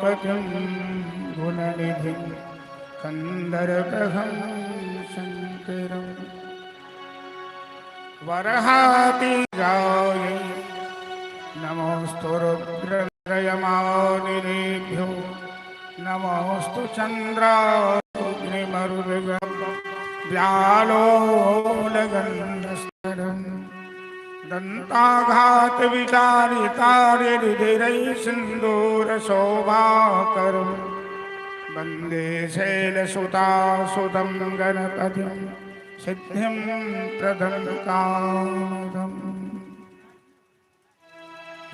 उमापतिं गुणनिधिं कंदरग्रहं शङ्करं वरहातिगाय नमोऽस्तु रुद्रयमानिरेभ्यो नमोऽस्तु चन्द्राग्निमरुद्गं व्यालोलगन्धस्तरं दन्ताघातविचारितारिरुधिरैः सिन्दूरशोभाकरं वन्दे शैलसुतासुतं गणपतिं सिद्धिं प्रदं कामदम्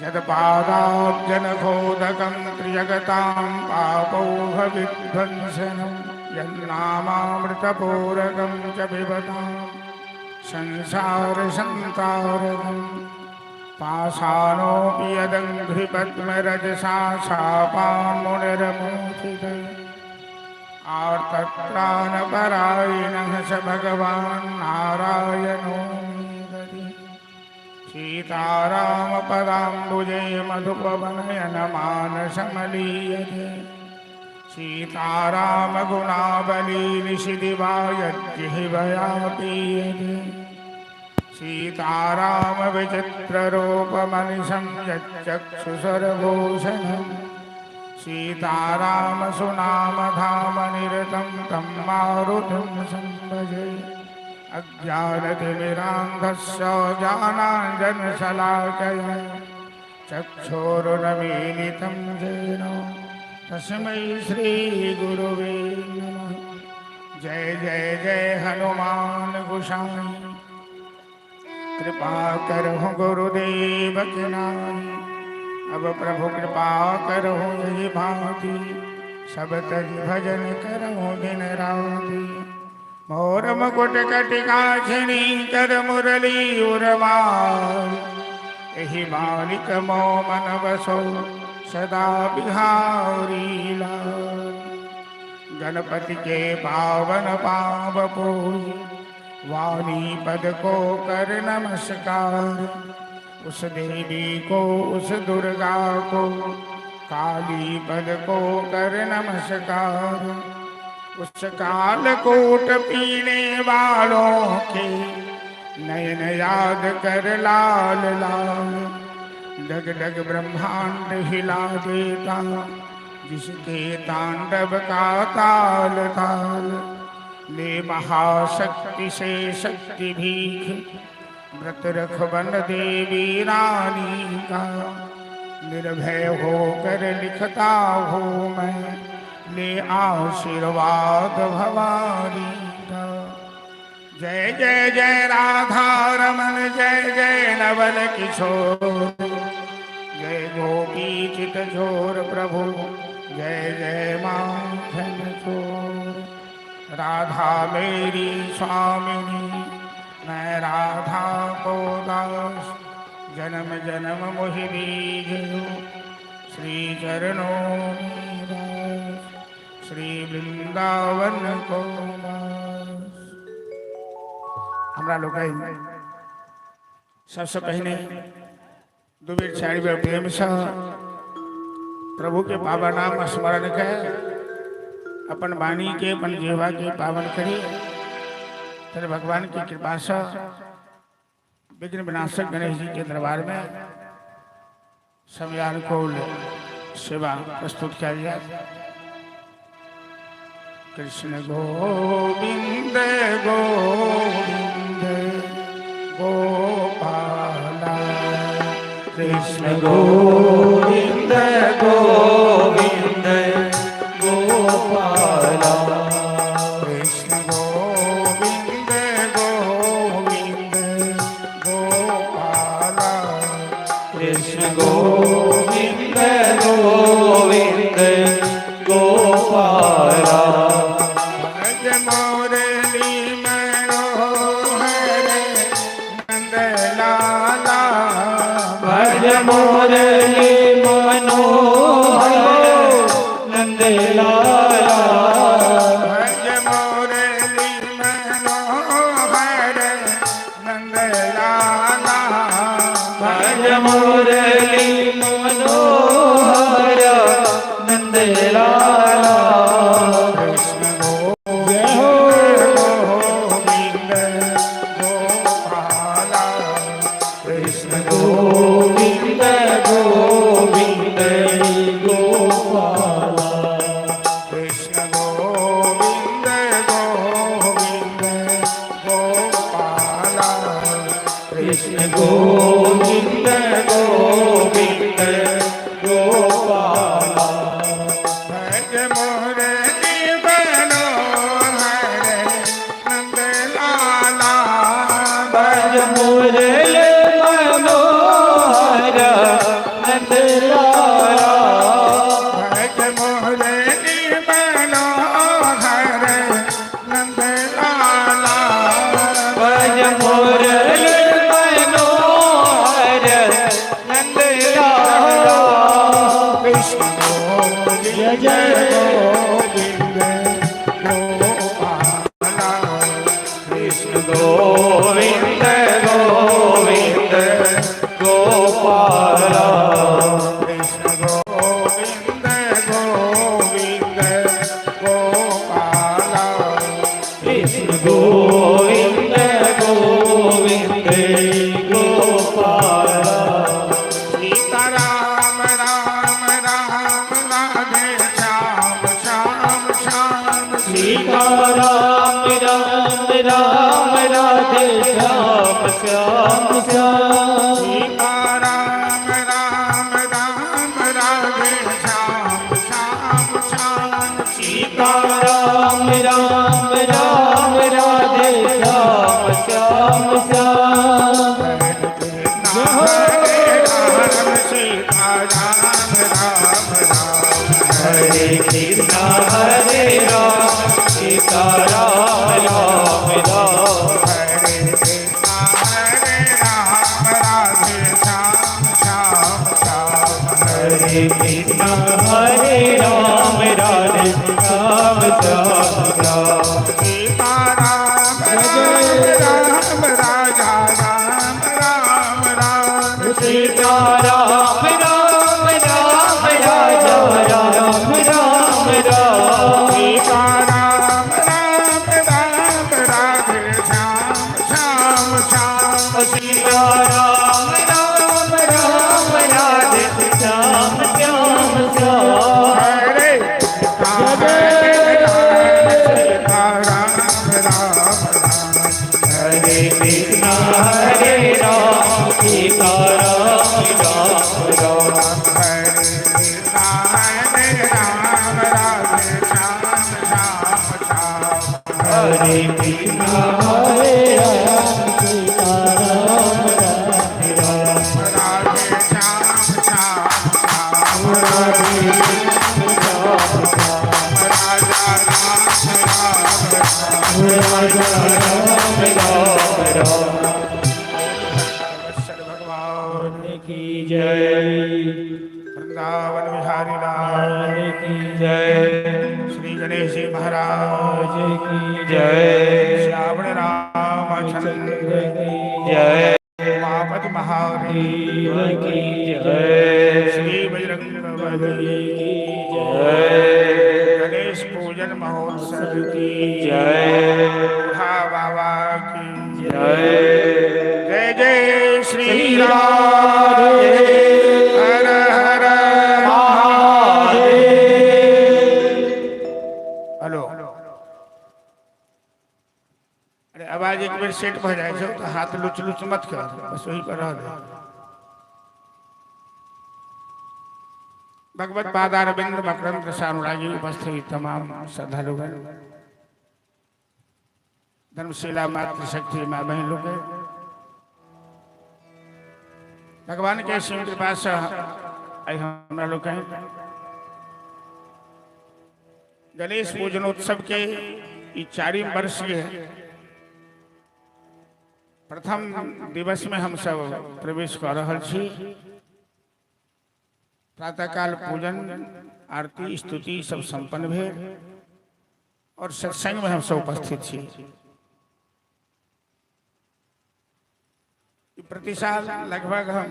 यत्पादाब्जनखोदकं त्र्यगतां पापौघविध्वंसनं यन्नामामृतपूरकं च पिबतां संसारसन्तारकं पाषाणोऽपि यदङ्घ्रिपद्मरजसा शापान्मुनिरमोचिते आर्तत्राणपरायणः स भगवान् नारायणो सीतारामपदाम्बुजे मधुपवनयनमानसमलीयते सीतारामगुणाबलीनिशिदिवायज्जिह्वया सीतारामविचित्ररूपमनिशं यच्चक्षुसरभूषणं सीतारामसुनामधामनिरतं तं मारुतिं संभजे अज्ञानतिमिरान्धस्य ज्ञानाञ्जनशलाकया चक्षुरुन्मीलितं येन तस्मै श्रीगुरुवे नमः। जय जय जय हनुमान गोसाई कृपा करो गुरुदेव की नाई। अब प्रभु कृपा करो यही भांति सब तज भजन करो दिन राति। मोर मुकुट कटिका झिनी कर मुरली उर्वाल एहि मालिक मो मन बसो सदा बिहारी लाल। गणपति के पावन पाव पूज वाणी पद को कर नमस्कार। उस देवी को उस दुर्गा को काली पद को कर नमस्कार। उस कालकूट पीने वालों के नयन याद कर लाल लाल। डग डग ब्रह्मांड हिला देता जिसके तांडव का ताल ताल। ले महाशक्ति से शक्ति भीख व्रत रख बन देवी रानी का। निर्भय होकर लिखता हूँ मैं ले आशीर्वाद भवानी का। जय जय जय राधा रमन जय जय नवल किशोर। जय गोपी चित झोर प्रभु जय जय माखन चोर। राधा मेरी स्वामिनी मैं राधा को दास। जन्म जन्म मोहि दीजो श्री चरणों में दास। श्री वृंदावन को हमरा लोग सबसे पहले दुबीर छाड़ी प्रेम से प्रभु के पावन नाम स्मरण के अपन वाणी के अपन जीवा के पावन करी। फिर भगवान की कृपा से विघ्न विनाशक गणेश जी के दरबार में समयानुकूल सेवा प्रस्तुत किया गया। कृष्ण गोविंद गोविंद गोपाला। कृष्ण गोविंद गोविंद गोपाला। कृष्ण गोविंद गोविंद गोपाला। कृष्ण गोविंद गोविंद गोपाला। मुरली मनोहर नंद लाला। भज मुरली मनोहर नंद लाला। भज मुरली मनोहर नंद नंदलाला कृष्ण जय हो गोविंद गोपाला कृष्ण गोविंद गोविंद गोपाला कृष्ण गोविंद गोविंद गोपाला कृष्ण गोविंद गोविंद गोपाला भज मुरली मनोहर नंदलाला भज मुरली मनोहर नंदलाला भज मुरली मनोहर नंदलाला भज मुरली मनोहर नंदलाला कृष्ण जय जय गोविंद गोपाला कृष्ण गोविंद गोविंद गोपाला कृष्ण गोविंद गोविंद गोपाला कृष्ण गोविंद गोविंद गोपाला सीता राम राम राम राधे श्याम श्याम श्याम सीता राम राम राम राधे श्याम श्याम श्याम सीता राम राम राम राधे श्याम श्याम श्याम सीता राम राम राम राधे श्याम श्याम श्याम हरे राम सीता राम राम राम हरे कृष्ण हरे राम सीता राम राम राम हरे कृष्णा हरे राम राधे श्याम श्याम श्याम हरे कृष्ण हरे राम राधे श्याम श्याम श्याम सीता राम राम राजा राम राम राम सीता राम राम राम राजा राम राम राम सीता राम राम राम राधे श्याम श्याम श्याम सीता राम राम राम राधे श्याम श्याम श्याम हरे सीता राम राम हरे कृष्ण हरे राम सीता राम राम राम हरे सीता हरे राम राधे श्याम श्याम श्याम हरे कृष्ण हरे राम सीता राम राम राम राधे श्याम श्याम श्याम राधे कृष्ण राम राजा राम राम राजा राम राम राम राम भगवान की जय वृंदावन बिहारी लाल लाल की जय श्री गणेश जी महाराज की जय श्रावण रामचंद्र की जय उमापति महादेव देव की जय श्री बजरंग बली की जय गणेश पूजन महोत्सव की जय बूढ़ा बाबा की जय जय जय श्री श्री राम राधे हर हर महादेव हेलो अरे आवाज एक बेर सेट भ जाए छो तो हाथ लुच लुच मत कर बस वही पर रह भगवत पादारविंद मकरंद सानुरागी उपस्थित तमाम श्रद्धालु धर्मशिला मातृशक्ति माँ बहन लोग भगवान के शिव कृपा से आई हमरा लोग कहें गणेश पूजनोत्सव के ई 4वीं वर्ष के प्रथम दिवस में हम सब प्रवेश कर रहा छी। प्रातःकाल पूजन आरती स्तुति सब संपन्न भेल और सत्संग में हम सब उपस्थित छी। प्रति साल लगभग हम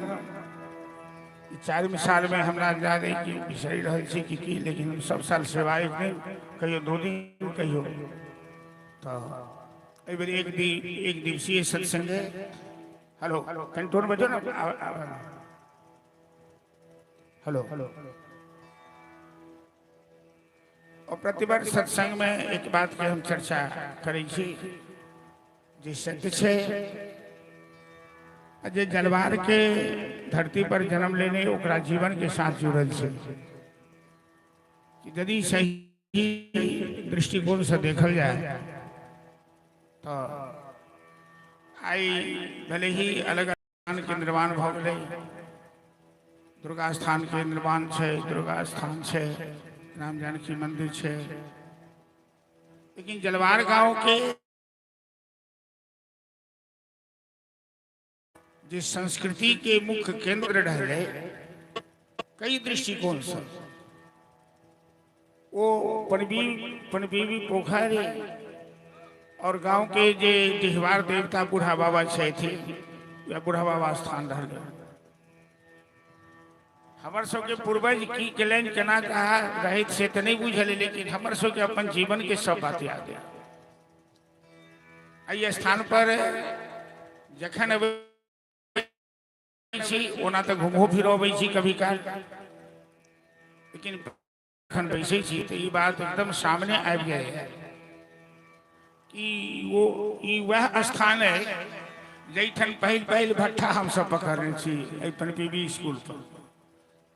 4 साल में हमरा याद है कि बिसरि रहल छी कि लेकिन हम सब साल सेवा एक दिन कहियो 2 दिन कहियो तो एहि बेर एक दिवसीय सत्संग है। हेलो कंट्रोल बजो ना हेलो और प्रतिवर्ष सत्संग में एक बात के हम चर्चा करै छी जे सत्य छे जे जलवार के धरती पर जन्म लेने ओकरा जीवन के साथ जुड़ल छे कि यदि सही दृष्टिकोण से देखल जाए तो आई भले ही अलग स्थान के निर्माण भ गेलै, दुर्गा स्थान के निर्माण छे, दुर्गा स्थान छे, राम जानकी मंदिर छे, लेकिन जलवार गांव के जिस संस्कृति के मुख्य केंद्र रहे कई दृष्टिकोण से वो पनबीबी पोखर और गांव के जे डिहवार देवता बूढ़ा बाबा छे थे या बूढ़ा बाबा स्थान रहे। हमर सबके पूर्वज की केलन केना कहा रहित से तो नहीं बुझल, लेकिन हमर सबके अपन जीवन के सब बात याद है। एहि स्थान पर जखन ओना तो घूमो फिरो अबै छी कभी काल, लेकिन एखन बैसे छी तो ये बात एकदम सामने आबि गए है कि वो वह स्थान है जैठन पहल भट्ठा हम सब पकड़ने छी पनपीबी स्कूल पर।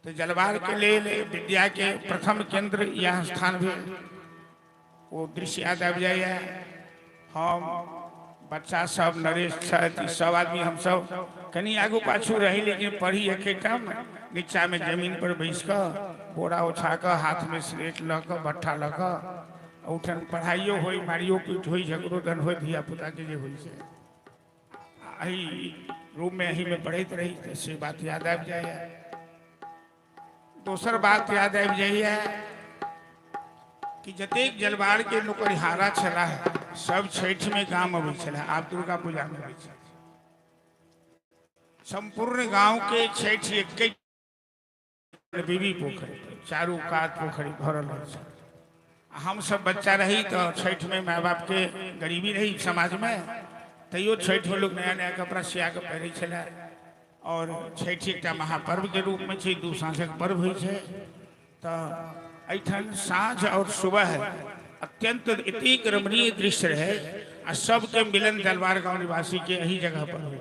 तो जलवार के लेल विद्या के प्रथम केंद्र यह स्थान भी वो दृश्य याद आबि जाइए। हम बच्चा सब नरेश सब आदमी हम सब कनी आगू पाछू रही, लेकिन पढ़ी एकेठम नीचा में जमीन पर बैस कर बोरा उठा कर हाथ में स्लेट ल कर भट्ठा ल कर उठन पढ़ाइयो हो, मारियो पीट हो, झगड़ो दन हो, धिया पुता के जे हो रूम में यही में पढ़त रही से बात याद आबि जाइए। दोसर बात याद आबि जाइए कि जतेक जलवार के नौकरिहारा छला सब छठ में गांव अबै छला, आब दुर्गा पूजा में अबै छै। संपूर्ण गांव के छठ एक बीबी पोखरी चारू कात पोखरी भरल है। हम सब बच्चा रही तो छठ में माँ बाप के गरीबी रही समाज में, तैयो छठ में लोग नया नया कपड़ा सिया के पहरे छला और छठ एक महापर्व के रूप में 2 साँझक पर्व होइ छै। तो एठन साँझ और सुबह अत्यंत एतेक रमणीय दृश्य रहे आ सबके मिलन जलवार गांव निवासी के यही जगह पर हो।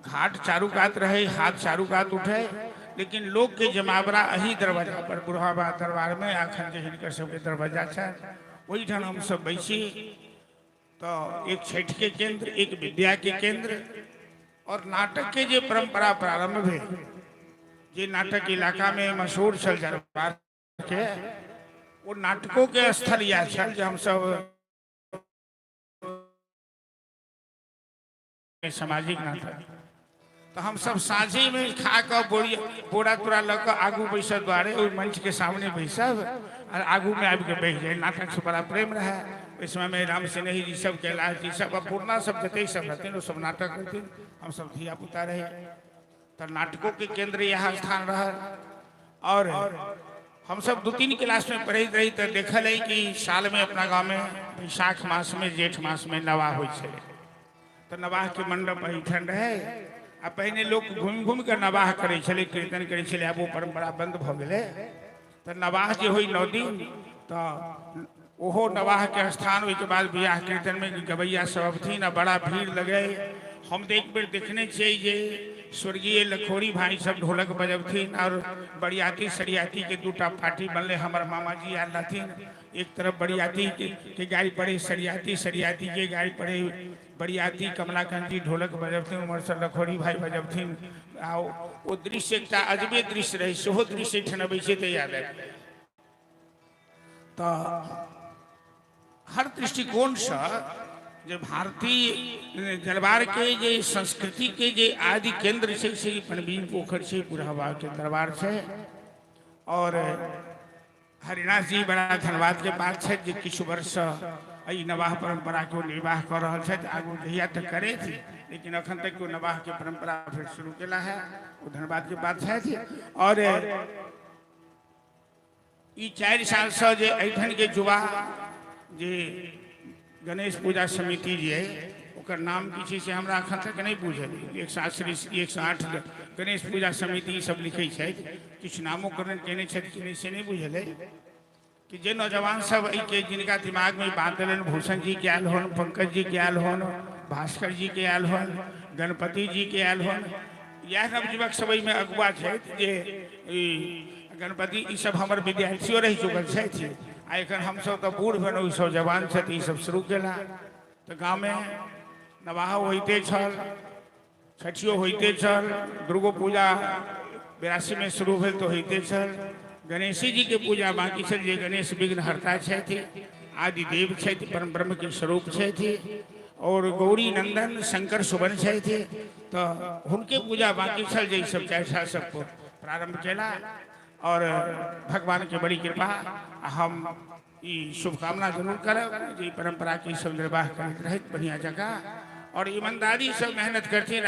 घाट चारू कात रहे, हाथ चारू कात उठे, लेकिन लोग के जमावड़ा यही दरवाजा पर बुढ़ाबा दरबार में आखन जे हिनकर सबके दरवाजा छै वही ठान हम सब बैसी। तो एक छठ के केंद्र, एक विद्या के केंद्र और नाटक के जे परंपरा प्रारंभ भेल, जे नाटक इलाका में मशहूर छल जलवार के, वो नाटकों के स्थल या छल जे हम सब सामाजिक नाटक। तो हम सब साझी में खा कर बोरा तोरा लग आगू बैसल द्वारे मंच के सामने बैसब और आगू में आबि के बैठ जाए। नाटक से बड़ा प्रेम रहा इस समय में। राम सिन्हा जी सब, कैलाश जी सब, पूर्णा सब जते सब रहते वो सब नाटक करते, हम सब धिया पुता रहे। तो नाटकों के केंद्र यहाँ स्थान रहा। और हम सब 2-3 क्लास में पढ़ते रही तो देखल है कि साल में अपना गाँव में वैशाख मास में जेठ मास में नवाह हो। तो नवाह के मंडप एठन रहे आ पहले लोग घूम कर नवाह करे छले, कीर्तन करे छले, अब वो परंपरा बंद भ गेले। तो नवाह जे होई 9 दिन तो ओहो नवाह के स्थान होय के बाद बियाह कीर्तन में गवैया सब अबथिन आ बड़ा भीड़ लगे। हम एक बेर देखने छियै जे स्वर्गीय लखोरी भाई सब ढोलक बजबथिन और बरियाती सरियाती के 2टा पार्टी बनले। हमार मामा जी आल रहथिन, एक तरफ बरियाती के गाड़ी पड़े, सरियाती के गाड़ी पड़े, बरियाती कमलाकांत जी ढोलक बजबथिन, उमर से लखोरी भाई बजबथिन। आ वो दृश्य एक अजबे दृश्य रहे, सेहो दृश्य ठन अबै छै तो याद आबि गेल। तो हर दृष्टिकोण से जो भारतीय जलवार के जे संस्कृति के जे आदि केंद्र से श्री पनबीन पोखर से बुढ़ाबा के दरबार से। और हरिनाथ जी बड़ा धन्यवाद के बात है जो किछु वर्ष एहि नवाह परंपरा को निर्वाह कर रहा है। आगू जहिया तक करे थी, लेकिन अखन तक को नवाह के परंपरा फिर शुरू केला है, वो धन्यवाद के बात है। और ई 4 साल से जे एठन के युवा जे गणेश पूजा समिति जे है ओकर नाम की से हमरा अखन तक नहीं बुझल। 108 गणेश पूजा समिति सब लिखे छै, किछु नामोकरण केने छै कि नहीं से नहीं बुझल है। कि जे नौजवान सब के जिनका दिमाग में बात देलन, भूषण जी के आयल होन, पंकज जी के आयल होन, भास्कर जी के आयल होन, गणपति जी के आयल होन, यह नवयुवक सब में अगुआ है। जे गणपति ई सब हमर विद्यार्थियों रह चुकल है। आ एखन हम सब तो बूढ़ भेलहुँ, सब जवान छथि, ई सब शुरू केला। तो गाँव में नवाह होते छल, छठियो होते छल, दुर्गो पूजा 82 में शुरू भेल तो होते छल। गणेशी जी के पूजा बाकी छल, जे गणेश विघ्न हरता छथि, आदि देव छथि, परम ब्रह्म के स्वरूप छथि। और गौरी नंदन शंकर सुवन छथि, तो उनके पूजा बाकी छल, जे सब 4 साल सब प्रारंभ केला। और भगवान के बड़ी कृपा, हम ई शुभकामना जरूर करब जे परंपरा के सब निर्वाह करते रहे बढ़िया जगह। और ईमानदारी से मेहनत करते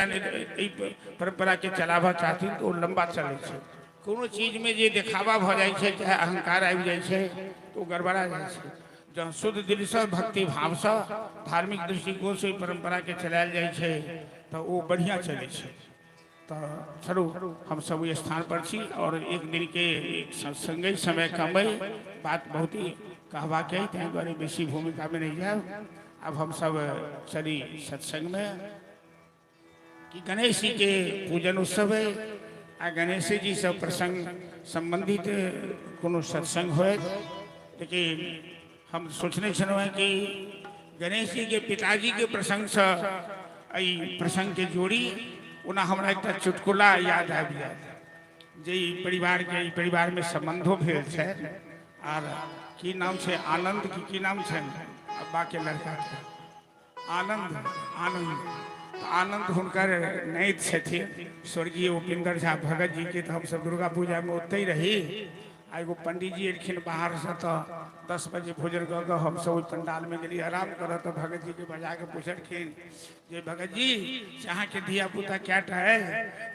परंपरा के चलावा चाहती तो लंबा चले छै। कोनो चीज में जे देखावा भ जाए छै, चाहे अहंकार आबि जाए छै, तो गड़बड़ा जाए छै। जहाँ शुद्ध दिल से भक्ति भाव से धार्मिक दृष्टिकोण से परंपरा के चलायल जाए छै, तो वो बढ़िया चले छै। तो चलो हम सब ये स्थान पर छी, और एक दिन के संगे समय कम है, बात बहुत ही कहवा के तें द्वारे बेसी भूमिका में नहीं जाए। अब हम सब चली सत्संग में कि गणेश जी के पूजन उत्सव है। आ गणेश जी सब प्रसंग संबंधित कोनो सत्संग हो, लेकिन हम सोचने छलहुँ हैं कि गणेश जी के पिताजी के प्रसंग से प्रसंग के जोड़ी उना हमरा एक चुटकुला याद आबि जाए। जे परिवार में संबंधो भेल छै। और की नाम छै, आनंद की नाम छै अब्बा के लड़का के, आनंद हुनकर नैत छथिन स्वर्गीय उपेंद्र झा भगत जी के। तो हम सब दुर्गा पूजा में ओते रही। आ एगो पंडित जी एलखिन बाहर से, तो 10 बजे भोजन कर हम सब पंडाल में गेली आराम कर। तो भगत जी के बजा के पूछलखिन जे भगत जी अहाँ के धिया पुता क्या है।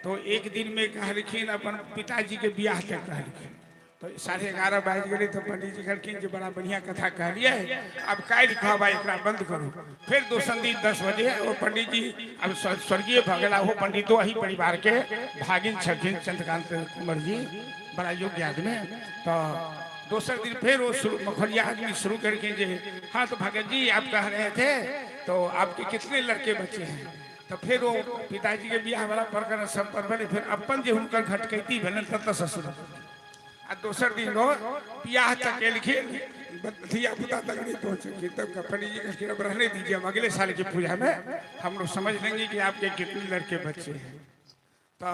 तो एक दिन में कहलखिन अपन पिताजी के बियाह के कहलखिन। तो 11:30 बाज गए। तो पंडित जी कहलखिन जे बड़ा बढ़िया कथा कहलिए, अब काल्हि कहबा एकरा बंद करू। फिर दोसर दिन 10 बजे वो पंडित जी अब स्वर्गीय भगला, वो पंडितो अही परिवार के भागिन छथिन, चंद्रकांत कुंवर जी, बड़ा योग्य आदमी। तो दोसर दिन फिर वो मखलिया आदमी शुरू करके जे हाँ तो भगत जी आप कह रहे थे, तो आपके कितने लड़के बच्चे हैं। तो फिर वो पिताजी के बियाह वाला प्रकरण सब पर बने। फिर अपन जे हुनकर घटकैती भेलन तत ससुर। आ दोसर दिन लो बियाह तक एलखिन, धिया पुता तक नहीं पहुंचे। तब पंडित जी कहलखिन अब रहने दीजिए, हम अगले साल की पूजा में हम लोग समझ लेंगे कि आपके कितने लड़के बच्चे हैं। तो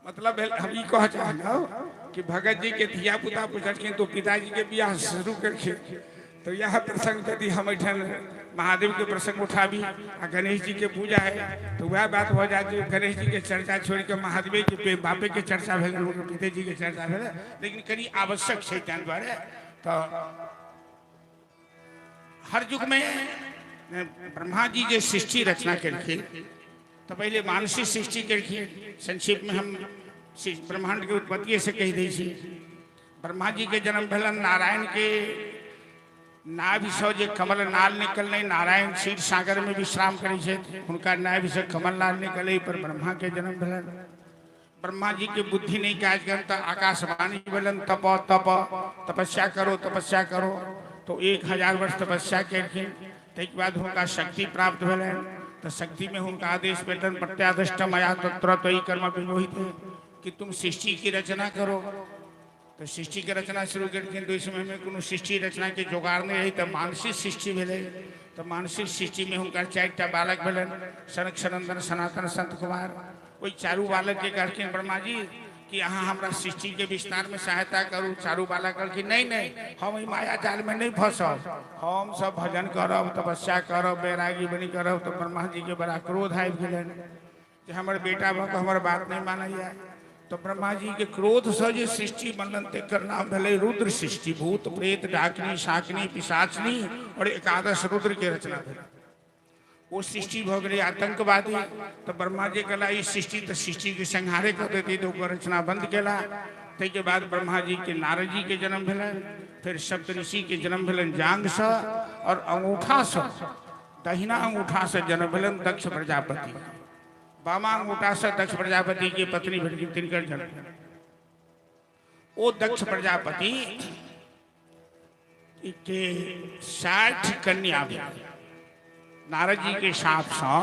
मतलब हम ये कह चाहना कि भगत जी के धिया पुता पूछलखिन तो पिताजी के बियाह शुरू करखिन। तो यह प्रसंग यदि हम एठन महादेव के प्रसंग उठाबी आ गणेश जी के पूजा है, तो वह बात हो जाती है। गणेश जी के चर्चा छोड़ के महादेव के बापे के चर्चा भेल, पिताजी के चर्चा भेल, लेकिन कनी आवश्यक है तैं द्वारे। तो हर युग में ब्रह्मा जी जे सृष्टि रचना केलखिन, तो पहले मानसिक सृष्टि केलखिन। संक्षेप में हम ब्रह्मांड के उत्पत्ति से कह दै छी। ब्रह्मा जी के जन्म भेलन नारायण के नाभि से जे कमल नाल निकलने, नारायण क्षीर सागर में विश्राम करे छथि, हुनका नाभि से कमल नाल निकले पर ब्रह्मा के जन्म भेलन। ब्रह्मा जी के बुद्धि नहीं काज करन, तो आकाशवाणी भेलन तपस्या करो तपस्या करो। तो 1000 वर्ष तपस्या केलखिन। ताहिके बाद हुनका शक्ति प्राप्त भेलन। तो शक्ति में उनका आदेश भेटन प्रत्यादिष्ट मया तत्र तयि कर्म विमोहित, कि तुम सृष्टि की रचना करो। तो सृष्टि की रचना शुरू करके तो इस समय में कोनो सृष्टि रचना के जोगाड़ नहीं रही। तो मानसिक सृष्टि भेले। तो मानसिक सृष्टि में उनका 4टा बालक भेलन, सनक सनंदन सनातन संत कुमार। वही चारू बालक के कहलखिन ब्रह्मा जी कि अहाँ हमरा सृष्टि के विस्तार में सहायता करू। चारू बालक कहलखिन नहीं हम माया जाल में नहीं फंसब, हम सब भजन करब तपस्या करब बैरागी बनी करब। तो ब्रह्मा जी के बड़ा क्रोध आबि गेलन कि हमर बेटा भऽ कऽ हमर बात नहीं मानैया। तो ब्रह्मा जी के क्रोध से जे सृष्टि बनलन तेकर नाम भेलै रुद्र सृष्टि। भूत प्रेत डाकिनी शाकिनी पिशाचनी और एकादश रुद्र के रचना भेल। वो सृष्टि भ गई आतंकवादी। तो ब्रह्मा जी कहला ई सृष्टि तो सृष्टि के संहारे कर देती, तो ओकर रचना बंद केला। तै के बाद ब्रह्मा जी के नारद जी के जन्म भेलन। फिर सप्तऋषि के जन्म भेलन जांग से, और अंगूठा से, दहिना अंगूठा से जन्म भेलन दक्ष प्रजापति। बामा अंगूठा से दक्ष प्रजापति की पत्नी भेल तिनकर जन्म। वो दक्ष प्रजापति के 60 कन्या भेल। नारद जी के शाप से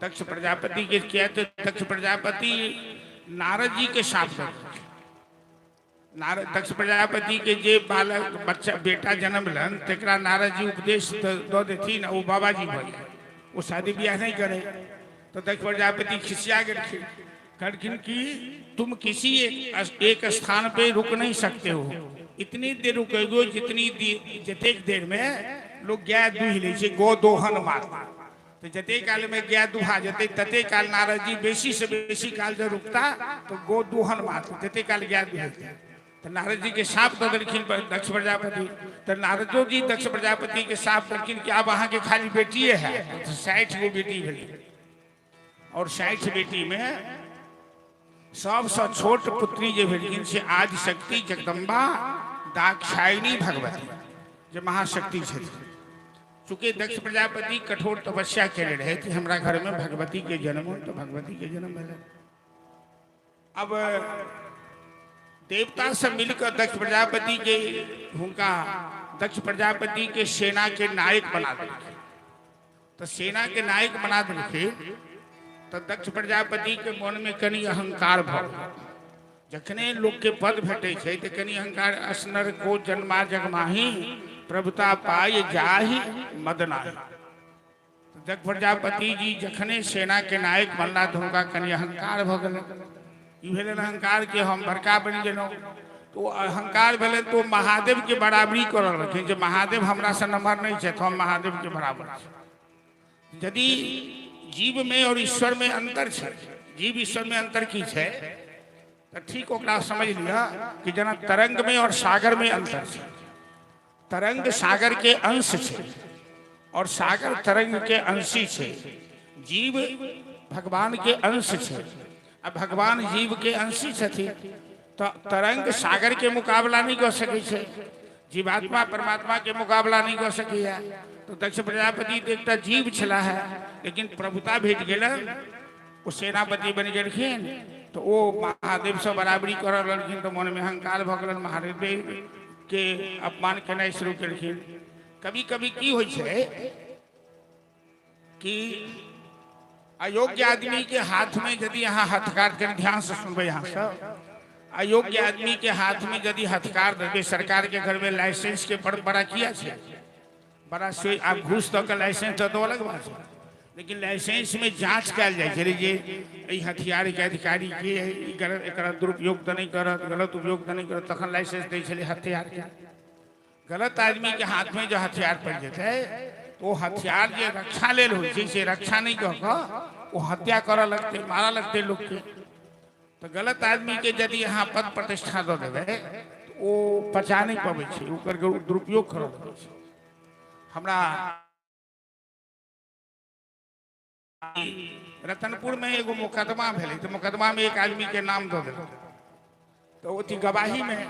दक्ष प्रजापति के किया, तो दक्ष प्रजापति नारद जी के शाप से नारद दक्ष प्रजापति के जे बालक बच्चा बेटा जन्म लन तेकरा नारद जी उपदेश दो देती ना, वो बाबा जी भले वो शादी ब्याह नहीं करे। तो दक्ष प्रजापति खिसिया गए, कहलखिन कि तुम किसी एक स्थान पे रुक नहीं सकते हो, इतनी देर रुकेगो जतेक देर में लोग गाय दूह ले छे, गो दोहन मार। तो जते काल में गाय दुहा जते तते काल नारद जी बेसी से बेसी काल जो रुकता तो गो दोहन मारते, जते काल गाय दुहते। तो नारद जी के साप दो दलखिन दक्ष प्रजापति। तो नारदो जी दक्ष प्रजापति के साप दलखिन कि अब वहां के खाली बेटी है, तो 60 गो बेटी भेली। और 60 बेटी में सबसे छोट पुत्री जे भेलखिन से आदि शक्ति जगदम्बा दाक्षायणी भगवती जो महाशक्ति छथिन। चूंकि दक्ष प्रजापति कठोर तपस्या करे रहे कि हमरा घर में भगवती के जन्म हो, तो भगवती के जन्म भेल। अब देवता से मिलकर दक्ष प्रजापति के हुनका दक्ष प्रजापति के सेना के नायक बना देलके। तो सेना के नायक बना देलके तो दक्ष प्रजापति के मन में कनी अहंकार भऽ गेल। जखने लोग के पद भेटे छे तो कनी अहंकार, असनर को जन्मा जगमाही प्रभुता पाए जाहि मदनाही। तो दक्ष प्रजापति जी जखने सेना के नायक बनला तो हुनका कनी अहंकार भऽ गेल। ई भेलन अहंकार के हम बड़का बनि गेलहुँ। तो अहंकार भेले तो महादेव के बराबरी करल रखिन, जे महादेव हमरा से नम्हर नहीं छे, तो हम महादेव के बराबर छी। यदि जीव में और ईश्वर में अंतर है, जीव ईश्वर में अंतर की है, तो ठीक ओकरा समझ लिया कि जना तरंग में और सागर में अंतर है। तरंग सागर के अंश है और सागर तरंग के अंशी है। जीव भगवान के अंश है, अब भगवान जीव के अंशी छथिन। तो तरंग सागर के मुकाबला नहीं कर सके छे, जीवात्मा परमात्मा के मुकाबला नहीं कर सकी है। तो दक्ष प्रजापति तो एक जीव छला है, लेकिन प्रभुता भेट गेलन, वो सेनापति बन गेलखिन। तो वो महादेव से बराबरी कर लगखिन। तो मन में अहंकार भऽ गेलन, महादेव के अपमान केनाइ शुरू केलखिन। कभी कभी की होइ छै कि अयोग्य आदमी के हाथ में यदि यहाँ हथकार कर, ध्यान से सुनबे यहाँ से, अयोग्य आदमी के हाथ में यदि हथकार देवे, सरकार के घर में लाइसेंस के बड़ा किया छे, बड़ा से आप घूस दऽ के लाइसेंस तो अलग बात है, लेकिन लाइसेंस में जांच कल जाए जे ई हथियार के अधिकारी के एकरा दुरुपयोग तो नहीं करत, गलत उपयोग तो नहीं करत, तखन लाइसेंस दै छले हथियार के। गलत आदमी के हाथ में जो हथियार पड़ जाते तो हथियार जो रक्षा लेल हो से रक्षा नहीं कह के वो हत्या कर लगते, मारा लगते लोग के। तो गलत आदमी के यदि यहाँ पद प्रतिष्ठा दे देवे तो वो पचा नहीं पावे छे, ओकर दुरुपयोग कर लगै छै। हमरा रतनपुर में एगो मुकदमा भेलै, तो मुकदमा में एक आदमी के नाम दे देलक, तो वो थी गवाही में,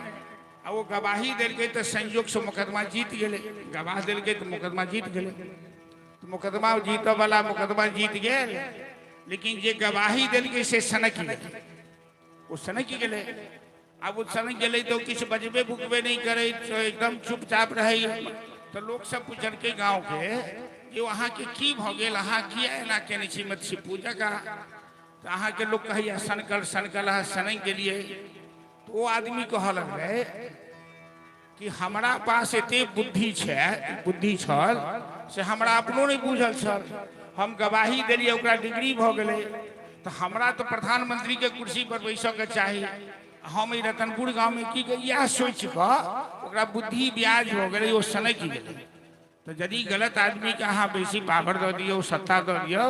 आ वो गवाही देलकै तो संयोग से मुकदमा जीत गेलै। गवाह देलकै तो मुकदमा जीत गेलै। तो मुकदमा जीत वाला मुकदमा जीत गेल, लेकिन जे गवाही देलकै से सनक गेलै, वो सनक गेलै। अब वो सनक गेलै तो किछु बजबे बुकबे नहीं करे, तो एकदम चुपचाप रहे। तो लोग सब पूछलकै गाँव के कि वहाँ के की भ गेल, अहाँ किया एना केने छी मत्स्य पूजा का। तो अहाँ के लोग कहैया सनकल सनकल अहाँ सनक गेलिए। तो वो आदमी कह लगलै कि हमरा पास एते बुद्धि छे, बुद्धि छल से हमरा अपनो नहीं बुझल छल। हम गवाही देलिए, ओकरा डिग्री भ गेलै, तो हमरा तो प्रधानमंत्री के कुर्सी पर बैसऽ के चाही। हम ई रतनपुर गाँव में की इएह सोच के ओकरा बुद्धि ब्याज हो गए, वो सनक गेलै। तो यदि गलत आदमी के अहाँ बेसी पावर दऽ दियौ, सत्ता दऽ दियौ,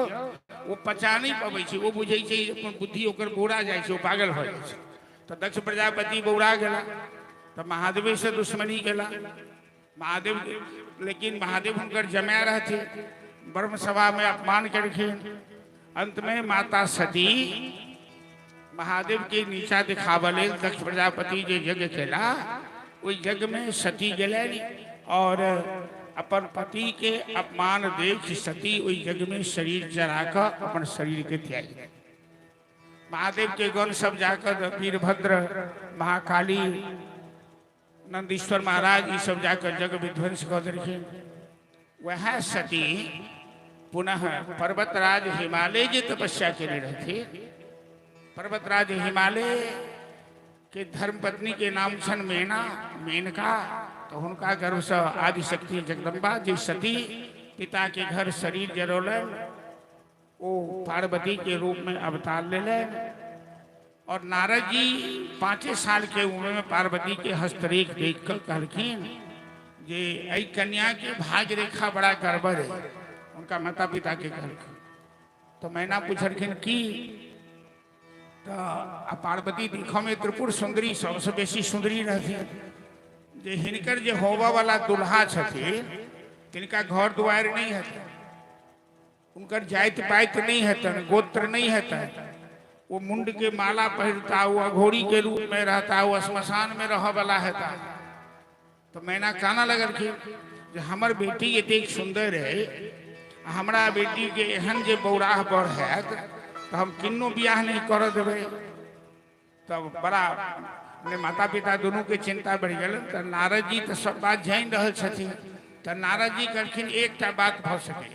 वो पचा नहीं पबै छै, वो बुझै छै अपन बुद्धि ओकर बौरा जाइ छै, वो पागल हो जाइ छै। तो दक्ष प्रजापति बौरा गेला, तो महादेव से दुश्मनी केला। महादेव लेकिन महादेव हुनकर जमाय रहथे, ब्रह्म सभा में अपमान करखिन। अंत में माता सती महादेव के नीचा दिखावे लेल दक्ष प्रजापति जे यज्ञ केला, ओहि यज्ञ में सती गेलनि और अपन पति के अपमान देख सती ओहि यज्ञ में शरीर जरा कर अपन शरीर के त्याग दिया। महादेव के गण सब जाकर वीरभद्र, महाकाली, नंदीश्वर महाराज ये सब जाकर जग विध्वंस कर देलखिन। वह सती पुनः पर्वतराज हिमालय जी तपस्या के लिए रहती। पर्वतराज हिमालय के धर्म पत्नी के नाम छन मेनका। तो उनका गर्भ से आदिशक्ति जगदम्बा जी सती पिता के घर शरीर जरोलन, वो पार्वती के रूप में अवतार ले लें। और नारद जी 5 साल के उम्र में पार्वती के हस्तरेख देखकर कहलखिन जे ऐ कन्या के भाग्य रेखा बड़ा गड़बड़ है, उनका माता पिता के कहलखिन। तो मैना पूछलखिन की, तो पार्वती देखो में त्रिपुर सुंदरी सबसे बेसी सुंदरी रहती। जे हिनकर जे होवा वाला दुल्हा छथिन तिनका घर दुआर नहीं है, उनकर जाति पाइत नहीं है, गोत्र नहीं है। वो मुंड के माला पहनता, वो अघोरी के रूप में रहता, वो श्मशान में रह वाला है। तो मैना काना लगल कि हमर बेटी एतेक सुंदर है, हमरा बेटी के एहन जे बौराह बर है तो हम किन्नो ब्याह नहीं कर देवे। तब बड़ा अपने माता पिता दोनों के चिंता बढ़ गई। तो नारद जी तो सब बात जान रहे छथिन। तो नारद जी कहलखिन एकटा बात भ सके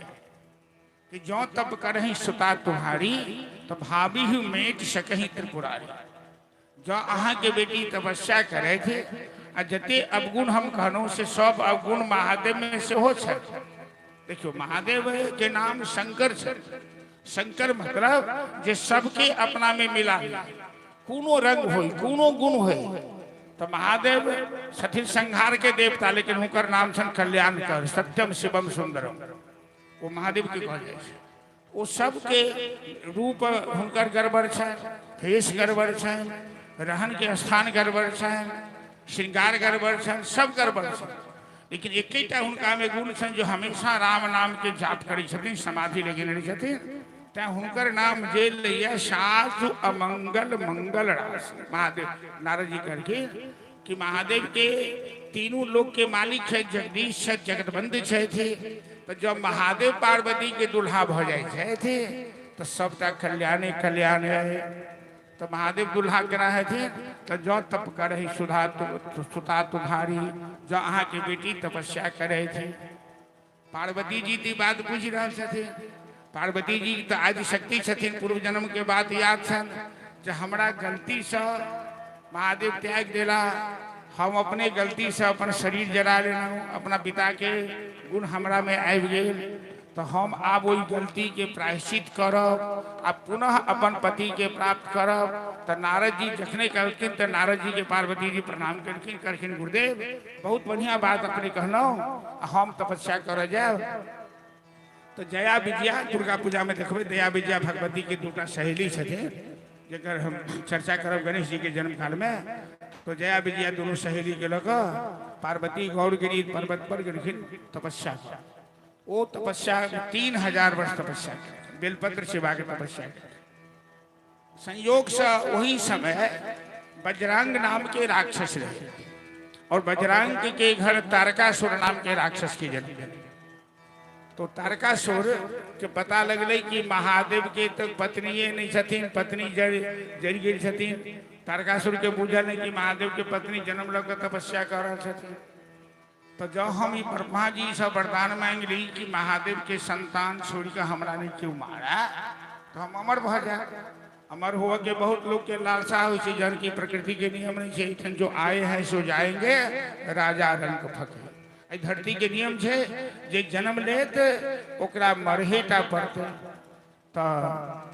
कि जो तब करही सुता तुम्हारी तो भाभी ही मेट सकही त्रिपुरारी। जो अहाँ के बेटी तपस्या करे थे आ जते अवगुण हम कहनों से सब अवगुण महादेव में से हो छे। देखियो महादेव के नाम शंकर छे। शंकर मतलब जे सबके अपना में मिला, कोनो रंग होई, कोनो गुण होई। तो महादेव सठिन संहार के देवता, लेकिन उनकर नाम छन कल्याणकर, सत्यम शिवम सुंदरम। वो महादेव के कहल जाय छै। वो सबके रूप हुनकर गड़बड़ छन, भेष गड़बड़ छन, रहन के स्थान गड़बड़ छन, श्रृंगार गड़बड़ छन, सब गड़बड़ छन। लेकिन एकटा हुनका में गुण छन जो हमेशा राम नाम के जाप करै छथिन, समाधि लगे रहै छथिन। तैं हुनकर नाम जेल लिया साधु अमंगल मंगल रास। महादेव नारद जी करके कि महादेव के तीनों लोक के मालिक है, जगदीश है, जगतबंध है थे। तो जब महादेव पार्वती के दुल्हा भ जाए थे तो सबटा कल्याणे कल्याण है। तो महादेव दुल्हा केना है थे, तो जो तप करे सुता तुम्हारी, जो अहाँ के बेटी तपस्या करे थे। पार्वती जी की बात पूछ रहे थे। पार्वती जी तो आदिशक्ति छथिन, पूर्व जन्म के बात याद छन। जो हमरा गलती से महादेव त्याग देला, हम अपने गलती से अपन शरीर जरा लेना, अपना पिता के गुण हमरा में आबि गेल। तो हम आब वही गलती के प्रायश्चित करब आ पुनः अपन पति के प्राप्त करब। तो नारद जी जखने कहलखिन तो नारद जी के पार्वती जी प्रणाम करखिन, कहलखिन गुरुदेव बहुत बढ़िया बात अपने कहलौं, हम तपस्या कर जाब। तो जया विजया दुर्गा पूजा में देखबे, दया विजया भगवती के दूटा सहेली छथिन, जेकर हम चर्चा करब गणेश जी के जन्म काल में। तो जया विजया दोनों सहेली के लग पार्वती गौरगिरी पर्वत पर गेलखिन तपस्या। वो तपस्या 3000 वर्ष तपस्या, बेलपत्र शिवा के तपस्या। संयोग से वही समय बजरंग नाम के राक्षस रहे, और बजरंग के घर तारकासुर नाम के राक्षस की जन्म। तो तारकासुर के पता लगल कि महादेव के तो पत्निये नहीं छथिन, पत्नी जड़ गई छथिन। तारकासुर के बुझल नहीं कि महादेव के पत्नी जन्म लग तपस्या कर रहे छथिन। तो जब हम ई ब्रह्मा जी से वरदान मांग ली कि महादेव के संतान छोड़ के हमरा नहीं क्यों मारा, तो हम अमर भ जाए। अमर हुआ के बहुत लोग के लालसा हो, जन की प्रकृति के नियम नहीं है, जो आए हैं सो जाएंगे, राजा रंग फके। धरती के नियम है, जे जन्म लेत ओकरा मरहेटा पड़ते। तो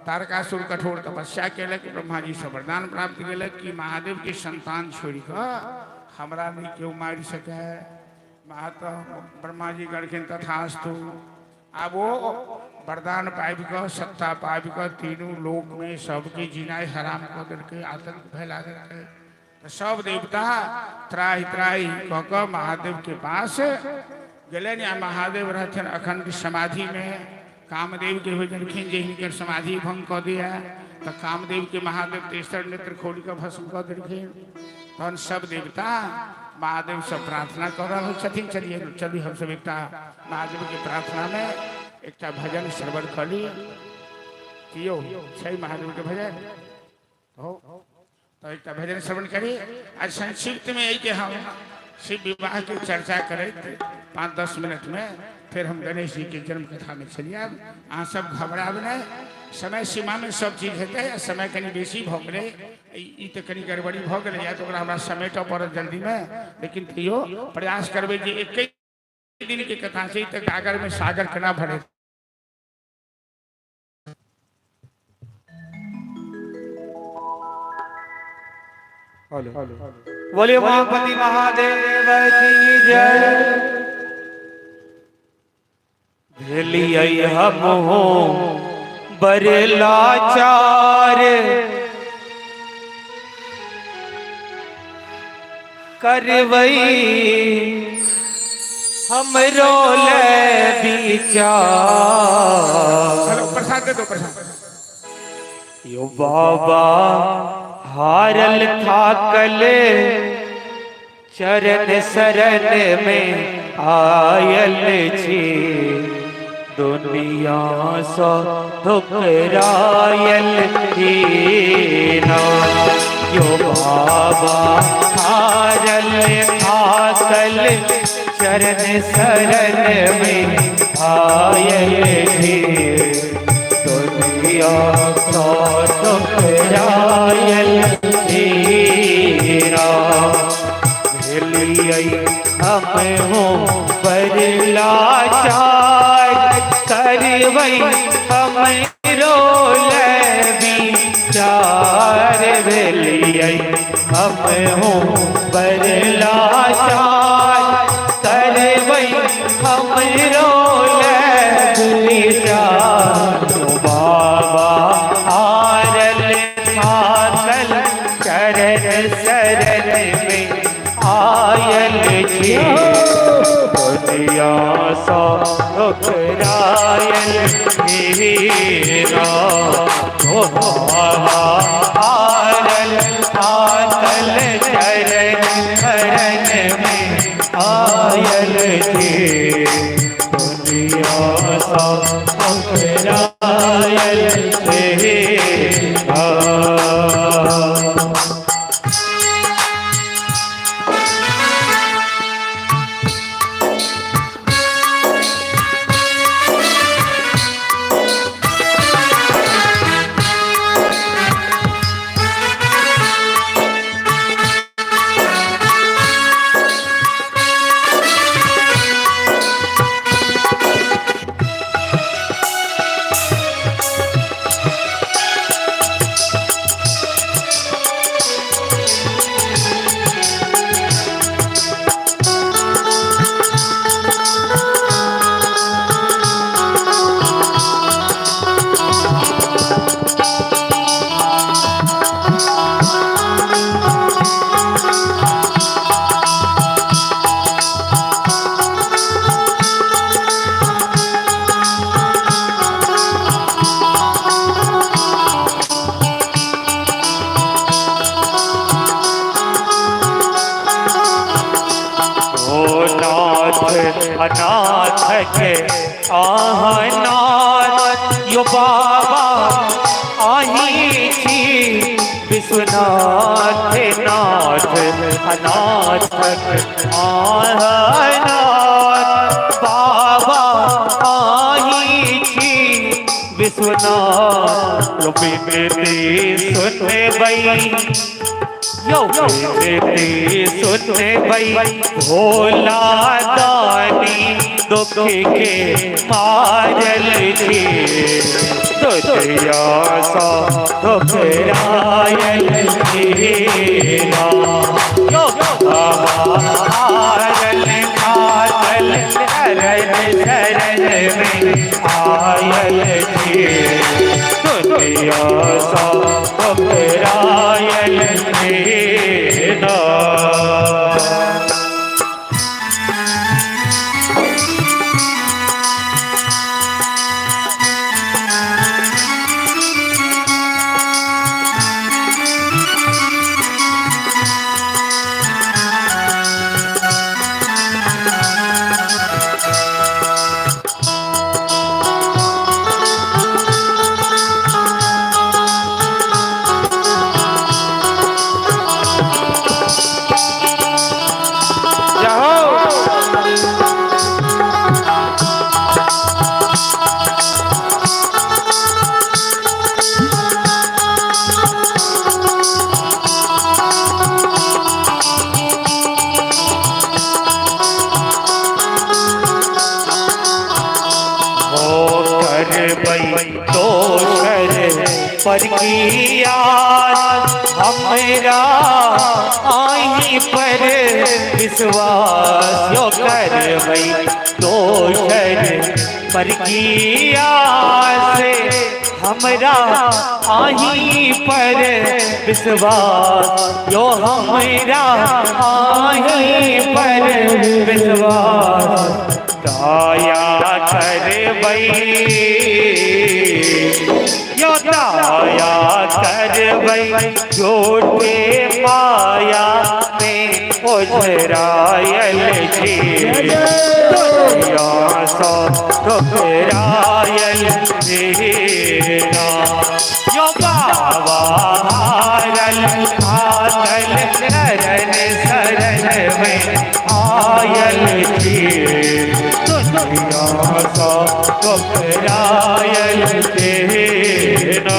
तारकासुर कठोर तपस्या केलक, ब्रह्मा जी से वरदान प्राप्त केलक कि महादेव के संतान छोड़ कर हमरा नहीं क्यों मार सके। ब्रह्मा जी कहलखिन तथास्तु। अब वो वरदान पाइब का सत्ता पाइब का तीनों लोक में सबके जीना हराम को करके आतंक फैला देते तो सब देवता त्राही त्राही कह महादेव के पास गले महादेव रहते अखंड समाधि में कामदेव के हुए जनखिन जिनकर समाधि भंग कर दिया तो कामदेव के महादेव तेसर नेत्र खोल कर भस्म कर दिलखिन तो सब देवता महादेव से प्रार्थना कर रहा छथिन। चलिए चलिए हम सब एक महादेव की प्रार्थना में एक भजन श्रवण कर ली कियो सही महादेव के भजन हो तो एक भजन श्रवण करी। आज संक्षिप्त में यही कि हम शिव विवाह की चर्चा करें 5-10 मिनट में फिर हम गणेश जी के जन्म कथा में चलिए। अहाँ सब घबराब नहीं, समय सीमा में सब चीज होते हैं। समय कहीं बेसी भ गए तो कहीं गड़बड़ी भ गए या तो हमारा समेट पड़त जल्दी में, लेकिन तैयो प्रयास करबे जे एक दिन के कथा से तक गागर में सागर केना भरे। बोलिए महापति महादेव की जय। भेलिय हम हो बरलाचार करवई हमरो ले विचार। प्रसाद दे दो प्रसाद। यो बाबा हारल थाकल चरण शरण में आयल छी, दुनिया सो ठुकरायल हीना। यो बाबा हारल थाकल चरण शरण में आयल छी, दुनिया सो ठुकरायल हीरा। भेलिय हम हो बरलाचार करवई हमरो ले विचार। भेलिय हम हो बरलाचार करवई हमरो ले विचार। बाबा हारल थाकल चरण शरण में आयल छी, दुनिया सो ठुकरायल हीरा। हारल थाकल चरण शरण में आयल छी, दुनिया सो ठुकरायल हीरा। अनाथ के आहनाथ यो बाबा आही छी, विश्वनाथ नाथ अनाथ आहनाथ। बाबा आही छी विश्वनाथ, यो बिनती सुने बई यो बेटी सुने बई भोला दानी दुख के मारल छी, दुनिया सो ठुकरायल हीरा। यो हारल थाकल चरण शरण में आयल जी दुनिया सा घबरायल जी ना पर किया हमारा आई पर विश्वास यो कर भाई दोषर पर किया से हमरा आई पर विश्वास यो हमारा आई पर विश्वास दया कर भाई यो दया कर भाई झूठे माया में उजरायल जी दुनिया सो घबरायल जी ना यो बाबा हारल हारल शरण शरण में आयल जी दुनिया सो घबरायल जी ना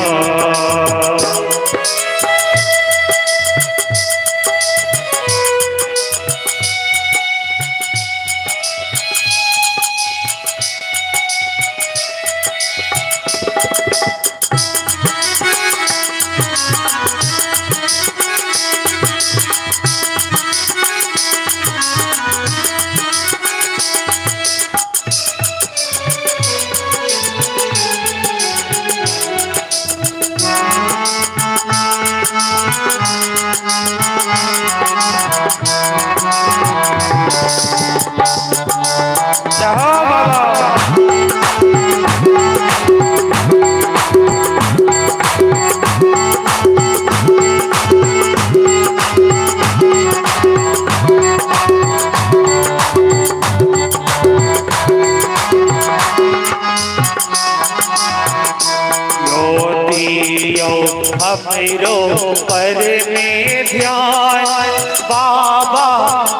हमरो पर में ध्यान बाबा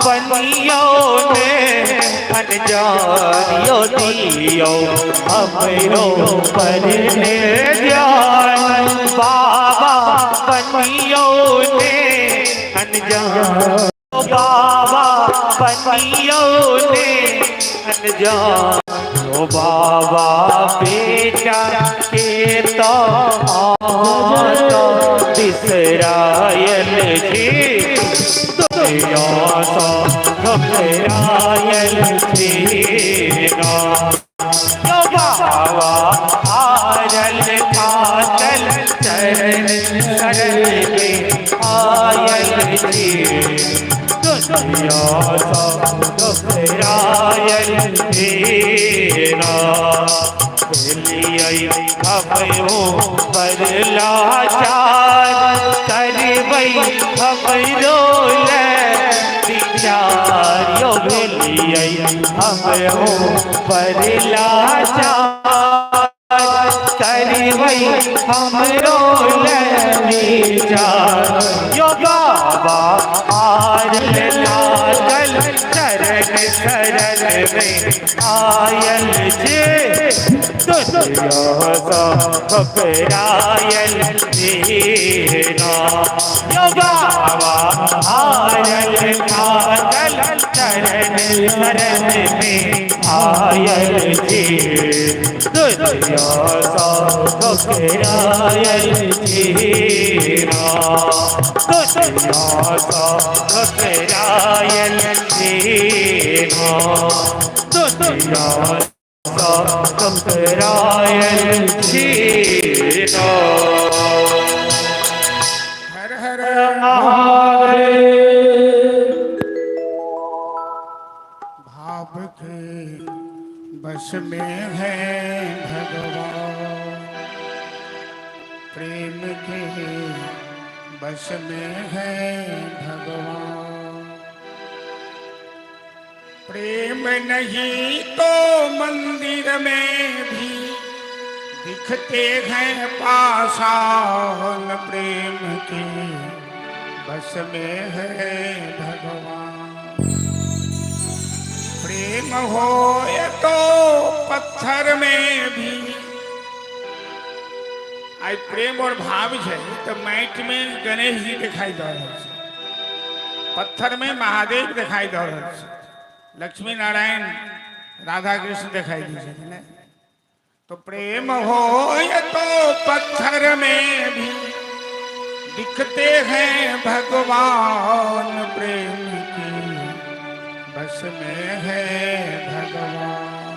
बनियो ने अनजानियो दियो हमरो पर में ध्यान बाबा बनियो ने अनजान बाबा बनियो ने अनजान ओ बाबा बेटा के तो बिसरायल जी दुनिया सो घबरायल जी ना यो बाबा हारल हारल चरण शरण में आयल जी दुनिया सो घबरायल जी ना हमो पर लाचार करबई हमरो विचार यो भेलियै हमो पर लाचार करबई हमरो विचार यो बाबा आरल लागल चरण शरण में आयल जी दुनिया सो घबरायल जी ना यो बाबा हारल हारल चरण शरण में आयल जी दुनिया सो घबरायल जी ना दुनिया सो घबरायल जी ना दुनिया कंकरायल जीरो हर हर भाव के बस में है भगवान, प्रेम के बस में है भगवान। प्रेम नहीं तो मंदिर में भी दिखते हैं पाषाण, प्रेम के बस में है भगवान। प्रेम हो या तो पत्थर में भी, आई प्रेम और भाव है तो मैट में गणेश जी दिखाई दे रहे हैं, पत्थर में महादेव दिखाई दे रहे हैं, लक्ष्मी नारायण राधा कृष्ण दिखाई दीजिए। तो प्रेम हो या तो पत्थर में भी दिखते हैं भगवान, प्रेम की बस में है भगवान।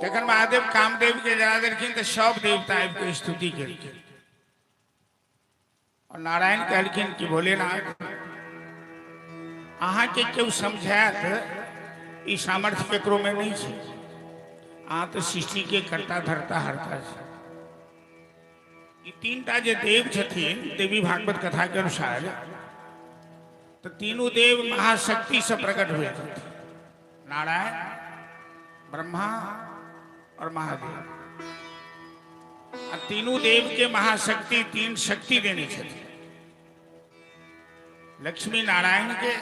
जखन महादेव कामदेव के जरा देखिन तो सब देवता की स्तुति करके और नारायण कहलखिन कि भोलेनाथ अहाँ के क्यों समझात ई सामर्थ्य केकरो में नहीं है, अहाँ तो सृष्टि के कर्ता धरता हरता है। तीनटा जे देव छथिन देवी भागवत कथा के अनुसार तो तीनों देव महाशक्ति से प्रकट हुए थे, नारायण ब्रह्मा और महादेव। और तीनों देव के महाशक्ति तीन शक्ति देनी चाहिए, लक्ष्मी नारायण के,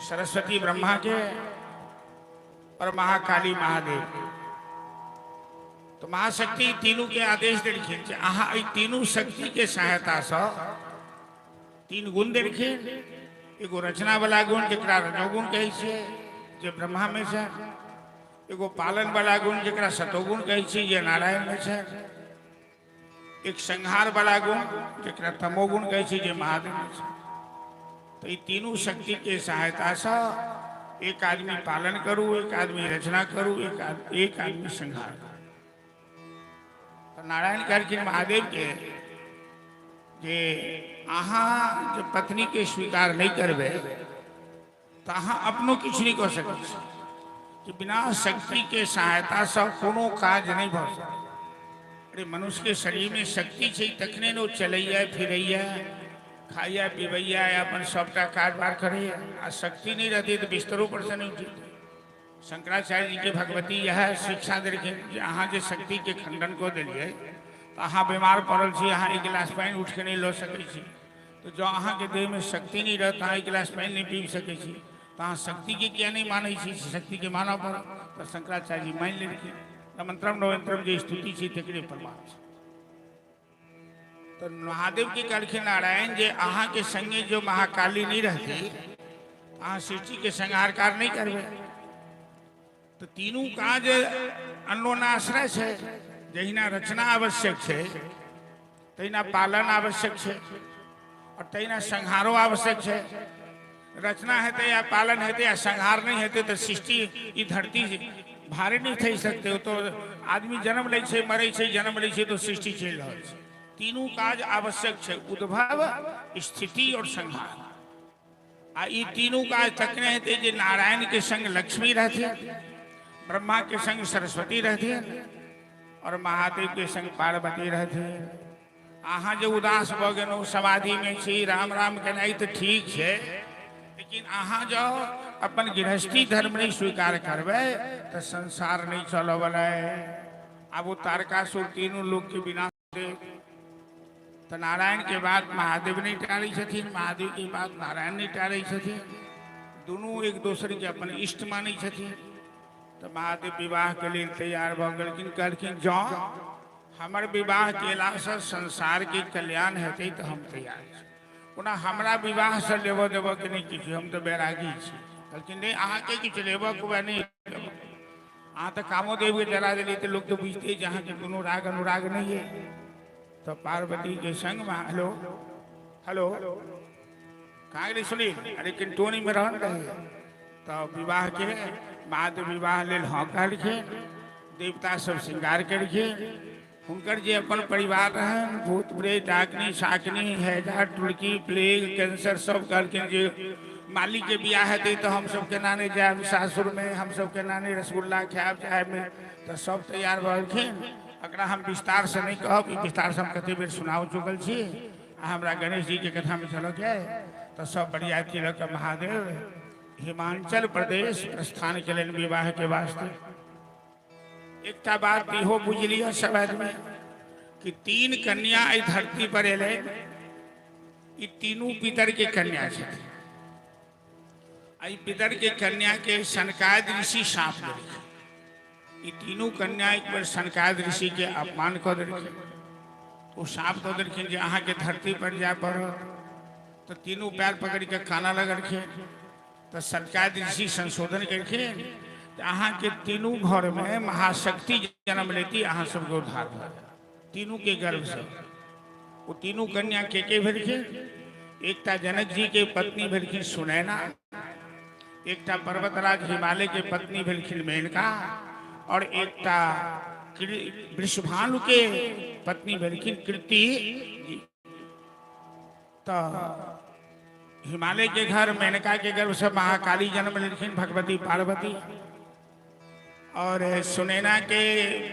सरस्वती ब्रह्मा के और महाकाली महादेव के। तो महाशक्ति तीनों के आदेश देलखिन जे अहाँ ई तीनों शक्ति के सहायता से तीन गुण देलखिन, एगो रचना वाला गुण जेकरा रजोगुण कहै छै जे ब्रह्मा में छै, एगो पालन वाला गुण जेकरा सतोगुण कहै छै जे नारायण में छै, एक संहार वाला गुण जेकरा तमोगुण कहै छै जे महादेव में छै। तो ये तीनों शक्ति के सहायता से एक आदमी पालन करू, एक आदमी रचना करू, एक आदमी संहार करू। तो नारायण कहलखिन महादेव के जे अहाँ जो पत्नी के स्वीकार नहीं करबे तो अहाँ अपनो किछ नहीं कर सकै छी, कि बिना शक्ति के सहायता से कोनो काज नहीं भ सकै। अरे मनुष्य के शरीर में शक्ति छै तखने न चलैया फिरैया खाइया पीबैया अपन सबटा कारोबार करैया, आ शक्ति नहीं रहती तो बिस्तरों पर से नहीं उठते। शंकराचार्य जी के भगवती यह शिक्षा देलखिन जे अहाँ जे शक्ति के खंडन को दिलिए तो अहाँ बीमार पड़ल छी, अहाँ एक गिलास पानी उठ के नहीं लो सकै छी। तो जो अहाँ के देह में शक्ति नहीं रहता, अहाँ एक गिलास पानी नहीं पी सकै छी, तो अहाँ शक्ति के क्या नहीं मानै छी, शक्ति के मानऽ पड़। तो शंकराचार्य जी मान लेलखिन। मंत्रम नवंत्रम जे स्तुति छी तकरे प्रमाण छै। तो महादेव के कहलखिन नारायण जे अहाँ के संगे जो महाकाली नहीं रहती, अहाँ सृष्टि के संहार कार्य नहीं करबे। तो तीनों काज अन्योनाश्रय है, जहिना रचना आवश्यक है तहिना पालन आवश्यक है और तहिना संहारो आवश्यक है। रचना हेतु या पालन हेतु या संहार नहीं हेतु तो सृष्टि ई धरती भारी नहीं थी सकते। तो आदमी जन्म ले छे, मरे छे, जन्म ले छे, तो सृष्टि चल रहा है। तीनों काज आवश्यक है, उद्भव, स्थिति और संहार। आ ई तीनों काज तकने हेतु जे नारायण के संग लक्ष्मी रहती, ब्रह्मा के संग सरस्वती रहती और महादेव के संग पार्वती रहती। अहाँ जो उदास भ गेलहुँ, समाधि में छी, राम राम केनाई तो ठीक है, लेकिन अहाँ जो अपन गृहस्थी धर्म नहीं स्वीकार करबे तो संसार नहीं चलो वाला है। अब वो तारकासुर तीनों लोग के बिना तो नारायण के बाद महादेव नहीं टारी छथिन, महादेव के बाद नारायण नहीं टारी छथिन, दोनों एक दूसरे के अपन इष्ट मानी छथिन। तो महादेव विवाह के लिए तैयार भ गेलखिन, कहलखिन जँ हमर विवाह केला से संसार के कल्याण हेतै तो हम तैयार छी, ओना हमरा विवाह से लेबो देबो के नहीं किछु, हम तो बैरागी छी। कहलखिन नहीं अहाँ के किछु लेबो के नहीं, अहाँ तो कामोदेव के जरा दिली तो लोग तो बुझते जहाँ के कोनो राग अनुराग नहीं है। तो पार्वती के संग में हेलो हेलो कहाँ गई सुनी, अरे किंटोनी में रहन रहे। तो विवाह के महादेव विवाह लेल हाँ कहलखिन। देवता सब श्रृंगार करखिन। हुनकर जे अपन परिवार रहन, भूत प्रेत डाकनी शाकनी हैजा टुड़की प्लेग कैंसर सब कहलखिन जे मालिक के बियाह हेतै तो हम सब केना नहीं जायब सासुर में, हम सब केना नहीं रसगुल्ला खायब चाहे में, तो सब तैयार भलखिन। एकरा हम विस्तार से नहीं कहब, विस्तार से हम कते बेर सुनाओ चुकल छी। हमरा गणेश जी के कथा में चलो के तो सब बरियाती लग महादेव हिमाचल प्रदेश प्रस्थान के लिए विवाह के वास्ते। एक बात इहो बुझ लिया सब आदमी कि 3 कन्या इस धरती पर एले, ई तीनों पितर के कन्या छथि। आई पितर के कन्या के सनकाद ऋषि शाप देलखिन। ई तीनों कन्या एक बार सनकाद ऋषि के अपमान कर देलखिन। वो शाप दो देलखिन जे अहाँ के धरती पर जाए पड़त। तो तीनों पैर पकड़ के काना लगलखिन। तो सनकाद ऋषि संशोधन करखिन, अहाँ के तीनों घर में महाशक्ति जन्म लेती, अहाँ सबके उद्धार भ तीनों के गर्भ से। वो तीनों कन्या के भेलखिन। एकटा जनक जी के पत्नी भेलखिन सुनैना, एकटा पर्वतराज हिमालय के पत्नी भेलखिन मेनका, और एकटा वृषभानु के पत्नी भेलखिन कृति। तो हिमालय के घर मेनका के गर्भ से महाकाली जन्म लेलखिन भगवती पार्वती, और सुनैना के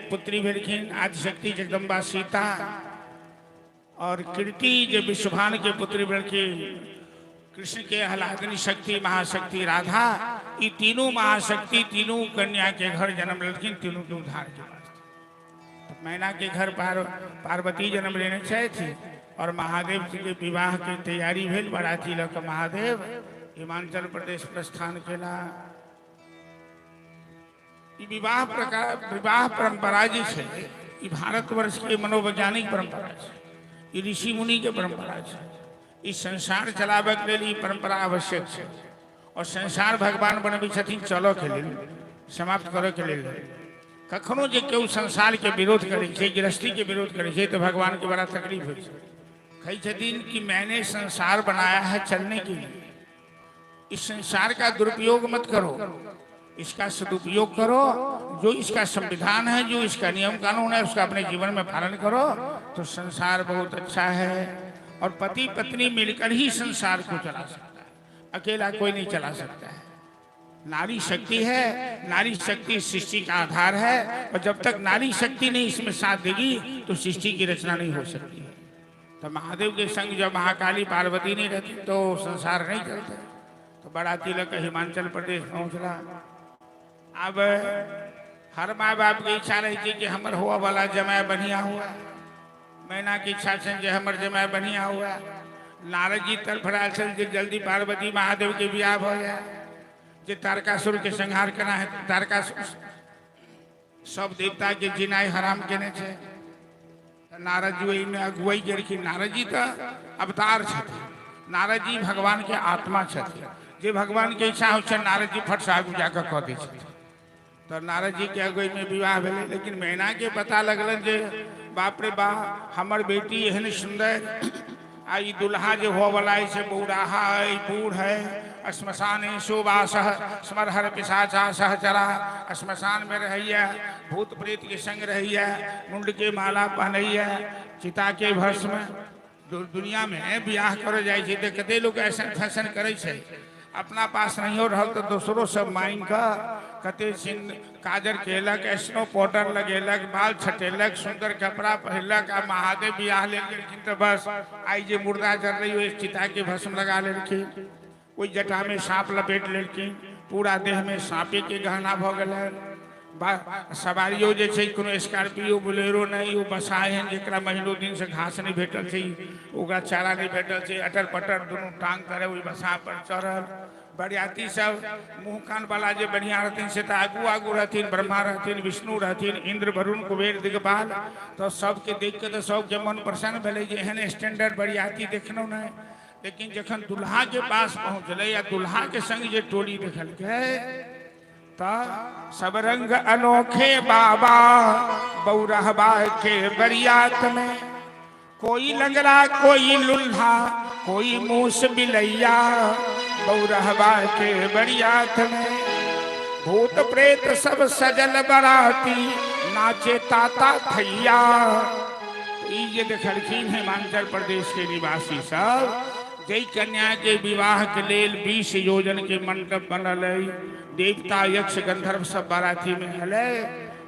पुत्री भेलखिन आदिशक्ति जगदम्बा सीता, और कीर्ति जो विश्वभानु के पुत्री भेलखिन कृष्ण के आह्लादनी शक्ति महाशक्ति राधा। ये तीनों महाशक्ति तीनों कन्या के घर जन्म लेलखिन, तीनों के उद्धार के वास्ते। तो मैना के घर पार्वती जन्म लेने चाहे थी, और महादेव जी के विवाह की तैयारी भेल। बराती लग महादेव हिमाचल प्रदेश प्रस्थान केला। विवाह परंपरा जी है, भारतवर्ष के मनोवैज्ञानिक परंपरा है, ऋषि मुनि के परंपरा है। इस संसार चलावे के लिए परंपरा आवश्यक है। और संसार भगवान बनबी छथिन चलो के लिए, समाप्त करे के लिए। कखनो जे केओ संसार के विरोध करे छे, गृहस्थी के विरोध करे छे, तो भगवान के बड़ा तकलीफ होई छे। कही छथिन कि मैंने संसार बनाया है चलने के लिए। इस संसार का दुरुपयोग मत करो, इसका सदुपयोग करो। जो इसका संविधान है, जो इसका नियम कानून है, उसका अपने जीवन में पालन करो, तो संसार बहुत अच्छा है। और पति पत्नी मिलकर ही संसार को चला सकता है, अकेला कोई नहीं चला सकता है। नारी शक्ति है, नारी शक्ति सृष्टि का आधार है। और जब तक नारी शक्ति नहीं इसमें साथ देगी तो सृष्टि की रचना नहीं हो सकती है। तो महादेव के संग जब महाकाली पार्वती नहीं रहती तो संसार नहीं चलता। तो बड़ा तिलक हिमाचल प्रदेश पहुंचला। अब हर माँ बाप की इच्छा रही थी कि हमर हुआ वाला जमाय बढ़िया हुआ। मैना की इच्छा से जो हमर जमाय बढ़िया हुआ। नारद जी तरफड़ा चल जल्दी पार्वती महादेव के ब्याह हो जाए, जो तारकासुर के संहार करना है। तारकासुर सब देवता के जिनाई हराम केने छे। नारद जी में अगुवाई करी। नारद जी तो अवतार छथिन, नारद जी भगवान के आत्मा छथिन। जे भगवान के इच्छा हो नारद जी फट से आगू जाकर कह दै छथिन। तो नारद जी के अगुवाई में विवाह भेले। लेकिन मैना के पता लगल जे बाप रे बा हमर बेटी एहन सुंदर, आई दुल्हा जो हो वाला है बूढ़ाहा है, बूढ़ है। श्मशान शोभास स्मरहर पिशाचा सहचरा, श्मशान में रहिए, भूत प्रेत के संग रहिए, मुंड के माला पहनइए, चिता के भस्म। दुनिया में ब्याह कर जाए तो कते लोग ऐसा फैशन करे। अपना पास नहीं हो रहा तो दूसरों सब माइन का कते काजर केलक, स्नो पाउडर लगेलक, बाल छटेलक, सुंदर कपड़ा पहनलक। आ महादेव ब्याह लेकिन तो बस आई जे मुर्दा जल रही हो चिता के भस्म लगा लेकिन, कोई जटा में सांप लपेट लेकिन, पूरा देह में सांपे के गहना भ गए। सवारियों जे छै कोनो स्कॉर्पियो बोलेरो नहीं, वो बसाए हैं जरा महीनों दिन से घास नहीं भेटल छै, ओकरा चारा नहीं भेटल छै। अटर पटर दोनों टांग करे वही बसा पर चढ़ल। बरियाती सब मुँह कान वाला जो बढ़िया रहथिन से तो आगू आगू रहथिन, ब्रह्मा रहथिन, विष्णु रहथिन, इंद्र वरुण कुबेर दिगपाल। तो सबके देख के तो सबके मन प्रसन्न भेले जे एहन स्टैंडर्ड बरियाती देखनौ नहीं। लेकिन जखन दुल्हा के पास पहुँचले या दुल्हा के संग जे टोली देखल के सब रंग अनोखे बाबा बौरहबा के बरियात में। कोई लंगड़ा, कोई लुल्हा, कोई मूस बिलैया, बौरहबा के बरियात में। भूत प्रेत सब सजल बराती नाचे ताता थैया। ई जे देखलखिन हिमाचल प्रदेश के निवासी सब, जय कन्या के विवाह के लेल 20 योजन के मंडप बनल है। देवता यक्ष गंधर्व सब बाराती में हले।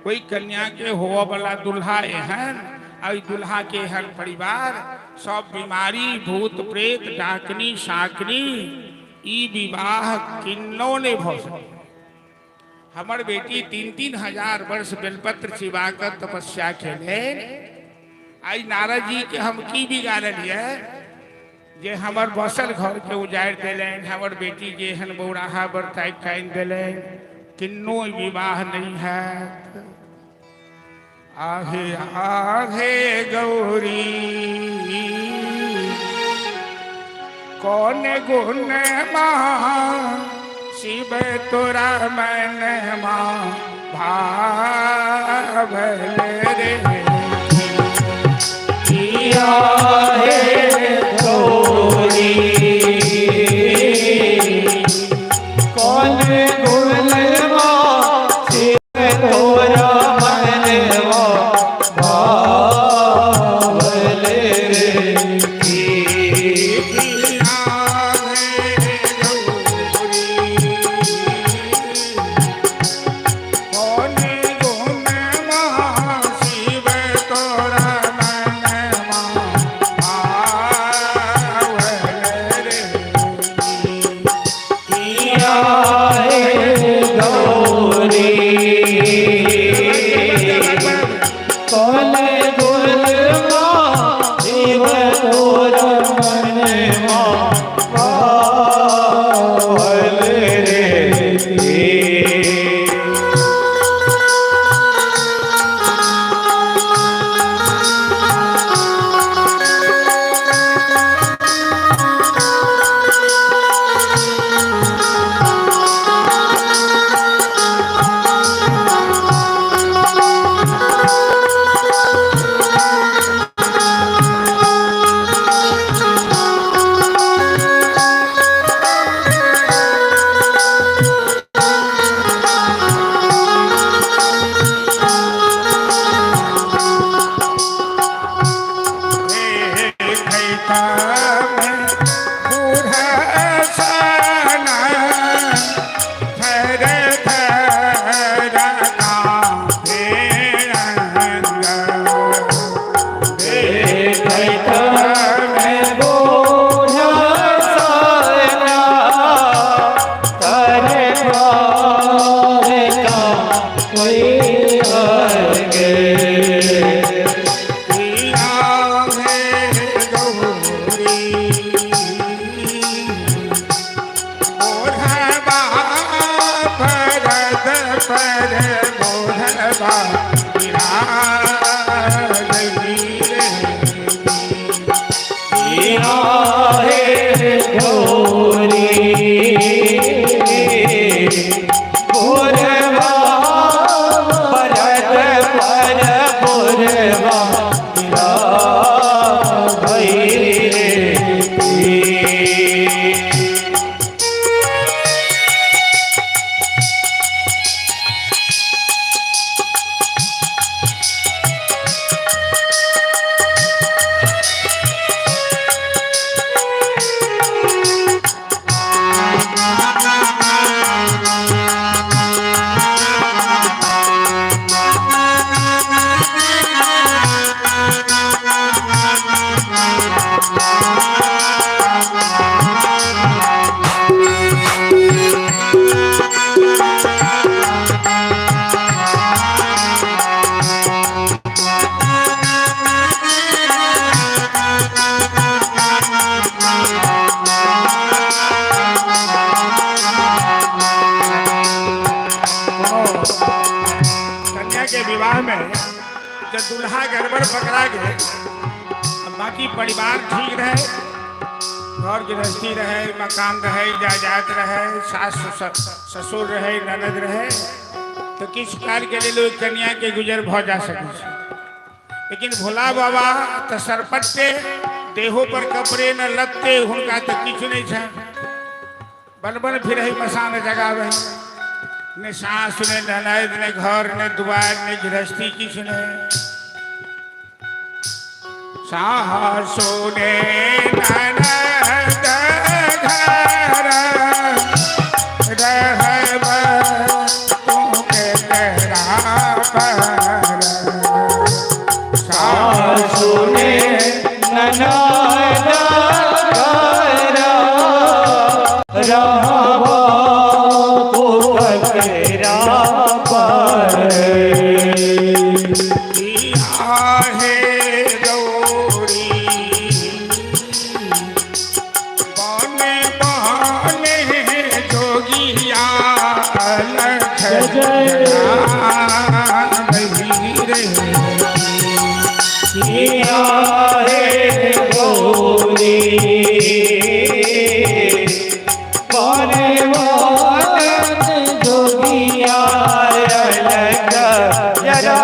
कोई कन्या के होवे वाला दुल्हा एहन, आई दुल्हा के एहन परिवार, सब बीमारी भूत प्रेत डाकनी शाकनी, ई विवाह किन्नो ने भ सके। हमर बेटी 3-3 हजार वर्ष बेलपत्र चिबाकर तपस्या खेले। आई नारद जी के हम की बिगाड़लिए जे हमर बसल घर के उजाड़ दिलेन, हमर बेटी के एहन बौराहा बरताई कान दिलेन, किन्नो विवाह नहीं है। आहे आहे गौरी कौन गुण मां शिव तोरा मन मां भावल रे। आहे गौरी कौन गुण मां शिव तोरा मन दुल्हा गड़बड़ पकड़ा गए, बाकी परिवार ठीक रहे, घर गृहस्थी रहे, मकान रहे, जायदाद रहे, सास ससुर रहे, ननद रहे, तो किस काल के लिए लोग कन्या के गुजर भ जा सके। लेकिन भोला बाबा तो सरपटे देहो पर कपड़े न लगते, उनका तो किच नहीं है, बन बन फिर मसान जगावे। ने सास ने ननद ने घर ने द्वार ने गृहस्थी किस ने सासु ने ननद घर रहब तुमके तेरा पर सासु ने ननद रहब तेरा पर आहे गौरी बने बने जोगिया लख आहे गौरी बने बने जोगिया लख जरा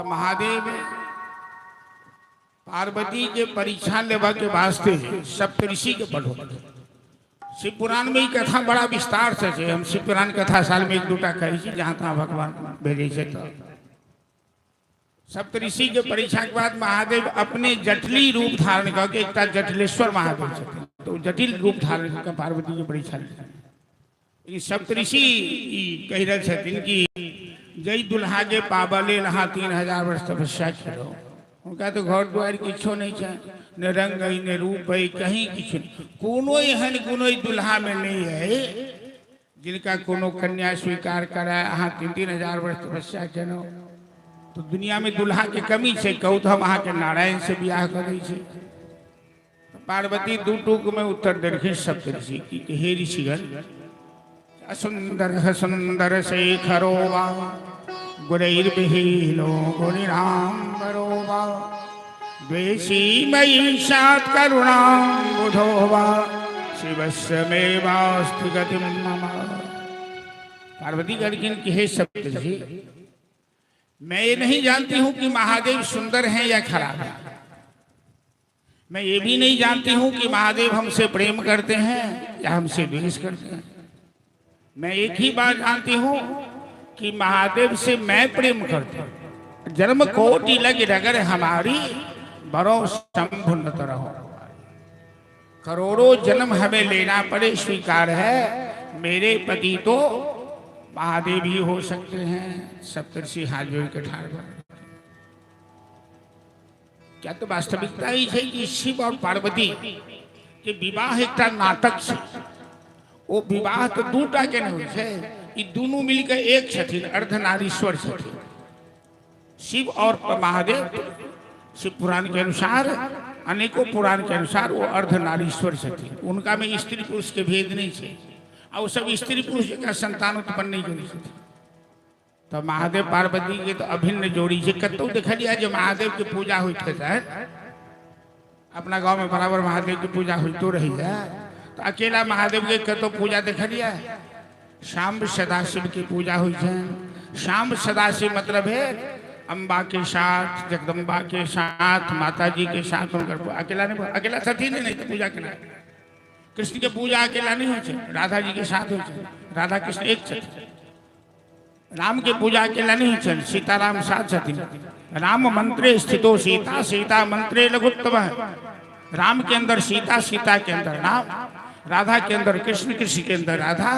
महादेव पार्वती के परीक्षा लेवा के वास्ते सप्तऋषि के पढ़ो शिव पुराण में ही कथा बड़ा विस्तार से है। हम शिव पुराण कथा साल में एक दूटा कही जहाँ तहाँ भगवान भेजे से तो सप्तऋषि के परीक्षा के बाद महादेव अपने जटिली रूप धारण करके एक जटिलेश्वर महादेव छथिन तो जटिल रूप धारण करके पार्वती की परीक्षा ली। सप्तऋषि कह रहे छथिन कि जय दुल्हा के पाबले लहा 3000 वर्ष तपस्या करो उनका तो घर द्वार किछो नहीं है न रंग न रूप कहीं किछ कोनो एहन कोनो दुल्हा में नहीं है जिनका कोनो कन्या स्वीकार कराए अहाँ 3000 वर्ष तपस्या करो तो दुनिया में दुल्हा के कमी है कहू तो हम अहाँ के नारायण से ब्याह करे पार्वती दू टूक में उत्तर देखे सप्तऋषि की हे ऋषिगण सुंदर सुंदर शेखरो वा गुरैर्विहीनो गुणिराम्बरो वा द्वेषी मयि सात् करुणां बुधो वा शिवस्य मे वास्तु गतिं मम। पार्वती करकिन की हे सप्तऋषि मैं ये नहीं जानती हूँ कि महादेव सुंदर हैं या खराब हैं। मैं ये भी नहीं जानती हूँ कि महादेव हमसे प्रेम करते हैं या हमसे द्वेष करते हैं। मैं एक ही बात जानती हूँ कि महादेव से मैं प्रेम करता हूँ। जन्म कोटि लग रगर हमारी बरो शंभु न तरहो करोड़ों जन्म हमें लेना पड़े स्वीकार है। मेरे पति तो महादेव ही हो सकते हैं। सप्तऋषि हाथ जोड़ के ठाड़ क्या तो वास्तविकता ही है कि शिव और पार्वती के विवाह एक नाटक से वो विवाह तो दूटा के नहीं है ये दोनों मिलकर एक छथिन अर्धनारीश्वर छथिन शिव और महादेव। शिव पुराण के अनुसार अनेकों पुराण के अनुसार वो अर्धनारीश्वर छथिन उनका में स्त्री पुरुष के भेद नहीं है और सब स्त्री पुरुष का संतान उत्पन्न नहीं करी छथिन। तो महादेव पार्वती के तो अभिन्न जोड़ी है कतौ देखा लिया जो महादेव की पूजा हुई है अपना गांव में बराबर महादेव की पूजा हुई तो रही है तो अकेला महादेव के कतो पूजा देखा लिया है। शाम सदाशिव की पूजा हुई है। शाम सदाशिव मतलब है अम्बा के साथ जगदम्बा के साथ माता जी के साथ उनकर अकेला नहीं अकेला सती नहीं तो पूजा के कृष्ण के पूजा अकेला नहीं हो राधा जी के साथ हो राधा कृष्ण एक छथिन। राम के पूजा अकेला नहीं हो सीताराम साथ छथिन। राम मंत्रे स्थितो सीता सीता मंत्रे लघुत्तम राम के अंदर सीता सीता के अंदर राम राधा के अंदर कृष्ण कृष्ण के अंदर राधा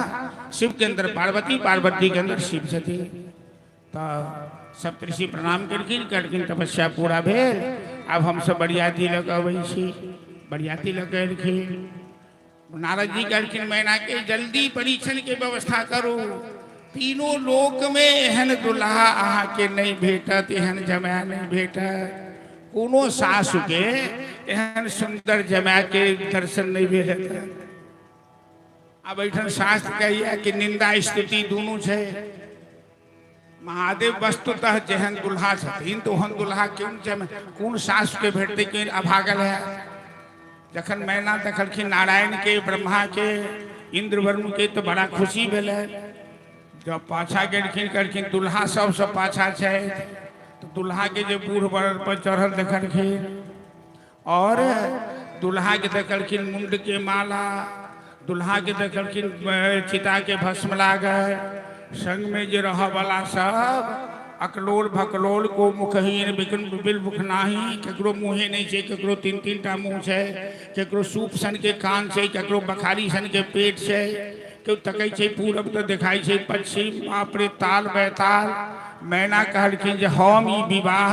शिव के अंदर पार्वती पार्वती के अंदर शिव छथि। तो सप्तऋषि प्रणाम करकिन तपस्या पूरा भेल। अब हम सब बरियाती लग अबै छी बरियाती लग एलखिन नारद जी कहलखिन मैना के जल्दी परीक्षण के व्यवस्था करो तीनों लोक में एहन दुल्हा अहाँ के नहीं भेटत, एहन जमाया नहीं भेटत। कोनो सासु के एहन सुंदर जमाया के दर्शन नहीं भेटत। अब ऐठन शास्त्र कहिए कि निंदा स्तुति दोनों है। महादेव वस्तुतः जेहन दुल्हा छथिन तो ओहन दुल्हा कौन सासु के भेटते के अभागल है। जखन मैना देखलखिन नारायण के, ब्रह्मा के, इंद्र वरुण के तो बड़ा खुशी भेल। जब पाछा गेलखिन करखिन दुल्हा सबसे पाछा है तो दुल्हा के जो बूढ़ बर पर चढ़ल देखलखिन और दुल्हा के देखलखिन मुंड के माला, दुल्हा के देखलखिन चिता के भस्म लागल, संग में जो रह वाला सब अकलोल भकलोल को मुखहीन बिल मुख नाही। केकरो मुँहे नहीं है, केकरो तीन तीन टा मुँह है, केकरो सूप सन के कान है, केकरो बखारी सन के पेट है, क्यों तकै छै पूरब तो दिखाई छै पश्चिम। बाप रे ताल बैताल। मैना कहलखिन जे हम ई विवाह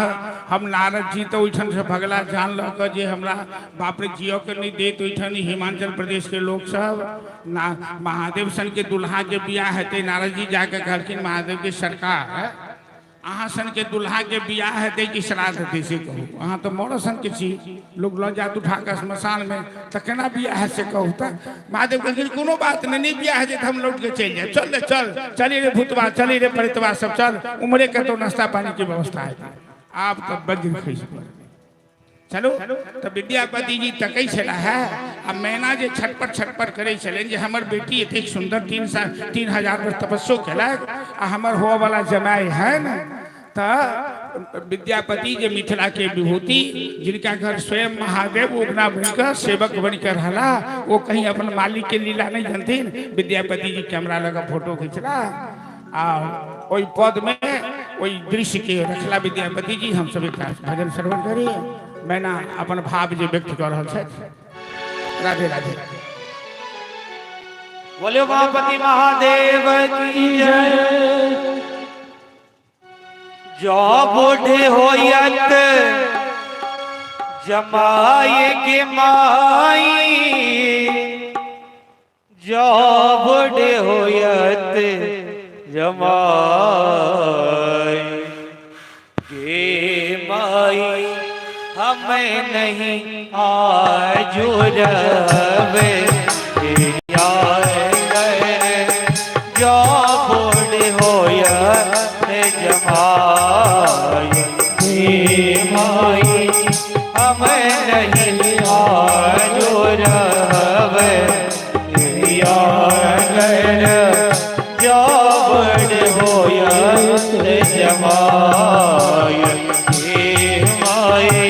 हम नारद जी तो ओठन से भगला जान लग जे हमरा बाप रे जियो के नहीं दे तो ओठन हिमाचल प्रदेश के लोग सब ना महादेव सन के दुल्हा के बियाह हेते। नारद जी जाके कहलखिन महादेव के सरकार अहाँ सन के दुल्हा के बियाह हेते कि श्राद्ध हेते से कहू। अहाँ तो मर सन के छी, लोग ल जात उठा के श्मशान में तो केना बियाह से कहू। तो महादेव कहलखिन कोनो बात नहीं बियाह है तो हम लौट के चल जाए। चल चल चली रे भूतवा, चली रे प्रेतवा सब चल, उमरे के तो नाश्ता पानी की व्यवस्था है। आप तो बज्र खैस चलो। तो विद्यापति जी तकै छला है। अब मैना जे छटपट करे चले जे हमर बेटी एतेक सुंदर 3,000 वर्ष तपस्या केलक आ हमर हो वाला जमाई है न। तो विद्यापति जे मिथिला के विभूति जिनका घर स्वयं महादेव उगना बनकर सेवक बनकर रहला, वो कहीं अपन मालिक के लीला नहीं जानतीन। विद्यापति जी कैमरा लगा फोटो खींचला आ ओई पद में ओई दृश्य के रखला विद्यापति जी। हम सभी भजन श्रवण करिए। मैना अपन भाव जो व्यक्त कर रहा है। राधे राधे। बोलो गणपति महादेव की जय। जो बूढ़े होयत जमाए के माई, जो बूढ़े होयत जमाए के माई, हमें नहीं आजुरवे जो बूढ़ होया जमाई माई, हमें नहीं आजुरवे जो बूढ़ होया जमाई माई,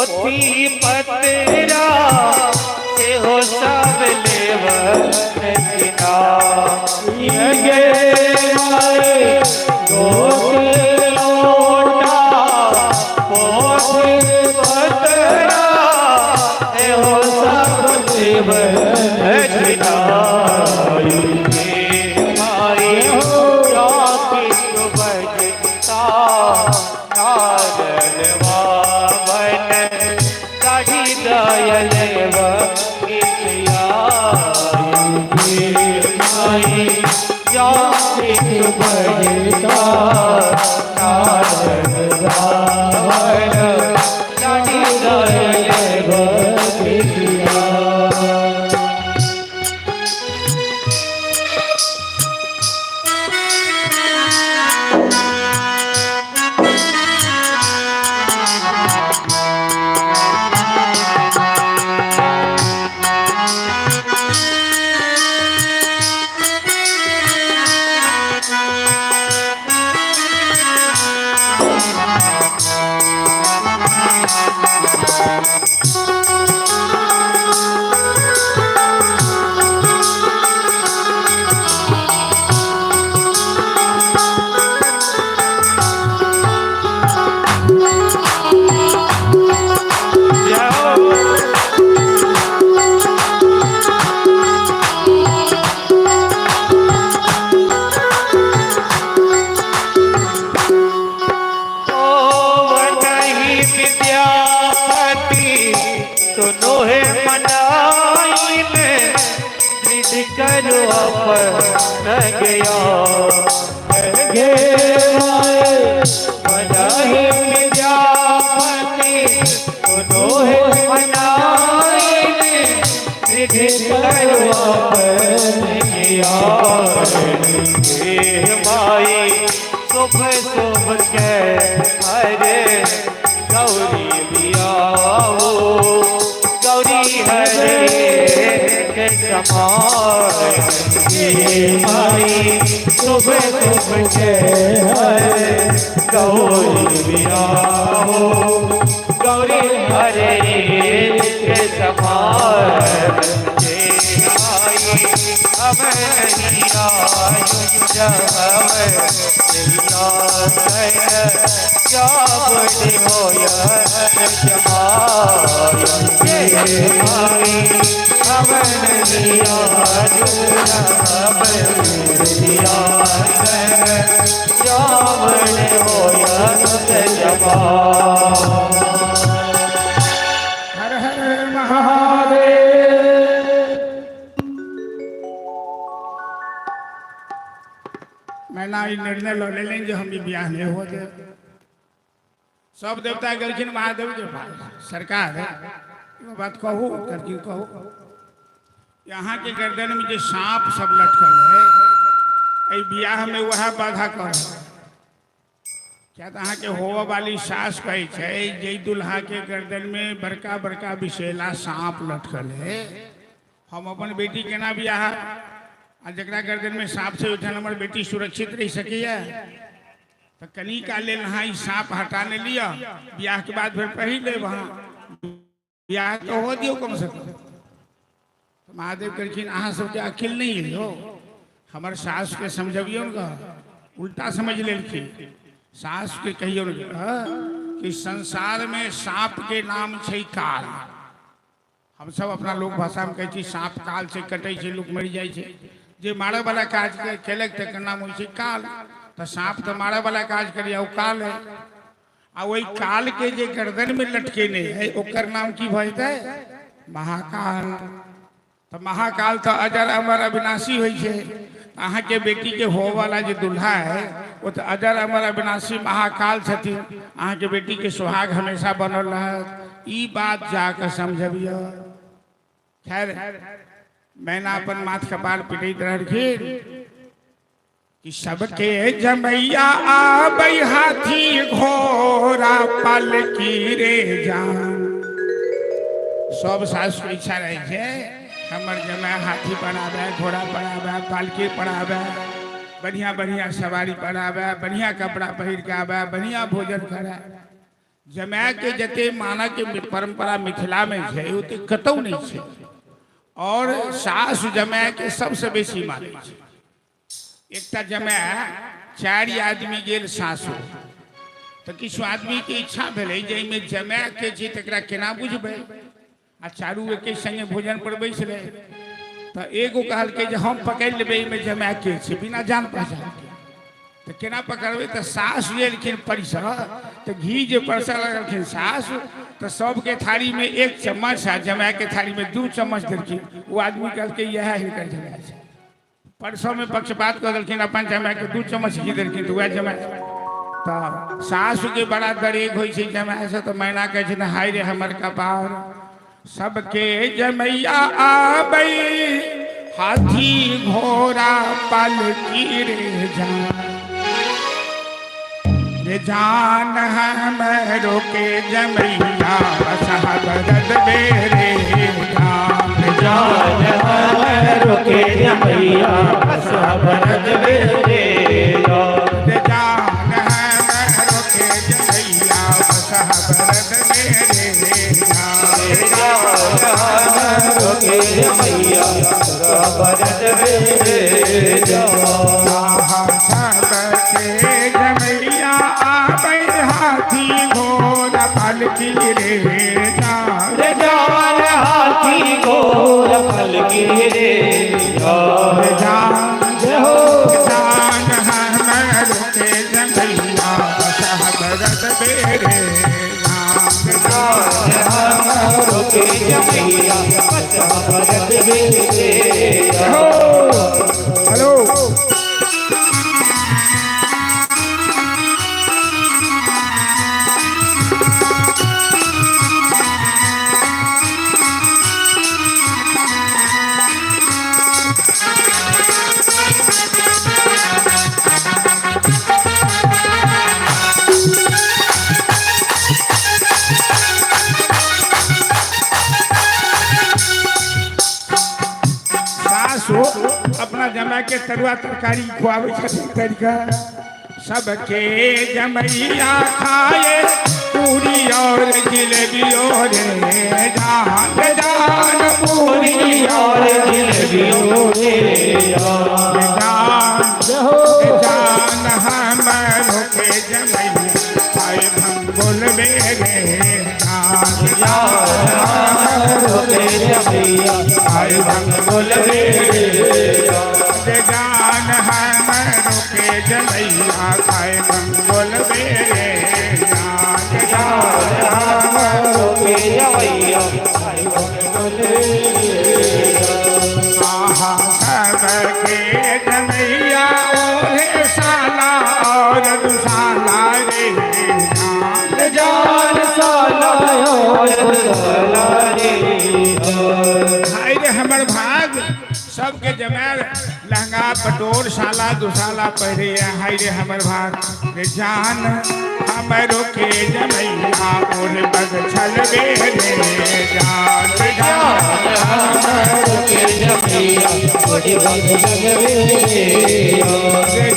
पोथी पतरा से हो सब लेवन किना गे माए गोद लोटा पोथी पतरा से हो सब लेवन किना माए जाति बजता नारद वामन काढ़ी दयल जाति बजता नारद वामन काढ़ी दयल करो अपन गया गे मनाहे विद्यापति दोहे मनाए करो अपन गया हे माई शुभ शुभ के हरे गौरी बियाओ गौरी हरे माई सुबह सुबह के हरे गौरी बियाहो गौरी हरे के समान माई अब नहीं आयु जब क्या बड़ी हो माई अब नहीं आयु क्या बड़ी हो हर हर महादेव। मैं ना निर्णय ले लें जो हम ब्याह नहीं हो गए। सब देवता गलखिन महादेव के पास सरकार है बात कहू करकिन कहू यहाँ के गर्दन में जो सांप सब लटकल है ब्याह में वह बाधा कर क्या तो के होवा वाली सास कहे जे दुल्हा के गर्दन में बड़का बड़का विषैला सांप लटकल है हम अपन बेटी के ना ब्याह आ जरा गर्दन में सांप से उठन हमार बेटी सुरक्षित रह सकी है तो कनी का ले सांप हटाने लिया ब्याह के बाद फिर पहले वहाँ ब्याह तो हो दियो कम से कम तो महादेव कहखिन अहाँ सबके अकिल नहीं हो हमार सास के समझबियो न उल्टा समझ लेलखिन सास के कहियो कि संसार में सांप के नाम छै काल हम सब अपना लोक भाषा में कहै छी सांप काल से कटे छै लोग मर जाय छै जे मारे वाला काज केलक तकर नाम होइ छै काल तो सांप तो मारे वाला काज करिया काल है आ वही काल के जे गर्दन में लटके नहीं है ओकर नाम की भजते महाकाल तो महाकाल तो अजर अमर अविनाशी होइ छै अहाँ के बेटी के हो वाला जो दुल्हा है वो तो अजर अमर अविनाशी महाकाल छथिन अहाँ के बेटी के सुहाग हमेशा बनल रहत ई बात जाकर समझबियो खैर मैंने अपन माथ कपाल पिटैत रहलखिन कि सबके जमैया आबै हाथी घोड़ा पालकी रे जान सब सास के इच्छा रहे छे हमर जमाय हाथी बनावे घोड़ा बनावे पालकी बनावे बढ़िया बढ़िया सवारी बनावे बढ़िया कपड़ा पहिर के आवे बढ़िया भोजन करे जमाए के जते माना के परंपरा मिथिला में है ओते कतौ नहीं है। और सास जमाए के सबसे बेसी माने छै। एकटा जमाए 4 आदमी गेल सासो तो किछु आदमी के इच्छा भेलै जे एहिमे जमाए के छै तकरा केना बुझबै आ चारू एके संगे भोजन पर बैसले तो एगो कहलकै जे हम पकड़ लेबै एहिमे जमाए के छै बिना जान पहचान के। तो केना पकड़बै तो सास एलखिन परिसर तो घी जे परसऽ लगलखिन सास तो सबके थारी में 1 चम्मच आ जमाए के थारी में 2 चम्मच देलखिन। वो आदमी कहलकै यह हिनकर जमाए छै। परसों में पक्षपात कर देलखिन अपन जमाए के 2 चम्मच घी देलखिन तो वह जमाए तो सास के बड़ा दरेग होइ छै जमाए से। तो मैना कहै छै हाय रे हमर कपार सबके जमैया आबै हाथी घोड़ा पालकी रे जान हमरो के जमैया बसहबरद बेरे जान हमरो के जमैया बसहबरद बेरे जान हमरो के जमैया बसहबरद बेरे हमरो के जमैया बसहबरद बेरे हाथी घोड़ा पालकी रे जान हाथी घोड़ा पालकी रे जान हमरो के जमैया बसहबरद बेरे हमरो के जमैया बसहबरद बेरे। हेलो अपना जमा के तरुआ तरकारी खुआवे तरीका सबके जमैया खाए पूरी और जिलेबी और जान जान पूरी और जिलेबी जान हमरो के जमैया खाए भंगोल बेगे हमरो के जमैया खाए भंगोल बेगे जान हमरो के जमैया खाए भंगोल बेगे हमरो के जमैया खाए भंगोल आहा सबके जमैया ओरे साला और दुसाला रे जान साला और दुसाला रे हाय रे हमर भाग सबके जमाल लहंगा पटोर साला दुसाला पहरे हाय रे हमर भाग रे जान हमरो के जमैया और बग छल बेरे जान हमरो के जमैया और बग छल बेरे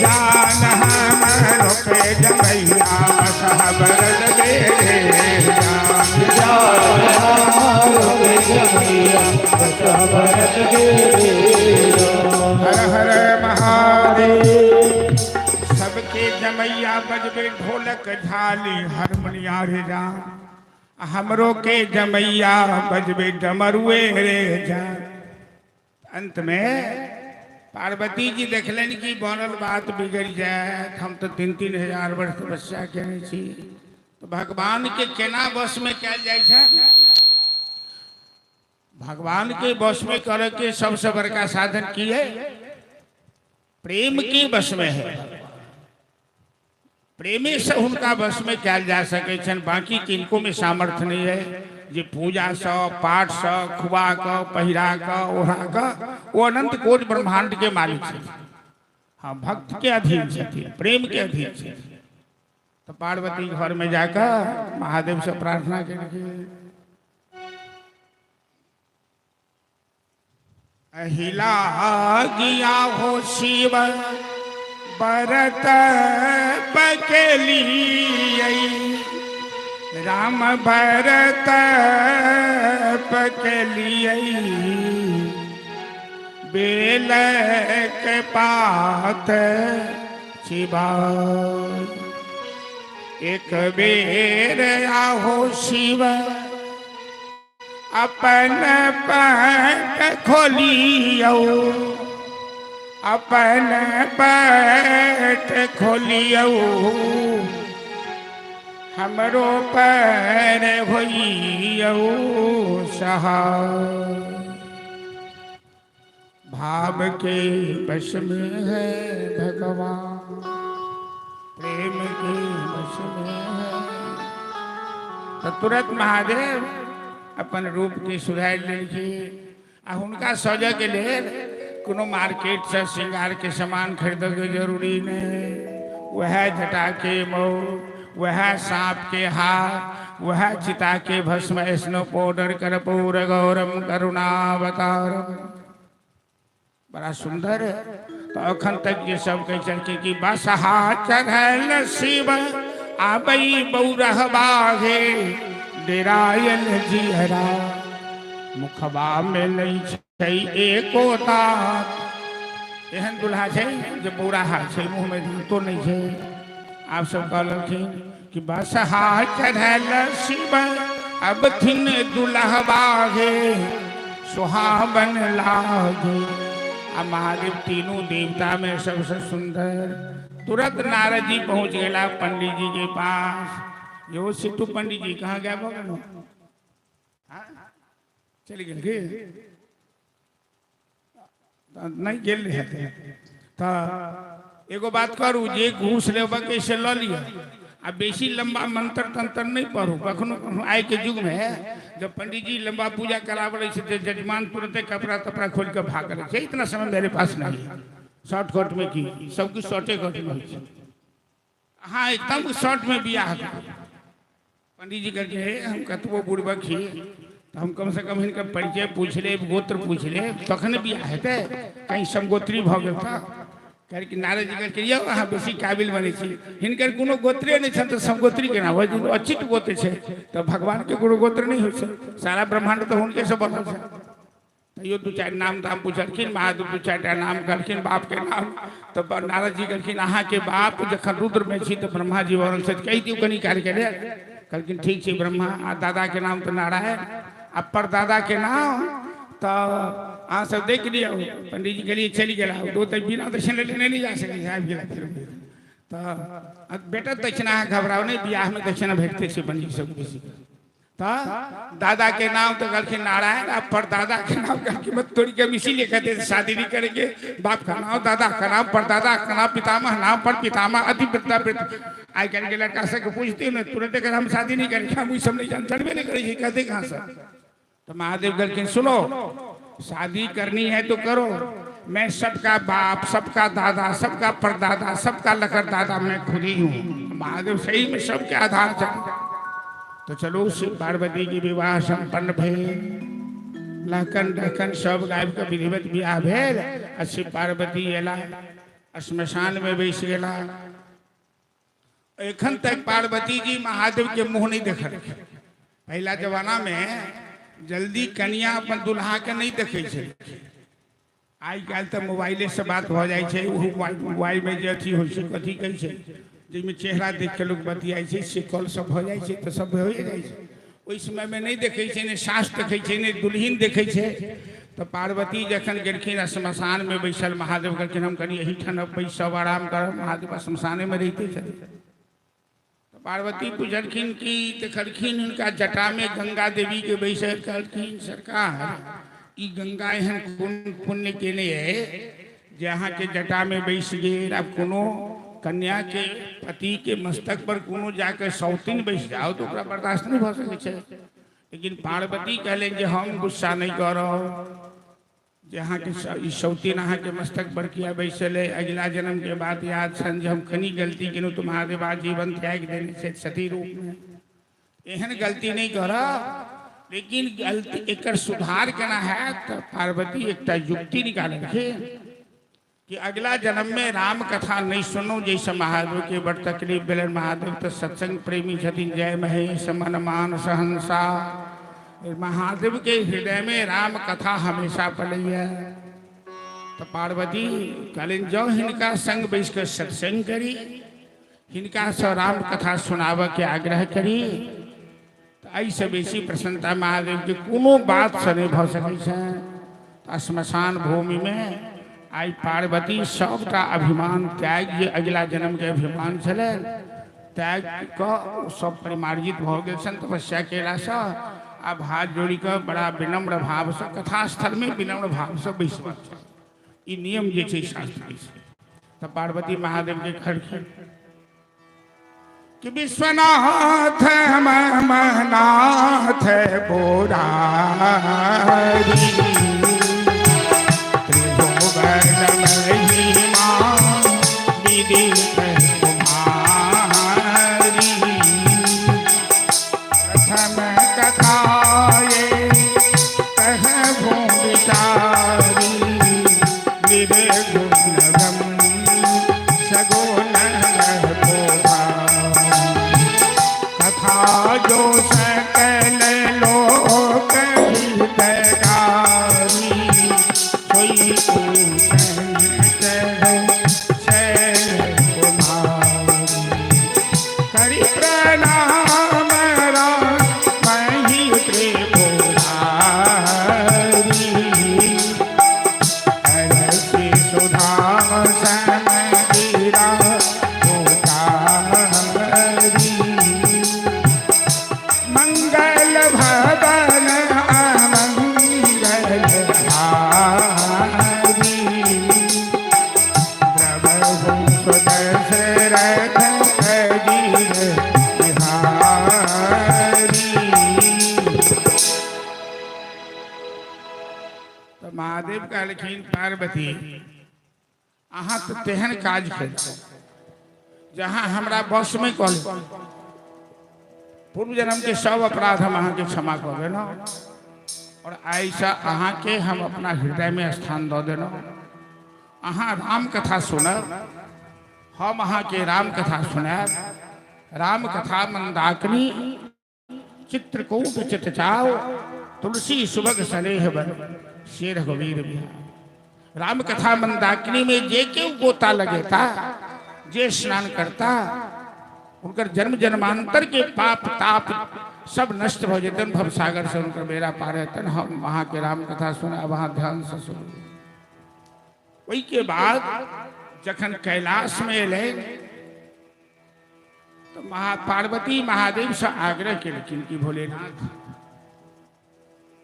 जान हमरो के जमैया बसहबरद बेरे जान हमरो के जमैया बसहबरद बेरे। हर हर महादेव सबके जमैया बजबे ढोलक झाली हारमोनिया रे जान हमरो के जमैया बजबे डमरुए रे जान। अंत में पार्वती जी देखलन कि बनल बात बिगड़ जाए हम तो 3-3 हजार वर्ष तपस्या केने छी तो भगवान के केना वश में कैल जाय छै। भगवान के वश में करे के सबसे बड़का साधन की है प्रेम के वश में है। प्रेमी से उनका वश में कैल जा सके छन बाकी किनको में सामर्थ्य नहीं है जे पूजा स पाठ स खुआ क पहिरा क ओढ़ा क वो अनंत कोटि ब्रह्मांड के मालिक है। हाँ भक्त के अधीन छथिन प्रेम के अधीन छथिन। तो पार्वती घर में जाकर महादेव से प्रार्थना करेंगे अहिला गिया हो शिव बरत पकेली राम भरत पकलिए बेल के पात चिबाय। एक बेर आहो शिव अपन पैट खोलियो, अपन पैट खोलियो, हमरो पैर होइयो सहाय। भाव के वश में है भगवान, प्रेम के वश में है। तो तुरंत महादेव अपन रूप के सुधार लेलखिन आ हुनका सजे के लेल कोनो मार्केट से श्रृंगार के सामान खरीदे के जरूरी नहीं। वह जटा के मऊ, वह सांप के हार, वह चिता के भस्म, स्नो पाउडर, कर्पूर गौरम करुणावतारम। बड़ा सुंदर है। तो अखन तक ये सब कह चलके कि बसहा चढ़ल शिव आबई बौरहबाघे, डेरायल जिहरा मुखबा में नहीं छै एको दांत। एहन दुल्हा छै जे बौराहा छै, मुँह में दांतो नहीं छै। आप सब कहलखिन कि बसहा चढ़ल शिव अब थिन दुल्हबाघे, सुहावन लागे। आ महादेव तीनों देवता में सबसे सुंदर। तुरंत नारद जी पहुंच गया पंडित जी के पास। यो सिद्धू पंडित जी कहाँ गया बगल चल गए नहीं गेल रहे। तो एगो बात करू, जे घूस लेब कैसे ल लिया आ बेसी लंबा मंत्र तंत्र नहीं पढ़ू। कखनो कखनो आय के युग में जब पंडित जी लंबा पूजा करावे तो जजमान तुरंत कपड़ा तपड़ा खोल के भाग रहे। इतना समय मेरे पास नहीं, शॉर्टकट में की सब कुछ शॉर्टे कट में। हाँ एकदम शॉर्ट में बियाह पंडित जी करके हम कतबो बुड़बक ही तो हम कम से कम इनका परिचय पूछ ले, गोत्र पूछ ले, तखन बियाह हेतै। कहीं समगोत्री भ गेल था कि नारद जी कहलिए अहाँ बेसी काबिल बने छी, हिनकर कोनो गोत्रे नहीं छन तो समगोत्री केना हो। अचित गोत्र छै तो भगवान के कोनो गोत्र नहीं होइ छै। सारा ब्रह्मांड तो हुनके से बनल छै। तैयो दू चारि नाम दाम पूछलखिन, महादेव दू चारिटा नाम कहलखिन बाप के नाम। तो नारद जी कहलखिन अहाँ के बाप जखन रुद्र में छी तो ब्रह्मा जी वर्णन से कहि दियौ कनी काल के लेल। कहलखिन ठीक छै ब्रह्मा। आ दादा के नाम तो नारायण, आ परदादा के नाम तो अहाँ सब देख लियो। पंडित जी कहलिए चली गया दो तक बिना दक्षिण लेने नहीं जा सके आबि गेला। तो बेटा दक्षिणा घबराओ नहीं, बियाह में दक्षिणा भेटते से पंडित सब बेसी। तो दादा के नाम तो कहलखिन नारायण, अब परदादा के नाम कहलखिन मत थोड़ी कम इसीलिए कहते शादी नहीं करेंगे। बाप का नाम, दादा का नाम, परदादा का नाम, पितामह नाम, पर पितामह अधिवृता। आई कल के लड़का से पूछते ना तुरंत अगर हम शादी नहीं करेंगे, हम सब नहीं जान चढ़वे नहीं करेंगे, कहते कहाँ से। तो महादेव कहलखिन सुनो, शादी करनी है तो करो, मैं सबका बाप, सबका दादा, सबका परदादा, सबका लकर दादा मैं खुद ही हूँ। महादेव सही में सबके आधार चल। तो चलो शिव पार्वती की विवाह संपन्न भेल, लखन ढकन सब गायब का विधिवत विवाह भेल। शिव पार्वती एला श्मशान में बैस गेला। एखन तक पार्वती जी महादेव के मुंह नहीं देख रखे। पहला जमाना में जल्दी कन्या अपन दुल्हा के नहीं देखे छे। आई काल तो मोबाइले से बात हो जाए छे। मोबाइल में जे अथी हो छै कथी कहै छै जिसमें चेहरा देख के लोग बतियाई छे, से कॉल सब हो जाए छे तो सब हो जाए छे। ओइ समय में नहीं देखे छे, ने सास देखे छे, ने दुल्हिन देखे छे। तो पार्वती जखन गेलखिन श्मशान में बैसल, महादेव कहलखिन हम कनी यही ठाम बैसब आराम करब। महादेव श्मशाने में रहते छथिन। पार्वती पूछलखिन कि देखलखिन उनका जटा में गंगा देवी के बैसल। कहलखिन सरकार ई गंगा एहन कोन पुण्य केने है जहाँ के जटा में बैस गेल। अब कोनो कन्या के पति के मस्तक पर कोनो जाके सौतीन बैस जाओ तो ओकरा बर्दाश्त नहीं भ सकै छै। लेकिन पार्वती कहले जे हम गुस्सा नहीं करब, जहाँ के सौतीन अहाँ के मस्तक पर किया बैसल है। अगला जन्म के बाद याद सन हम कनी गलती केनु तो महादेव जीवन त्याग देने से सती रूप में एहन गलती नहीं करा। लेकिन गलती एकर सुधार केना है तो पार्वती एक युक्ति निकाल कि अगला जन्म में राम कथा नहीं सुनो जैसे महादेव के बड़ तकलीफ बेलन महादेव तो सत्संग प्रेमी छथिन जय महेश मन मान सहंसा महादेव के हृदय में राम कथा हमेशा पलैया तो पार्वती कहलिन जो हिनका संग बैस कर सत्संग करी हिनका से राम कथा सुनाव के आग्रह करी तो ऐसे बेसी प्रसन्नता महादेव के कोनो बात से नहीं भ सकै श्मशान भूमि में आई पार्वती सबटा अभिमान त्याग जे अगला जन्म के अभिमान छले त्याग क सब परिमार्जित भ गेल सन तपस्या केला से अब हाथ जोड़ी कर बड़ा विनम्र भाव से कथा स्थल में विनम्र भाव से बैसबाक ई नियम जे छै शास्त्र के तो पार्वती महादेव के खड़की कि विश्वनाथ मनाथ बोरारी महादेव का लेकिन पार्वती अहाँ तो तेहन काज कर जहाँ हमरा बस में कल पूर्व जन्म के सब अपराध हम अहाँ के क्षमा कर देना और ऐसा अहाँ के हम अपना हृदय में स्थान दे देना अहाँ राम कथा सुनब हम अहाँ के राम कथा सुनाब राम कथा मंदाकिनी चित्रकूट चितचाव तुलसी सुबह सनेह बन शेर रघुवीर बिहार राम कथा मंदाकिनी में जे क्यों गोता लगे था जे स्नान करता उनकर जन्म जन्मांतर के पाप ताप सब नष्ट हो जतन भव सागर से उनकर बेड़ा पार हेतन हम वहां के राम कथा सुना वहां ध्यान से सुन वही के बाद जखन कैलाश में अले तो पार्वती महादेव से आग्रह केलखिन कि भोलेनाथ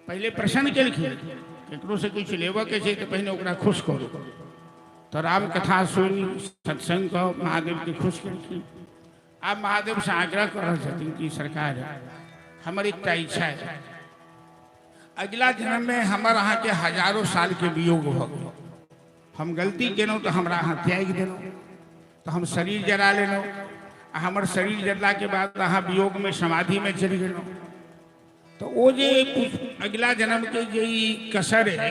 पहले प्रश्न केलखिन केकरो से कुछ लेबऽ के छै तो पहले ओकरा खुश करू तो राम कथा सुन सत्संग को महादेव के खुश केलखिन आप महादेव से आग्रह कर रहे छथिन कि सरकार हमर एक इच्छा है अगला जन्म में हमर अहाँ के हजारों साल के वियोग भ गेल हम गलती केलहुँ तो हमरा अहाँ त्याग देलहुँ तो हम शरीर जरा लेलहुँ हमर शरीर जरला के बाद अहाँ वियोग में समाधि में चलि गेलहुँ तो वो जे अगला जन्म के जे कसर है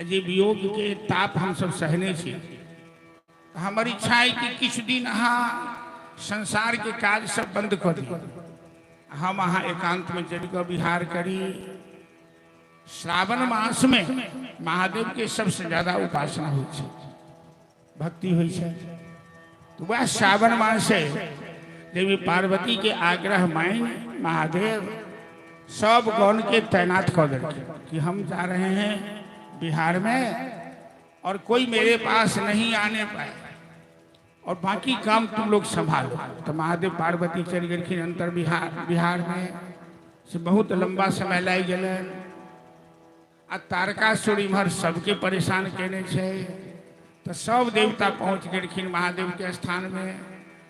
जे वियोग के ताप हम सब सहने छी हमारी इच्छा है कि किछु दिन अहाँ संसार के काज सब बंद कर दी हम अहाँ एकांत में चल कर विहार करी श्रावण मास में महादेव के सबसे ज्यादा उपासना हो भक्ति हो तो वह श्रावण मास है देवी पार्वती के आग्रह मान महादेव सब गौन के तैनात कर दे कि हम जा रहे हैं बिहार में और कोई मेरे पास नहीं आने पाए और बाकी काम तुम लोग संभालो तो महादेव पार्वती चल गए अंतर बिहार में से बहुत लंबा समय लाग गए आ तारकासुर इम्हर सबके परेशान केने छे तो सब देवता पहुंच गए महादेव के स्थान में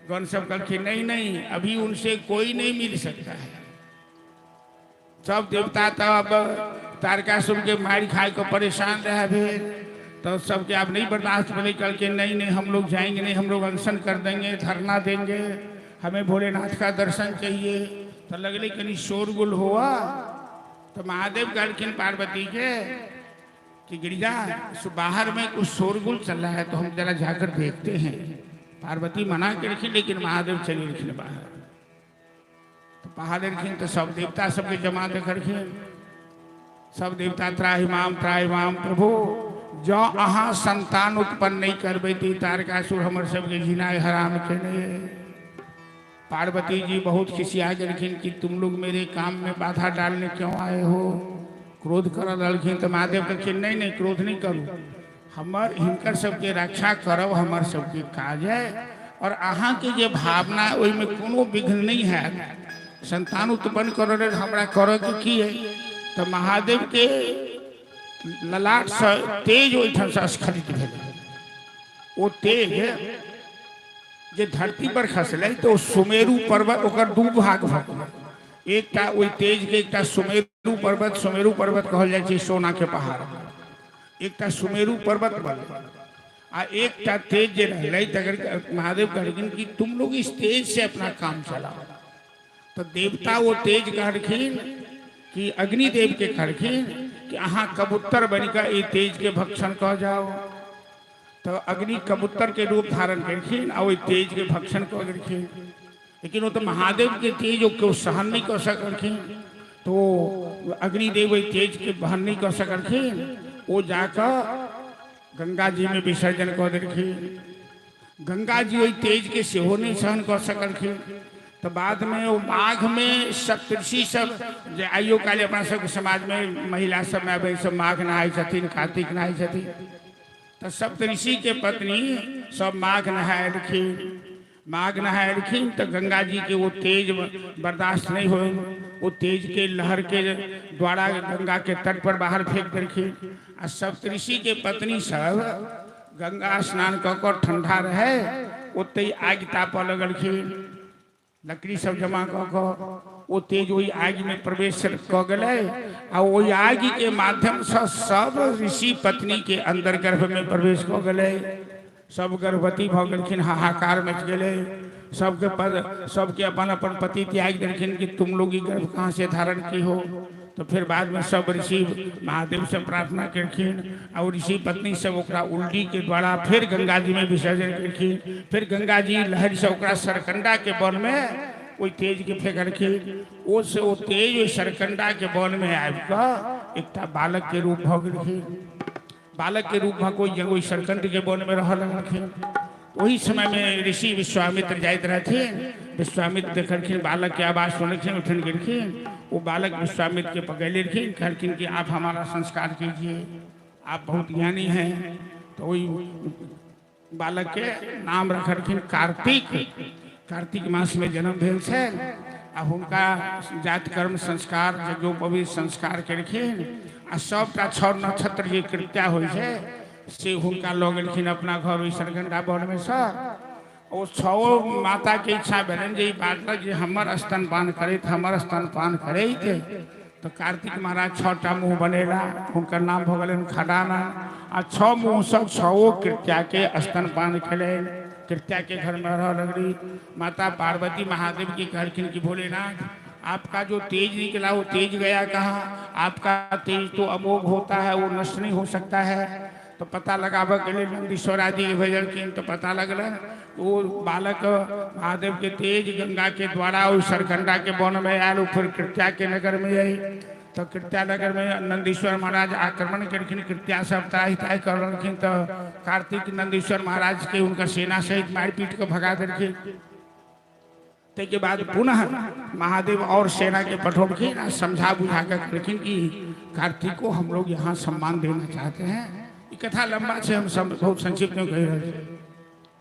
गण सब कहलखिन नहीं नहीं अभी उनसे कोई नहीं मिल सकता है सब देवता तो अब तारकासुर के मार खाए को परेशान रहे भेल तो सबके आप नहीं बर्दाश्त बने कल के नहीं नहीं हम लोग जाएंगे नहीं हम लोग अनशन कर देंगे धरना देंगे हमें भोलेनाथ का दर्शन चाहिए तो लगले कहीं शोरगुल हुआ तो महादेव कहलखिन पार्वती के कि गिरिजा बाहर में कुछ शोरगुल चल रहा है, तो हम जरा जाकर देखते हैं। पार्वती मना के रखी, लेकिन महादेव चले रखिन बाहर। तो बाहर रखिन तो सब देवता सबके जमा देख रखिन। सब देवता त्राहिमाम प्रभु, जो अहाँ संतान उत्पन्न नहीं करबे तारकासुर हमर सबके जिनाय हराम के नहीं। पार्वती जी बहुत खिसिया गलखिन कि तुम लोग मेरे काम में बाधा डालने क्यों आए हो, क्रोध कर ललखिन। तो महादेव कहखिन नहीं क्रोध नहीं करू, हमर हिनकर सबके रक्षा करब हमर सबके काज है, और अहाँ के जे भावना ओहि में कोनो विघ्न नहीं है। संतान उत्पन्न कर हमरा करऽ के की है। तो महादेव के ललाट से तेज ओहिठाम से स्खलित भेल। वो तेज जे धरती पर खसले तो सुमेरु पर्वत ओकर दू भाग भऽ एकटा ओहि तेज के एकटा सुमेरु पर्वत कहल जाइ छै, सोना के पहाड़। एकटा सुमेरु पर्वत बन आ एकटा तेज जे रहलै तकर महादेव कहलखिन कि तुम लोग इस तेज से अपना काम चलाओ। तो देवता वो तेज कहलखिन कि अग्निदेव के कहलखिन कि अहाँ कबूतर बनिकर ई तेज के भक्षण कऽ जाओ। तो अग्नि कबूतर के रूप धारण करखिन और वही तेज के भक्षण कर देलखिन। लेकिन वो तो महादेव के तेज को सहन नहीं कर सकलखिन, तो अग्निदेव वही तेज के बहन नहीं कर सकलखिन। वो जाकर गंगा जी में विसर्जन कर देलखिन। गंगा जी वही तेज के सेहो नहीं सहन कर सकलखिन। तो बाद में वो माघ में सप्तऋषि सब आइयो काले अपना सब समाज में महिला सब में अब सब माघ नहाय छथिन, कार्तिक नहाय छथिन। तो सप्तऋषि के पत्नी सब माघ नहाय रखिन। तो गंगा जी के वो तेज बर्दाश्त नहीं हो, वो तेज के लहर के द्वारा गंगा के तट पर बाहर फेंक देलखिन। आ सप्तऋषि के पत्नी सब गंगा स्नान कऽ कऽ ठंडा रहे ओते आगि तापऽ लगलखिन। लकड़ी सब जमा कऽ वो तेज वही आगि में प्रवेश कऽ गेलै आ वही आगि के माध्यम से सब ऋषि पत्नी के अंदर गर्भ में प्रवेश कऽ गेलै। सब गर्भवती भऽ गेलखिन, हाहाकार मच गेलै। सबके अपन अपन पति त्याग देलखिन कि तुम लोग ई गर्भ कहाँ से धारण की हो। तो फिर बाद में सब ऋषि महादेव से प्रार्थना करखिन और ऋषि पत्नी सब ओकरा उल्टी के द्वारा फिर गंगा जी में विसर्जन करखिन। फिर गंगा जी लहर से ओकरा सरकंडा के वन में वही तेज के फेंकलखिन। वो से वो तेज वही सरकंडा के वन में आबि कऽ एकटा बालक के रूप भऽ गेलखिन। बालक के रूप में कोई सरकंड के वन में रह लगलखिन। वही समय में ऋषि विश्वामित्र जाइत रहथिन। विश्वामित्र देखलखिन बालक के आवाज सुनलखिन, उठन गेलखिन। वो बालक विश्वामित्र के पकड़ लेलखिन, कहलखिन कि आप हमारा संस्कार कीजिए, आप बहुत ज्ञानी हैं। तो वही बालक के नाम रखलखिन कार्तिक। कार्तिक मास में जन्म भेल छल आ हुनका जाति कर्म संस्कार यज्ञोपवीत संस्कार केलखिन। आ सबटा 6 नक्षत्र जे कृत्या होइ छै से हुनका लऽ गेलखिन अपना घर ओहि सरकंडा वन में से। ओ 6 माता के इच्छा भेलनि जे ई बालक जे हमर स्तनपान करैत तो कार्तिक महाराज 6टा मुँह बनेला। हुनकर नाम भऽ गेलनि खडाना। आ 6 मुँह सब 6 कृत्या के स्तनपान केलनि। कृत्या के घर में रह लगली। माता पार्वती महादेव की कहलखिन कि भोलेनाथ आपका जो तेज निकला वो तेज गया कहाँ। आपका तेज तो अमोघ होता है, वो नष्ट नहीं हो सकता है। तो पता लगाबऽ के लिए नंदीश्वर आदि भेजलखिन। तो पता लगल वो बालक महादेव के तेज गंगा के द्वारा उस सरकंडा के वन में आयल। फिर कृत्या के नगर में आई। तो कृत्या नगर में नंदीश्वर महाराज आक्रमण करखिन। कृत्या सब त्राहि त्राहि कर रहलखिन। तो कार्तिक नंदीश्वर महाराज के उनका सेना सहित मार पीट के भगा देलखिन। के बाद पुनः महादेव और सेना के पठौलखिन, समझा बुझा कर कहलखिन कि कार्तिक को हम लोग यहाँ सम्मान देना चाहते हैं। ये कथा लंबा से हम सब बहुत संक्षिप्त में कह रहे थे।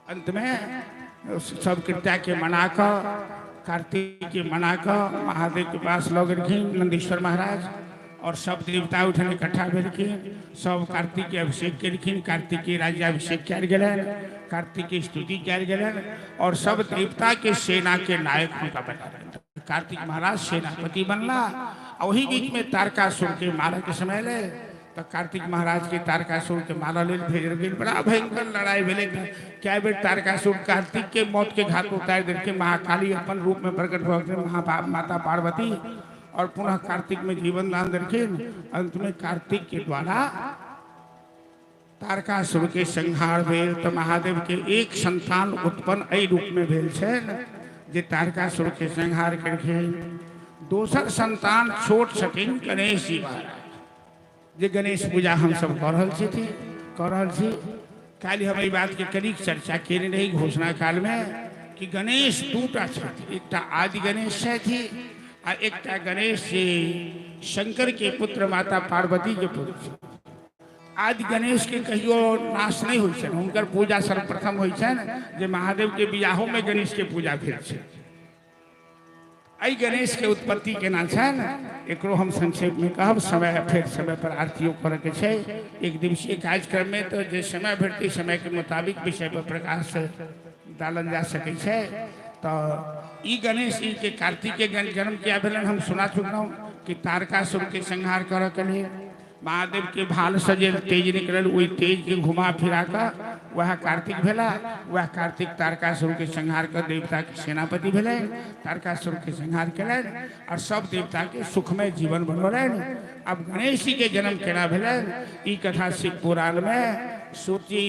अंत में सब कृत्या के मनाकर कार्तिक के मनाकर महादेव के पास लऽ गेलखिन नंदीश्वर महाराज। और सब देवता उठन इकट्ठा भेलखिन। सब कार्तिक के अभिषेक केलखिन। कार्तिक के राज्याभिषेक कयल गेलनि। कार्तिक की स्तुति कयल गेलनि। और सब देवता के सेना के नायक हुनका बना। कार्तिक महाराज सेनापति बनला। और वही बीच में तारकासुर के मारे के समय ले तो कार्तिक महाराज के तारकासुर के मारा ले भेजल गेल। बड़ा भयंकर लड़ाई भेले। क्या बेर तारकासुर कार्तिक के मौत के घाट उतार देलखिन। महाकाली अपन रूप में प्रकट भऽ गेल माता पार्वती और पुनः कार्तिक में जीवन दान देलखिन। अंत में कार्तिक के द्वारा तारकासुर के संहार भेल तो महादेव के एक संतान उत्पन्न एहि रूप में भेल छनि जे तारकासुर के संहार करके दोसर संतान छोट छथिन गणेश जी महाराज जे गणेश पूजा हम सब कर रहल छी। काल्हि हम एहि बात के कनिक चर्चा केने रही घोषणा काल में कि गणेश दूटा छथि, एकटा आदि गणेश छथि आ एकटा गणेश जे शंकर के पुत्र माता पार्वती के पुत्र छथि। आदि गणेश के कहियो नाश नहीं होइ छनि, हुनकर पूजा सर्वप्रथम होइ छनि जे महादेव के बियाहो में गणेश के पूजा भेल छै। एहि गणेश के उत्पत्ति केना छनि एकरो हम संक्षेप में कहब, समय फेर समय पर आरतियो करऽ के छै। एक दिवसीय कार्यक्रम में तो जे समय भेटतै समय के मुताबिक विषय पर प्रकाश डालल जा सकै छै। तो ई गणेश जी के कार्तिक के जन्म किया भेलन हम सुना चुकलहुँ कि तारकासुर के संहार करऽ के लिए महादेव के भाल से जे तेज निकलल वही तेज के घुमा फिरा कर वह कार्तिक भेला। वह कार्तिक तारकासुर के संहार कर देवता के सेनापति भेले, तारकासुर के संहार कलन और सब देवता के सुखमय जीवन बनौलन। अब गणेश जी के जन्म केना भेलन ई कथा शिव पुराण में सूची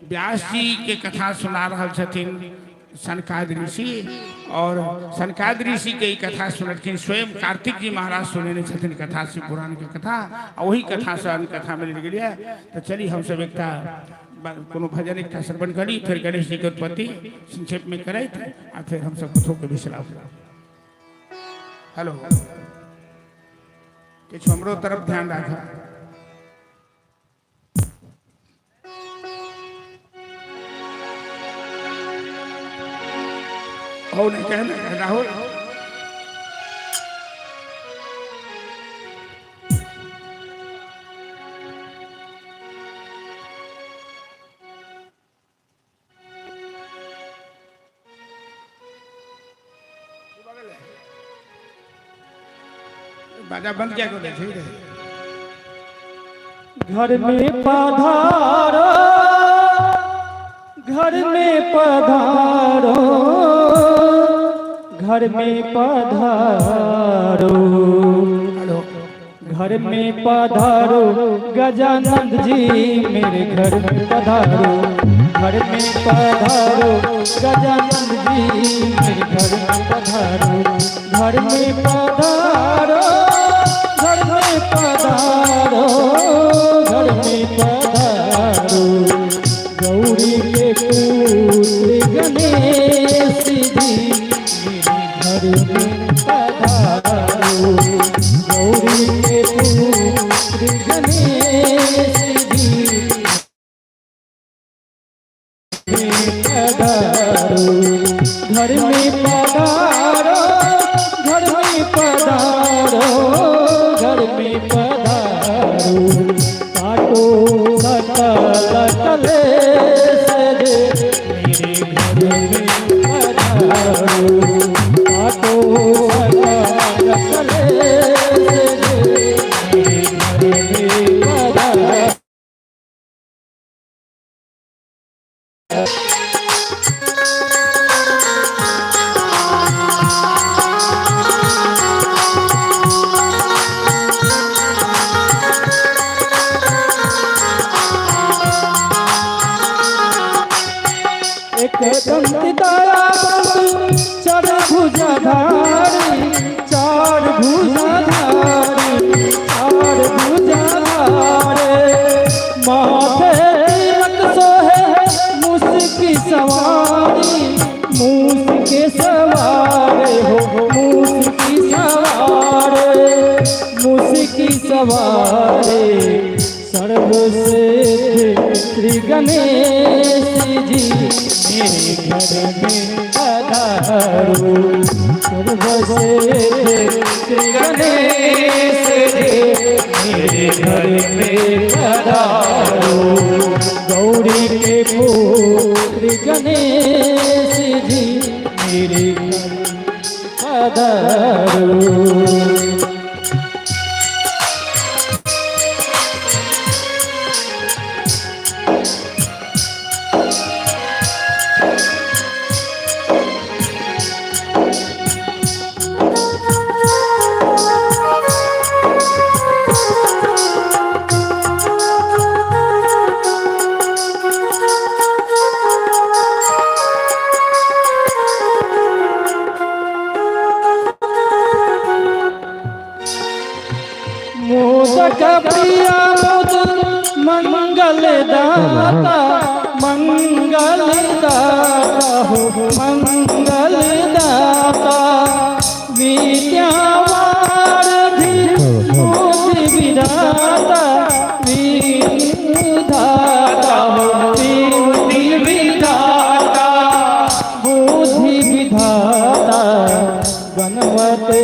व्यास जी के कथा सुना रहल छथिन सनकादि ऋषि, और सनकादि ऋषि के कथा सुनलखिन स्वयं कार्तिक जी महाराज सुनेने छथिन कथा शिव पुराण के कथा। वही कथा से अन्य कथा में मिल गया। तो चलिए हम सब एक कोनो भजन एक श्रवण करी, फिर गणेश जी के उत्पत्ति संक्षेप में करे और फिर हम सब कथों के विश्राम। हेलो किछु हमरो तरफ ध्यान रखा। हो नहीं कहना राहुल बाजा बंद क्या कर दे। घर में पधारो, घर में पधारो, घर में पधारो, घर में पधारो गजानंद जी मेरे घर में पधारो, घर में पधारो गजानंद जी मेरे घर में पधारो, घर में पधारो, घर में पधारो, घर में पधारो गौरी के पुत्र गणेश जी घर में पधारो, गौरी के पुत्र गणेश जी पधारो, घर में पधारो, घर में पधारो, घर में पधारो काटो सकल कलेश मेरे घर में पधारो, काटो सकल कलेश मेरे घर में पधारो। चार भुजाधारी, चार भुजाधारी, चार भुजाधारे माथे तिलक सोहे मुस्की सवारी, मुस्की सवारे हो मुस्की सवारे, मुस्की सवारे सर्वश्रेष्ठ श्री गणेश जी मेरे घर में पधारो, सर्वश्रेष्ठ श्री गणेश जी मेरे घर में पधारो, गौरी के पुत्र गणेश जी मेरे घर में पधारो। का प्रिया बुध मंगल दाता मंगल दाता हो मंगल दाता विद्यावारिधि बुद्धि विधाता विधाता हो बुद्धि विधाता बुद्धि विधाता गणपति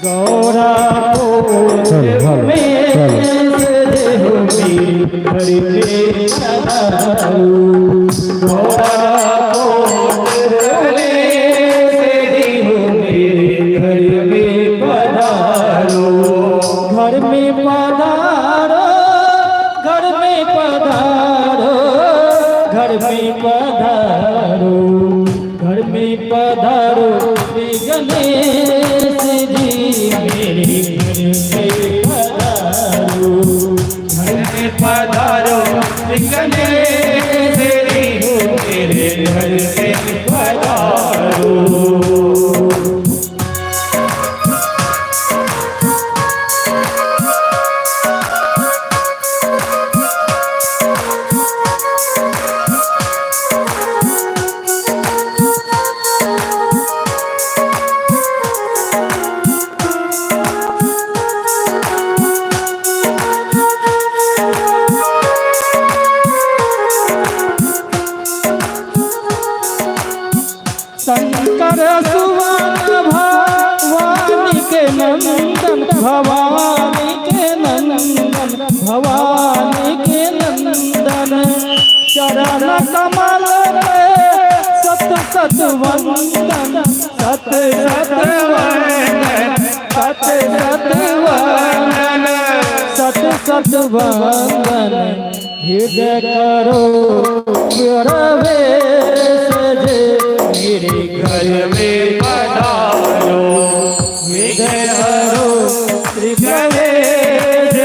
गौरा में हरि में गौरा घर में पधारो घर में पधारो घर में पधारो घर में पधारो श्री गणेश जी मेरे घर में पधारो घर में पधारो श्री गणेश जी मेरे घर में पधारो। शंकर सुवन भवानी के नंदन भवानी के नंदन भवानी के नंदन चरण कमल सत सत वंदन सत सत वंदन सत सत वंदन सत सत वंदन हृदय करो प्रवेश मेरे घर में पधारो हृदय हरो श्री गणेश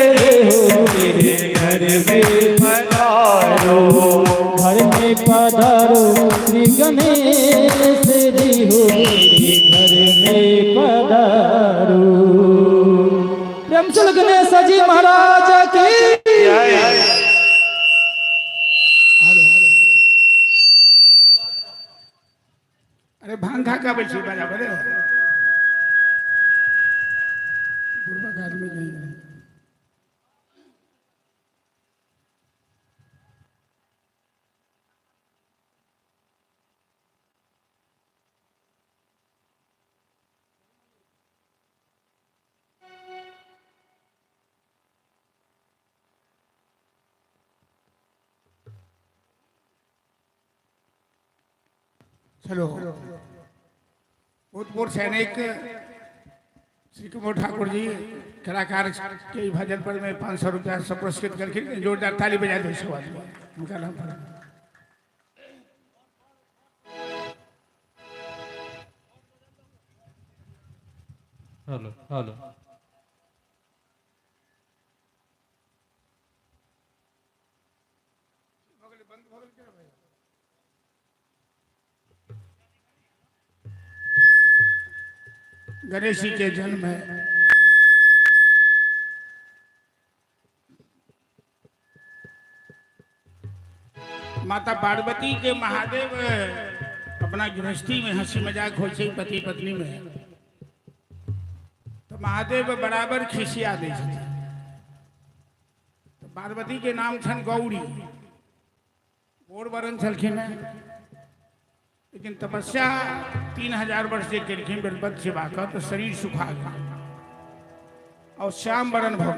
मेरे घर में पधारो घर में पधारो श्री गणेश जी हो मेरे घर में पधारो। प्रेम से गणेश जी महाराज की अरे भांगा का बैठी बजा बड़े बुढ़वा का आदमी कहीं गए। चलो भूतपूर्व सैनिक श्री कुमार ठाकुर जी कलाकार के भजन पर में 500 रुपया से पुरस्कृत करके जोरदार ताली बजा दो सब आदमी उनका नाम पर। हेलो हेलो गणेश जी के जन्म है माता पार्वती के महादेव अपना गृहस्थी में हंसी मजाक हो पति पत्नी में तो महादेव बराबर खिसिया दे तो पार्वती के नाम छन गौरी गोर बरन छलखिन लेकिन तपस्या 3000 वर्ष से केलखिन बेलपत सेवा का तो शरीर सुखा गया और श्याम बरन भव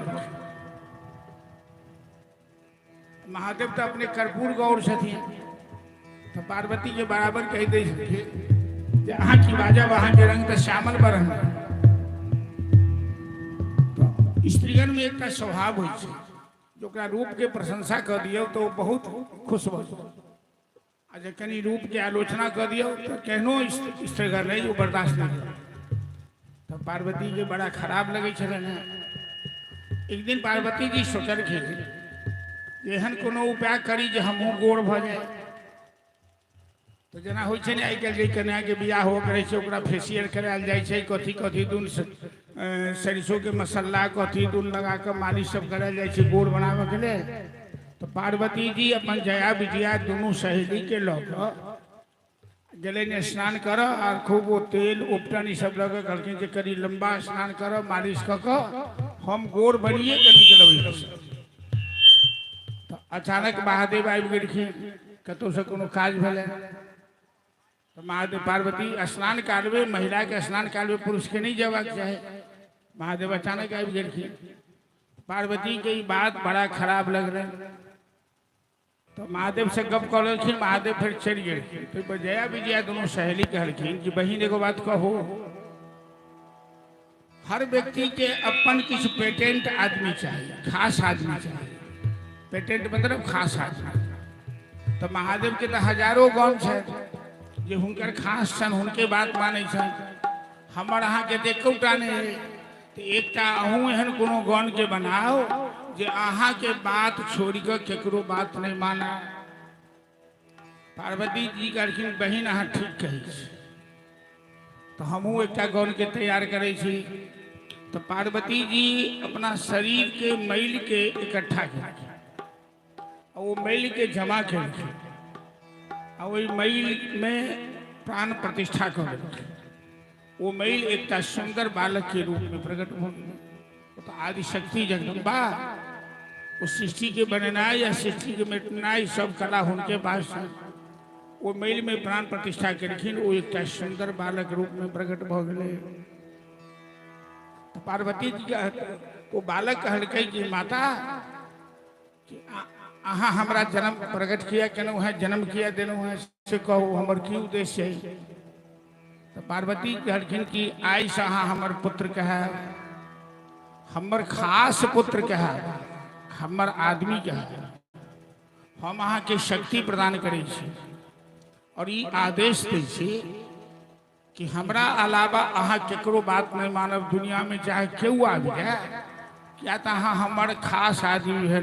महादेव तो अपने कर्पूर गौर छथिन तो पार्वती के बराबर कह दे जहाँ की बाजा वहां के रंग तो श्यामल बरन तो स्त्रीगण में एक स्वभाव हो जो रूप के प्रशंसा कर दियो तो बहुत खुश हो आज कनी रूप के आलोचना कर दियो तो कहनो स्त्रीगण नहीं वो बर्दाश्त नहीं तो पार्वती के बड़ा खराब लगे छलन एक दिन पार्वती जी सोचल के एहन कोनो उपाय करी जे हमहू गोड़ भ जाए तो जना होइ छै ने आइ काल्हि जे कन्या के बियाह हो करे छै ओकरा फेशियल करायल जाइ छै कथी कथी दून सरसों के मसाला कथी दूध लगा कर मालिश सब करल जाए छै गोड़ बनावे के लिए। तो पार्वती जी अपन जया विजया दोनों सहेली के लग जले ने स्नान करो और खूब वो तेल उपटन ई सब लगे कहलखिन जे करी लंबा स्नान करो मालिश क के हम गोड़ बनिए के निकलबै। तो अचानक महादेव आबि गेलखिन कतौ से कोनो काज भेलै। तो महादेव पार्वती स्नान कालवे महिला के स्नान कालवे पुरुष के नहीं जबाक चाहे। महादेव अचानक आबि गेलखिन। पार्वती के ई बात बड़ा खराब लग रहे। तो महादेव से गप कहलखिन। महादेव फिर चल गेलखिन। तो जया विजया दोनों सहेली कहलखिन कि बहिन एगो बात कहो, हर व्यक्ति के अपन किछु पेटेंट आदमी चाहिए, खास आदमी चाहिए। पेटेंट मतलब खास आदमी। तो महादेव के तो हजारों गण है जे हुनकर खास छन, हुनके बात मानै छन। हमर अहाँ के एकौटा नहीं। तो एकटा अहूँ एहन कोनो गण के बनाओ जे अहाँ के बात छोड़ के केकरो बात नहीं माना। पार्वती जी कहलखिन बहिन अहाँ ठीक कही। तो हमहूँ एकटा गण के तैयार करे छी। तो पार्वती जी अपना शरीर के मैल के इकट्ठा केलखिन और वो मैल के जमा केलखिन और वही मैल में प्राण प्रतिष्ठा कर देलखिन। वो मैल एकटा सुंदर बालक के रूप में प्रकट हो गई। तो आदि शक्ति जगदम्बा उस सृष्टि के बननाई या सृष्टि के मिटनाई सब कला उनके पास है। वो मैल में प्राण प्रतिष्ठा केलखिन। वो एकटा सुंदर बालक रूप में प्रकट भ गए। तो पार्वती जी वो बालक कहलकै कि माता कि अहाँ हमरा जन्म प्रकट किया केनहु है, जन्म किया देनहु है, से कहू हमर की उद्देश्य है। तो पार्वती कहलखिन कि आइ से अहाँ हमर पुत्र कहे, हमर खास पुत्र कहे, हमर आदमी कहे। हम अहाँ के शक्ति प्रदान करै छी और ई आदेश दै छी कि हमरा अलावा अहाँ केकरो बात नहीं मानब दुनिया में, चाहे केहू आबि जाए, क्या तो अहाँ हमर खास आदमी है।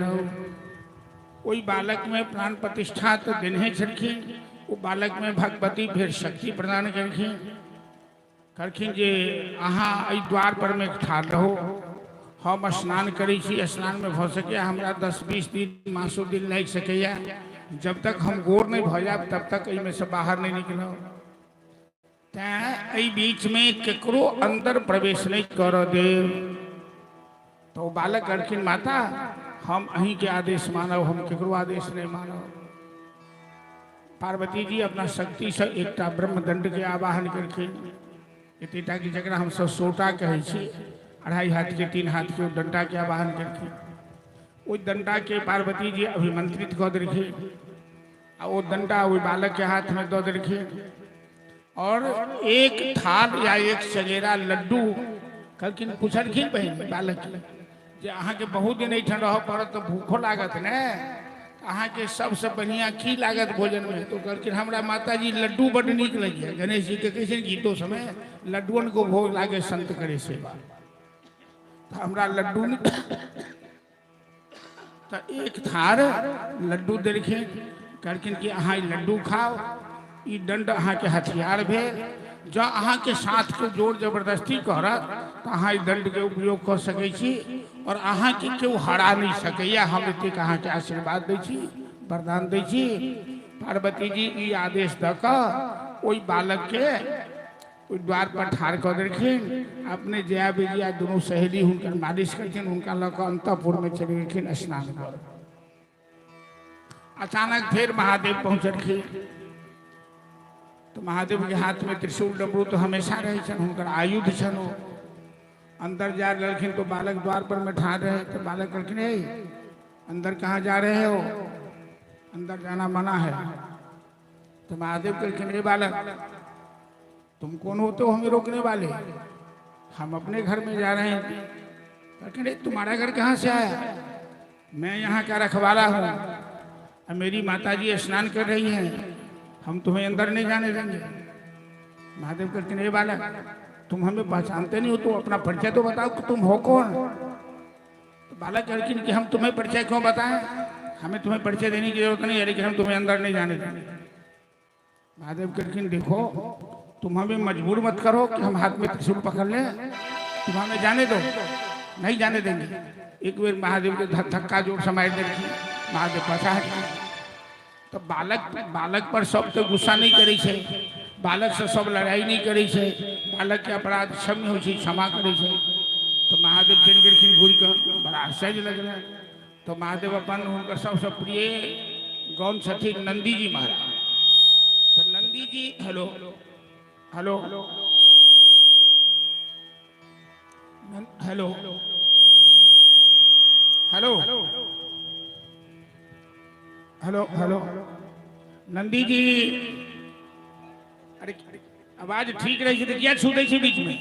ओई बालक में प्राण प्रतिष्ठा तो देने छलखिन। वो बालक में भगवती फिर शक्ति प्रदान करखिन। कहलखिन जे अहाँ एहि द्वार पर में ठाढ़ रहो, हम स्नान करै छी। स्नान में भ सके हमरा 10-20 दिन मासो दिन लागि सकैया। जब तक हम गोर नहीं भ जाब तब तक एहिमे से बाहर नहीं निकलब। तैं बीच में केकरो अंदर प्रवेश नहीं कर देव। तो बालक कहलखिन माता हम अहीं के आदेश मानब, हम केकरो आदेश नहीं मानब। पार्वती जी अपना शक्ति से एकटा ब्रह्मदंड के आवाहन करखिन। एतेटा की जकरा हम सब सोटा कहै छी, 2.5 हाथ के 3 हाथ के डंडा के आवाहन करखिन। ओई डंडा के पार्वती जी अभिमंत्रित कऽ देलखिन आ वो डंडा ओई बालक के हाथ में दऽ देलखिन और एक थाल या एक चगेरा लड्डू कहलखिन। पूछलखिन बहन बालक जे अहाँ के बहुत दिन एहिठाम रह पड़त तो भूखो लागत ने, अहाँ के सबसे बढ़िया की लागत भोजन में। तो कहलखिन हमरा माता जी लड्डू बड़ नीक लगे। गणेश जी के कहै गीतों समय लड्डुअन को भोग लागे संत करे सेवा। तो हमरा लड्डू तो एक थार लड्डू देलखिन। कहलखिन कि अहाँ ई लड्डू खाओ, ई दंड अहाँ के हथियार भेल। जँ अहाँ के साथ के जोर जबरदस्ती करत तो अहाँ ई दंड के उपयोग कर सकै छी और अहाँ के केओ हरा नहीं सकैया। हम एतेक अहाँ के आशीर्वाद दै छी, वरदान दै छी। पार्वती जी ई आदेश दऽ कऽ ओई बालक के ओई द्वार पर ठाढ़ कऽ देलखिन। अपने जया विजया दुनू सहेली हुनकर मालिश करथिन, हुनका लऽ कऽ अंतःपुर में चलि गेलखिन स्नान कर। अचानक फिर महादेव पहुँचलखिन। तो महादेव के हाथ में त्रिशूल डमरू तो हमेशा रहे छन, हुनकर आयुध छन। अंदर जा रहलखिन तो बालक द्वार पर में ठाढ़ रहे। तो बालक कहलखिन ए अंदर कहाँ जा रहे हो, अंदर जाना मना है। तो महादेव कहलखिन ए बालक तुम कौन होते हो हमें रोकने वाले, हम अपने घर में जा रहे हैं। कहलखिन तुम्हारा घर कहाँ से आया, मैं यहाँ का रखवाला हूँ, मेरी माता जी स्नान कर रही हैं, हम तुम्हें अंदर नहीं जाने देंगे। महादेव कहते हे बालक तुम हमें पहचानते नहीं हो, तो अपना परिचय तो बताओ कि तुम हो कौन। तो बालक कहलखिन कि हम तुम्हें परिचय क्यों बताएं, हमें तुम्हें परिचय देने की जरूरत नहीं है, लेकिन हम तुम्हें अंदर नहीं जाने देंगे। महादेव कहलखिन देखो तुम हमें मजबूर मत करो कि हम हाथ में त्रिशूल पकड़ लें, तुम हमें जाने दो, नहीं जाने देंगे। एक बार महादेव के धक्का जोर समाज दे महादेव पाछा हटा। तो बालक पर सब तो गुस्सा नहीं करे छे, बालक से सब लड़ाई नहीं करे छे, बालक के अपराध क्षम्य हो छे, क्षमा करे छे। तो महादेव चल गेलखिन घूर कर, बड़ा आश्चर्य लग रहा है। तो महादेव अपन उनका सबसे प्रिय गौन सखी नंदी जी महाराज। तो Nandi ji hello hello hello hello hello hello Nandi ji, अरे आवाज ठीक रही तो क्या छूटे छे बीच में?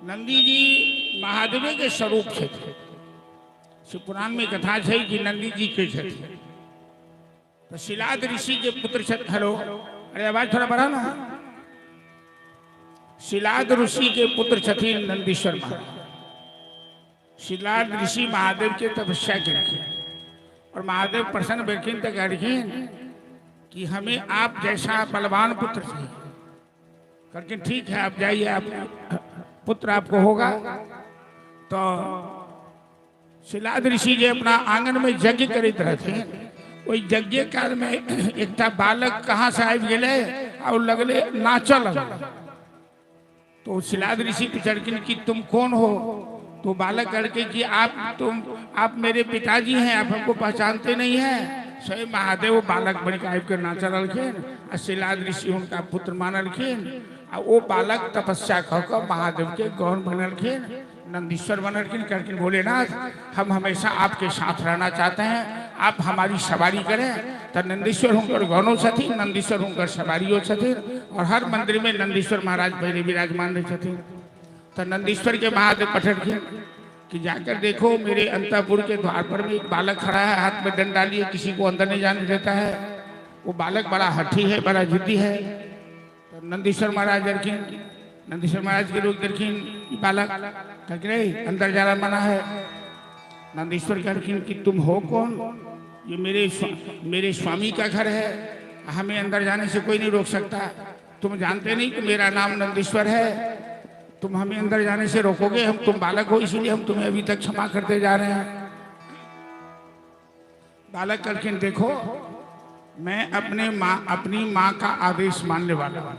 नंदी जी महादेव के स्वरूप थे। शिव पुराण में कथा है कि नंदी जी के थे। तो शिलाद ऋषि के पुत्र छत। हेलो, अरे आवाज थोड़ा बढ़ा ना। शिलाद ऋषि के पुत्र छथिन नंदीश्वर महाराज। शिलाद ऋषि महादेव के तपस्या के और महादेव प्रसन्न बैठिन तक अड़खिन कि हमें आप जैसा बलवान पुत्र चाहिए। करके ठीक है आप जाइए, आप पुत्र आपको होगा। तो शिलाद ऋषि जी अपना आंगन में यज्ञ करते रहते। वही यज्ञ काल में एक बालक कहाँ से आबि गए और लगले नाचा लगल। तो शिलाद ऋषि पूछलखिन कि तुम कौन हो? तो बालक करके कि आप मेरे पिताजी हैं, आप हमको पहचानते नहीं हैं। स्वयं महादेव बालक बन के आबि कर नाचा रहलखिन और शिलाद ऋषि उनका पुत्र मानलखिन। और वो बालक तपस्या कर महादेव के गौन बनलखिन, नंदीश्वर बनलखिन। करके भोलेनाथ हम हमेशा आपके साथ रहना चाहते हैं, आप हमारी सवारी करें। तो नंदीश्वर हुनकर गौनों छथिन, नंदीश्वर हुनकर सवारियों छथिन। और हर मंदिर में नंदीश्वर महाराज पहले विराजमान रहे छथिन। तो नंदीश्वर के महादेव पठलखिन कि जाकर देखो मेरे अंतपुर के द्वार पर में एक बालक खड़ा है, हाथ में डंडा लिए, किसी को अंदर नहीं जाने देता है। वो बालक बड़ा हठी है, बड़ा जिद्दी है। तो नंदीश्वर महाराज दरखिन, नंदीश्वर महाराज के लोग दरखिन बालक कहते अंदर जाना मना है। नंदीश्वर कहलखिन कि तुम हो कौन? ये मेरे स्वामी का घर है, हमें अंदर जाने से कोई नहीं रोक सकता। तुम जानते नहीं कि मेरा नाम नंदीश्वर है, तुम हमें अंदर जाने से रोकोगे? हम तुम बालक हो इसीलिए हम तुम्हें अभी तक क्षमा करते जा रहे हैं। बालक कहलखिन देखो मैं अपनी माँ का आदेश मानने वाला हूँ,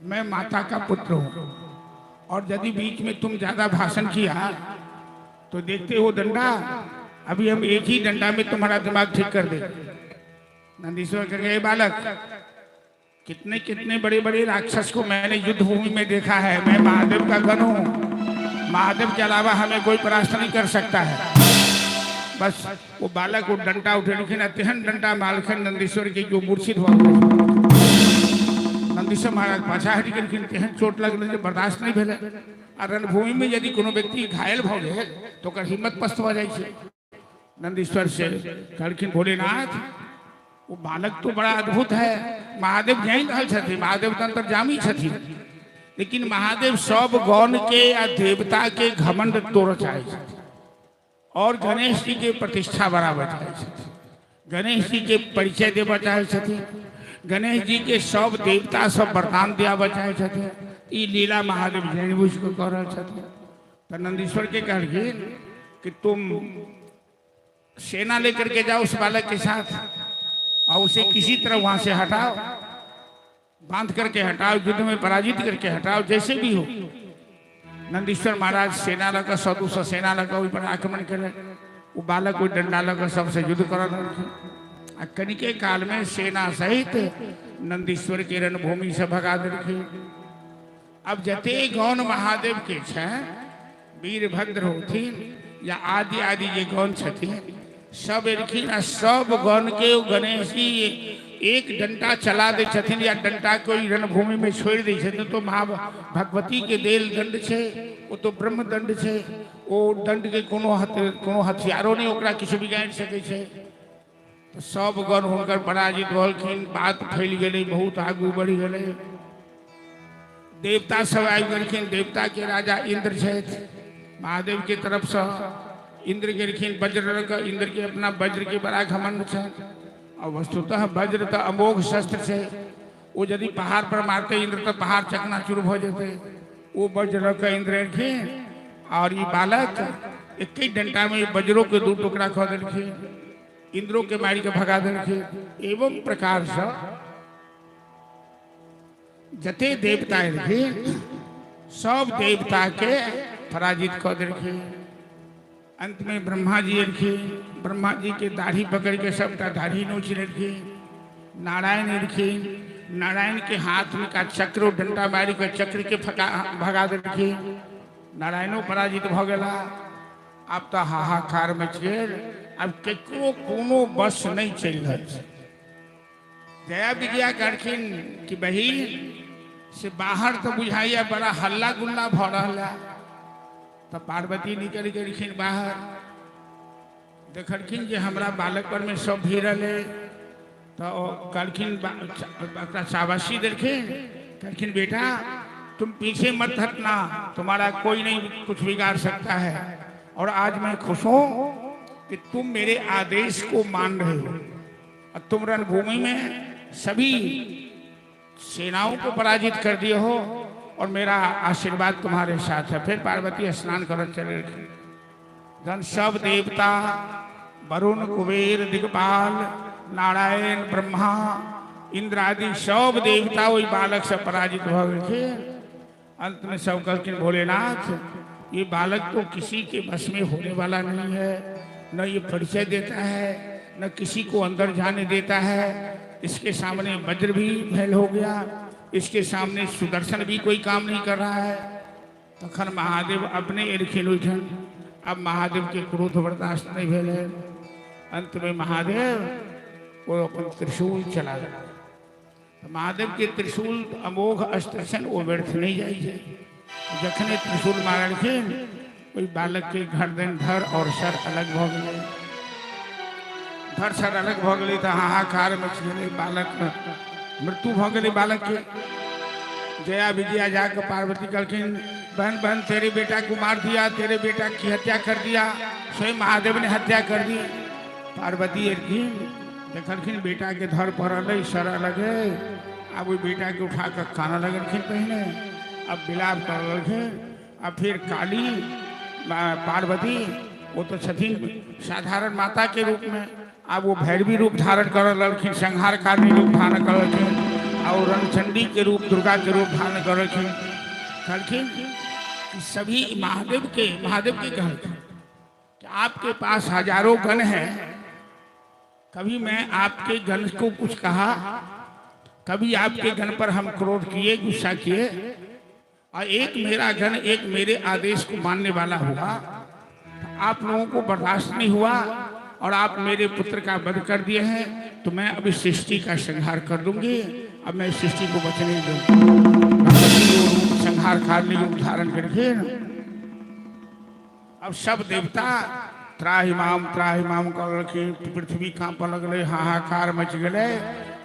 मैं माता का पुत्र हूँ। और यदि बीच में तुम ज्यादा भाषण किया तो देखते हो डंडा, अभी हम एक ही डंडा में तुम्हारा दिमाग ठीक कर दे। नंदीश्वर कह गए बालक कितने कितने बड़े बड़े राक्षस को मैंने युद्ध भूमि में देखा है, मैं महादेव का गण हूँ, महादेव के अलावा हमें कोई परास्त नहीं कर सकता है। बस वो बालक वो डंडा उठे लिखिन तेहन डंडा मालखन नंदीश्वर के जो मूर्छित हुआ। नंदीश्वर महाराज पाछा हटि गेलखिन, तेहन चोट लगल बर्दाश्त नहीं भेल। आ रणभूमि में यदि कोनो व्यक्ति घायल भ गए तो ओकर हिम्मत पस्त भ जाइ छै। नंदीश्वर से कहलखिन भोलेनाथ वो बालक तो बड़ा अद्भुत है, महादेव जान रहल छथिन, महादेव तो अंतर्यामी छथिन, लेकिन महादेव सब गौन के या देवता के घमंड तोड़ चाहे छथिन और गणेश जी के प्रतिष्ठा बढ़ावा चाहे छथिन, गणेश जी के परिचय देवा चाहे छथिन, गणेश जी के सब देवता सब वरदान दिया चाहे छथिन। ई लीला महादेव जानबूझ के कर रहल छथिन। तो नंदीश्वर के कहलखिन कि तुम सेना लेकर के जाओ उस बालक के साथ और उसे किसी तरह वहां से हटाओ, बांध करके हटाओ, युद्ध में पराजित करके हटाओ, जैसे भी हो। नंदीश्वर महाराज सेना लगा 100-200 सेना लगा वही पर आक्रमण करे। वो बालक कोई डंडा लगा सबसे युद्ध कर रहे। कनिके काल में सेना सहित नंदीश्वर के रणभूमि से भगा देलखिन। अब जते गौन महादेव के वीरभद्र होथिन या आदि आदि जे गौन छथिन सब एलखिन आ सब गण के गणेश जी एक डंडा चला दे छथिन या डंडा कोई रणभूमि में छोड़ दे छथिन तो महा भगवती के देल दंड छे, वो तो ब्रह्म दंड छे, वो दंड के कोनो हथियारो नहीं ओकरा किछु बिगाड़ सके छे। तो सब गण हुनकर पराजित होलखिन, बात फैल गेलै, बहुत आगू बढ़ गेलै। देवता सब आबि गेलखिन, देवता के राजा इंद्र छथि, महादेव के तरफ से इंद्र गेलखिन वज्र लऽ कऽ। इंद्र के अपना वज्र के बड़ा घमंड छै और वस्तुतः वज्र तो अमोघ शस्त्र से वो यदि पहाड़ पर मारते इंद्र तो पहाड़ चकनाचूर हो जाते। वो वज्र का इंद्र रखे और ये बालक एक ही डंडा में वज्रों के 2 टुकड़ा खो रखे, इंद्रों के मारी के भगा रखे। एवं प्रकार से जते देवता रखे सब देवता के पराजित कर रखे। अंत में ब्रह्मा जी रखे, ब्रह्मा जी के दाढ़ी पकड़ के सबका दाढ़ी नोच रखे। नारायण रखे, नारायण के हाथ में का चक्र डंडा मारी के चक्र के भगा रखे। नारायणों पराजित भ गला। अब तो हाहाकार मच गए। अब केकरो कोनो बस नहीं चल रहा। जया विजया करखिन कि बहिन से बाहर तो बुझाइया बड़ा हल्ला गुल्ला भ रहा। तो पार्वती निकल गई बाहर, देखलखिन जे हमरा बालक पर में सब भिड़ल है। तो कहलखिन शाबाशी देलखिन, कहलखिन बेटा तुम पीछे मत हटना, तुम्हारा कोई नहीं कुछ बिगाड़ सकता है। और आज मैं खुश हूं कि तुम मेरे आदेश को मान रहे हो और तुम रणभूमि में सभी सेनाओं को पराजित कर दिए हो और मेरा आशीर्वाद तुम्हारे साथ है। फिर पार्वती स्नान कर चले धन सब देवता वरुण कुबेर दिगपाल नारायण ब्रह्मा इंद्र आदि सब देवता वही बालक से पराजित हो गए। अंत में सब कहते भोलेनाथ ये बालक तो किसी के बस में होने वाला नहीं है, न ये परिचय देता है न किसी को अंदर जाने देता है। इसके सामने वज्र भी फैल हो गया, इसके सामने सुदर्शन भी कोई काम नहीं कर रहा है। तखन महादेव अपने एरखिन उठन। अब महादेव के क्रोध बर्दाश्त नहीं भेल है। अंत में महादेव वो अपन त्रिशूल चला गया। महादेव के त्रिशूल अमोघ अस्त्र छन वो व्यर्थ नहीं जाइए। जखने त्रिशूल मारलखिन कोई बालक के गर्दन धर और सर अलग हो गए। धर सर अलग हो गए तो हाहाकार मच गए। बालक मृत्यु हो गई बालक के। जया विजया जाकर पार्वती कहलखिन बहन बहन तेरे बेटा को मार दिया, तेरे बेटा की हत्या कर दिया, स्वयं महादेव ने हत्या कर दी। पार्वती देखलखिन बेटा के धर पर सर अलग है। अब वो बेटा के उठा कर खाना लगलखिन पहले। अब विलाप कर लखिन। अब फिर काली पार्वती वो तो छथिन साधारण माता के रूप में, अब वो भैरवी रूप धारण कर लखिन, संहारकारी रूप धारण कर लखिन और रणचंडी के रूप दुर्गा के रूप धारण कर लखिन। कहलखिन सभी महादेव के कहलखिन कि आपके पास हजारों गण हैं, कभी मैं आपके गण को कुछ कहा, कभी आपके गण पर हम क्रोध किए, गुस्सा किए, और एक मेरा गण एक मेरे आदेश को मानने वाला हुआ, आप लोगों को बर्दाश्त नहीं हुआ और आप मेरे पुत्र का वध कर दिए हैं, तो मैं अब इस सृष्टि का संहार कर दूंगी। अब मैं इस सृष्टि को बचने दूंगी। संहार खाली रूप धारण करके अब सब देवता त्राहिमाम कर रखे। पृथ्वी कांप लगले, हाहाकार मच गए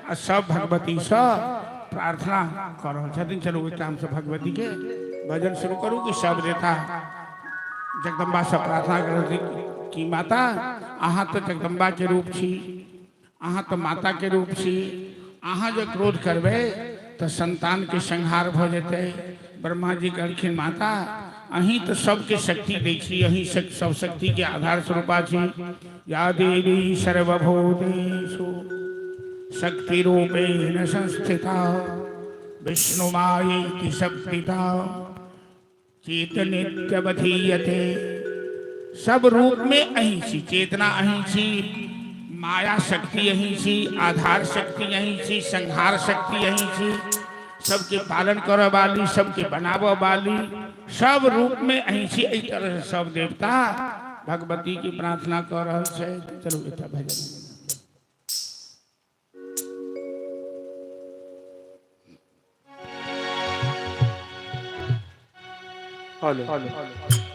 और सब भगवती से प्रार्थना करो। चलो टाइम से भगवती के भजन शुरू करूँ कि सब देता जगदम्बा से प्रार्थना कर कि माता अहाँ तो जगदम्बा के रूप छी, अहाँ तो माता के रूप छी, अहाँ जो क्रोध करबे तो संतान के संहार हो जेते। ब्रह्मा जी कहलखिन माता अहीं तो सबके शक्ति देखी, अहीं सब शक्ति के आधार स्वरूपा छी। या देवी सर्वभूतेषु शक्ति रूपेण संस्थिता विष्णुमायेति शक्तिता चेतनित्यवधीयते। सब रूप में अहीं छी, चेतना अहीं छी, माया शक्ति अहीं छी, आधार शक्ति अहीं छी, संहार शक्ति अहीं छी, सबके पालन करे वाली, सबके बनावे वाली, सब रूप में अहीं छी। इस तरह से सब देवता भगवती की प्रार्थना कर रहे हैं। चलो बेटा भजन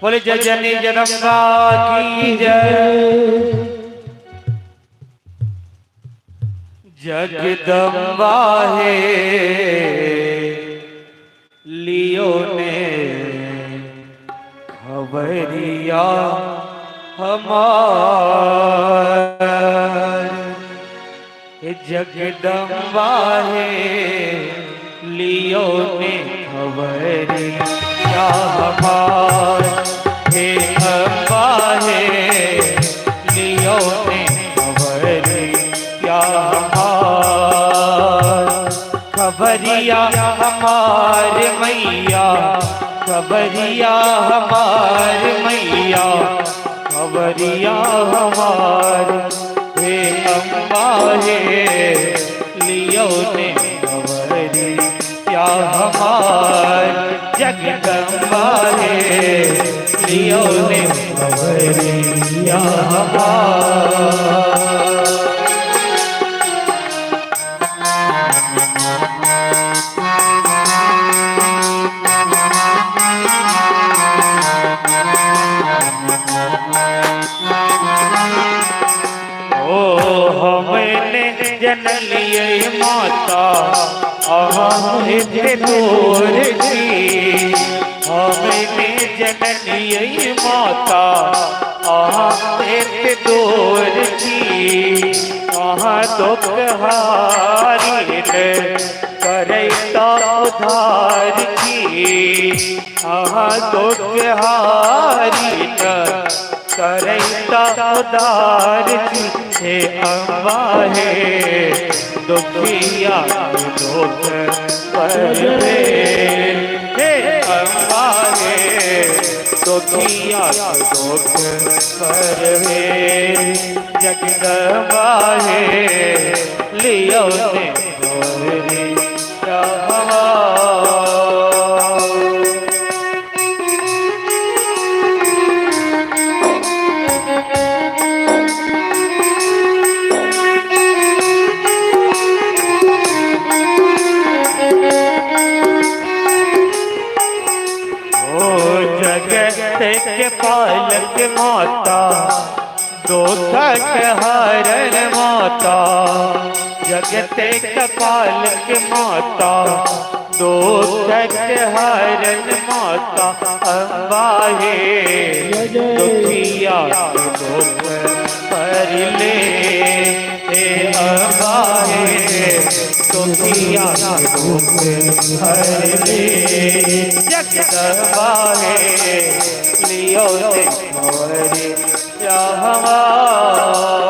बोले जय जननी जगदम्बा की जय। जगदम्बा है लियो ने खबरिया हमार। जगदम्बा है लियो ने खबर क्या हमार हे अम्बा है लियो ने खबर क्या हमार खबरिया हमार मैया खबरिया हमार मैया खबरिया हमार हे अम्बा है लियो ने खबरी क्या हमार जगदम्बा है लियो ने खबरी क्या हमार हमने जन लिए माता हमने दूर की हमने जन लिए माता हमने दूर की कहाँ दुख हारी करता उधार की कहाँ दुख हारी करता उधार की हे अम्बा है दुखिया दुख परवे हे अम्बा है दुखिया दुख परवे जगदम्बा है लियो ने गौरी के पालक माता दोषक हरण माता जगत के पालक माता दोषक हरण माता अम्बा है दुखिया दुख पर ले हे अम्बा है दुखिया दुख पर ले जगदम्बा है लियो ने खबरी क्या हमार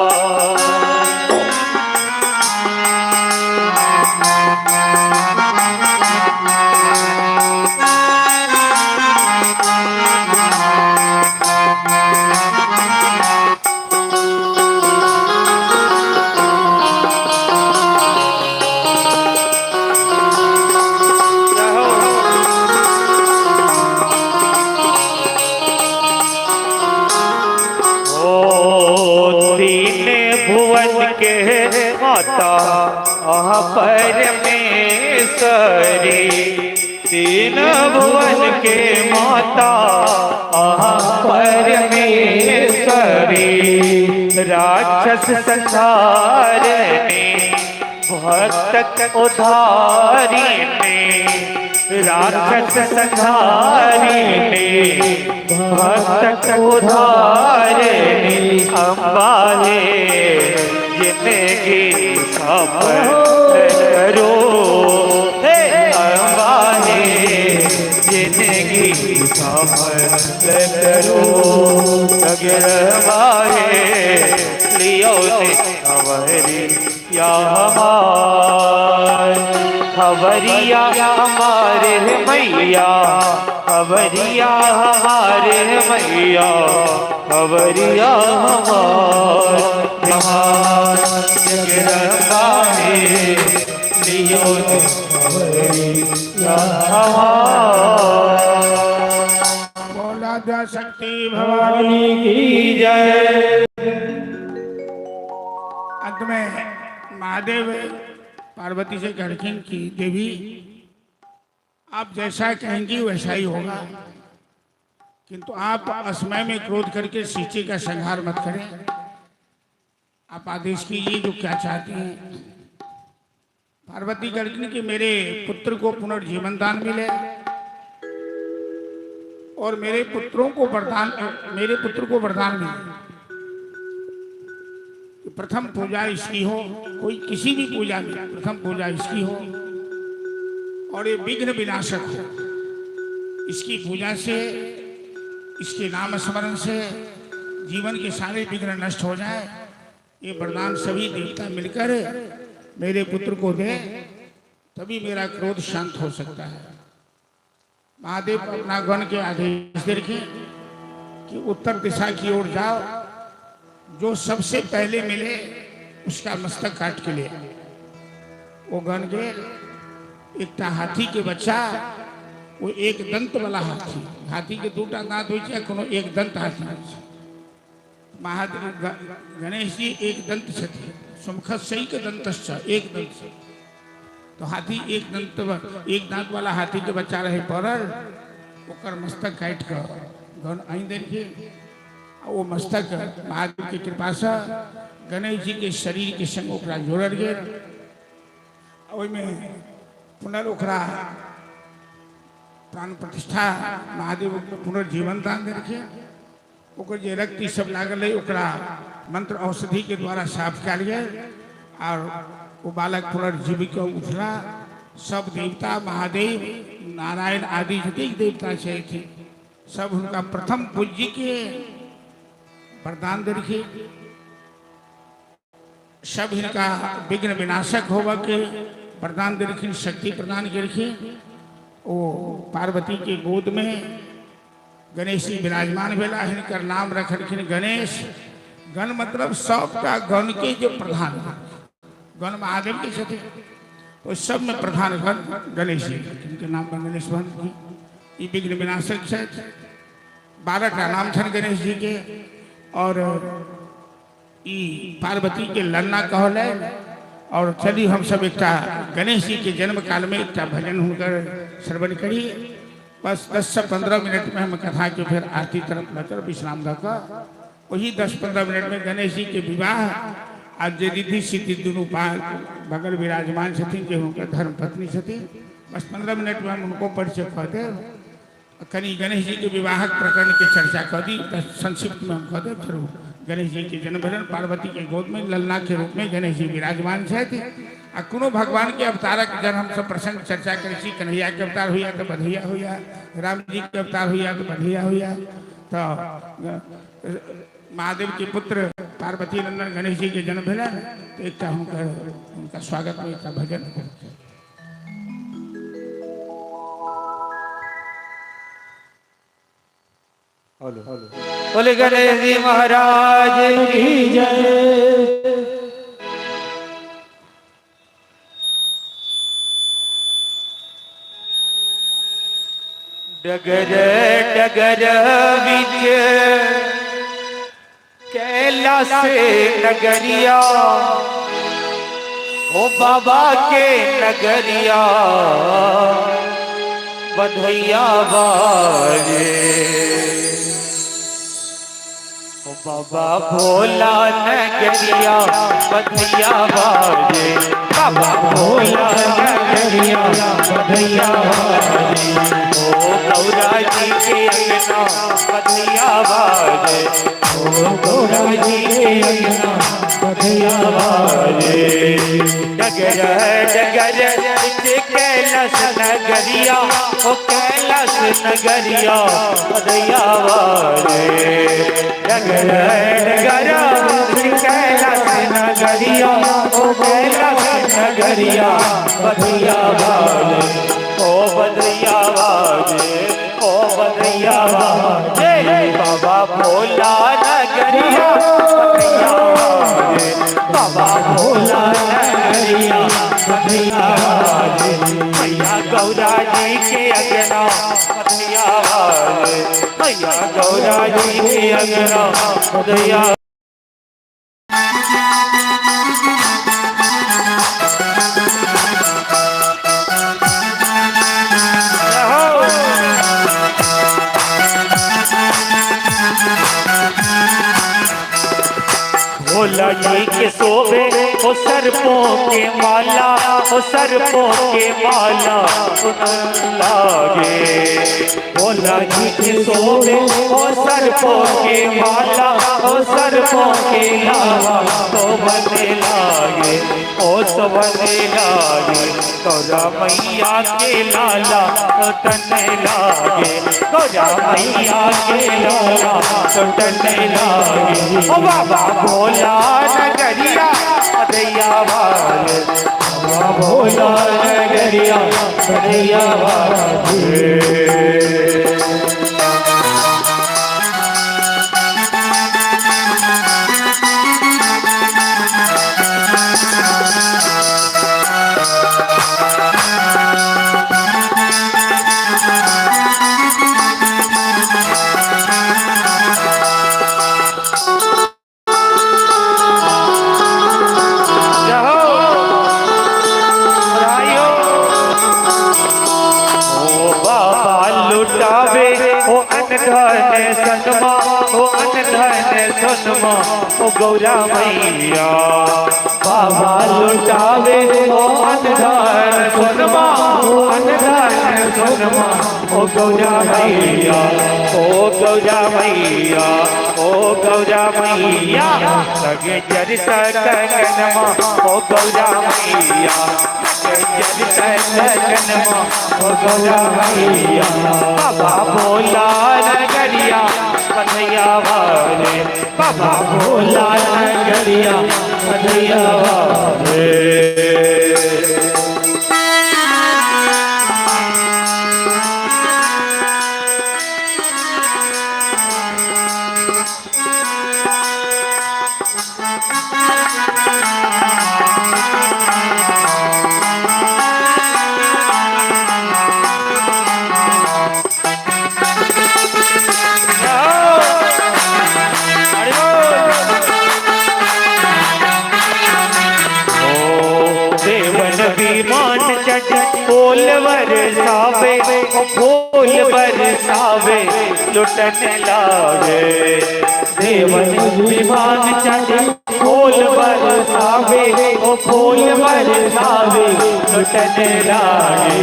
माता परमेश्वरी तीन भुवन के माता परमेश्वरी राक्षस संहारिणी भक्त उद्धारिणी राक्षस संहारिणी भक्त उद्धारिणी अम्बा है जिंदगी सफल करो हे अम्बा है जिंदगी सफल करो जगदम्बा है लियो ने खबरी या हमार खबरिया हमारे मैया खबरिया हमारे मैया खबरिया हमार जगदम्बा है लियो ने खबरिया हमार बोला जा शक्ति भवानी की जय। अंत में महादेव पार्वती से कहते कि देवी आप जैसा कहेंगी वैसा ही होगा, किंतु आप असमय में क्रोध करके सींचे का संहार मत करें। आप आदेश कीजिए जो क्या चाहती हैं। पार्वती कहती कि मेरे पुत्र को पुनर्जीवन दान मिले और मेरे पुत्र को वरदान मिले। प्रथम पूजा इसकी हो, कोई किसी भी पूजा में प्रथम पूजा इसकी हो और ये विघ्न विनाशक हो। इसकी पूजा से, इसके नाम स्मरण से जीवन के सारे विघ्न नष्ट हो जाए, ये वरदान सभी देवता मिलकर मेरे पुत्र को दे, तभी मेरा क्रोध शांत हो सकता है। महादेव अपना गण के आदेश दे रखे कि उत्तर दिशा की ओर जाओ, जो सबसे पहले मिले उसका मस्तक काट के ले। वो गण के एक हाथी के बच्चा, वो एक दंत वाला हाथी, हाथी के दूटा दांत हो कोनो एक दंत हाथी। महादेव गणेश जी एक दंत छथि, सुमुख सही के दंत एक दंत से। तो हाथी एक दांत वाला हाथी के बच्चा रहे पड़ल, ओकर मस्तक काट कर गण आई देखिए। वो मस्तक महादेव की कृपा से गणेश जी के शरीर के संग ओकरा जोड़ल गए। ओइमे पुनर्ओकरा प्राण प्रतिष्ठा महादेव पुनर्जीवन दान दे रखे। ओकर जे रक्त सब लागल है ओकरा मंत्र औषधि के द्वारा साफ कल गए और वो बालक पुनर्जीवित उठला। सब देवता महादेव नारायण आदि जतिक देवता थे सब उनका प्रथम पूज्य के वरदान दे रखे। सब इनका विघ्न विनाशक होगा के वरदान दे रखी, शक्ति प्रदान के रखी। वो पार्वती के गोद में गणेश जी विराजमान भेला, इनकर नाम रख रखिन गणेश। गण मतलब सबका गण के जो प्रधान गण महादेव के छठे, तो सब में प्रधान गण गणेश जी, इनके नाम पर गणेश भवन ये विघ्न विनाशक है। 12 का नाम छन गणेश जी के। और ई पार्वती के लन्ना कहल है। और चलिए हम सब एक गणेश जी के जन्म काल में एक भजन होकर श्रवण करिए। बस 10 से 15 मिनट में हम कथा के फिर आरती तरफ लेकर विश्राम देकर वही 10-15 मिनट में गणेश जी के विवाह आज जे रिद्धि सिद्धि दोनों बगल विराजमान छथिन, जो उनके धर्म पत्नी छथिन। बस 15 मिनट में हम उनको परिचय कह दे, कहीं गणेश जी के विवाहक प्रकरण की चर्चा कर दी। संक्षिप्त में हम कह दे फिर गणेश जी के जन्म भरण पार्वती के गोद में ललना के रूप में गणेश जी विराजमान छथि। आ कोनो भगवान के अवतारक जब हम सब प्रसंग चर्चा करें, कन्हैया के अवतार हुआ तो बधैया हुआ, राम जी के अवतार हुआ तो बधैया हुआ। तो महादेव के पुत्र पार्वती नंदन गणेश जी के जन्म भेलन, तो एक उनका स्वागत में एक भजन करते। बोले गणेश जी महाराज की जय। डगर डगर विच कैलाश नगरिया, ओ बाबा के नगरिया बधैया बाजे। ओ बाबा भोला नगरिया बधैया बाजे, बाबा भोला नगरिया बधैया बाजे। ओ गौरा जी के अंगना बधैया बाजे, ओ गौरा जी के अंगना बधैया बाजे। डगर डगर कैलाश नगरिया, ओ कैलाश नगरिया बधैया बाजे। डगर डगर कैलाश नगरिया, ओ कैलाश नगरिया बधैया बाजे। ओ बधैया बाजे, ओ बधैया बाजे। बाबा भोला नगरिया बधैया बाजे, बाबा भोला नगरिया बधैया बाजे। मैया गौरा जी के अंगना बधैया बाजे, मैया गौरा जी के अंगना बधैया। भोला जी के शोभे ओ सर्पों के माला, ओ सर्पों के माला लागे। भोला जी के शोभे ओ सर्पों के माला, ओ सर्पों के लावा शोभा सोहने लागे ओ सोहने लागे गौरा मैया के लाला टने लागे गौरा मैया के लाला टने लागे ओ बाबा भोला नगरिया दैया वाले बाबा भोला नगरिया दैया वाले लुटावे ओ अनधन सनमा ओ अनधन सनमा ओ गौरा मैया बाबा लुटावे ओ अनधन सनमा ओ अनधन सनमा ओ गौरा मैया ओ गौरा मैया ओ गौरा मैया लगे जर सकनमा ओ गौरा मैया बाबा भोला नगरिया कन्हैया वाले बाबा भोला नगरिया कन्हैया वाले फूल बरसावे फूल बरसावे लुटने लागे देवन विमान चढ़े फूल बरसावे ओ फूल बरसावे लुटने लागे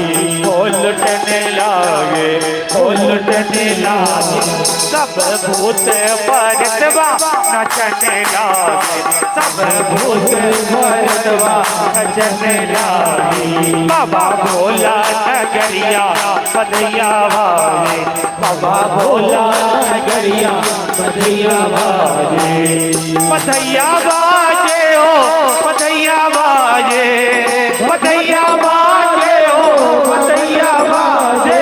ओ लुटने लागे ओ लुटने लागे सब भूत परतवा नचने लागे सब भूत परतवा नचने लागे बाबा भोला नगरिया बधैया वाले बाबा भोला नगरिया बधैया वाले बधैया बाजे हो बधैया बाजे बधैया बाजे हो बधैया बाजे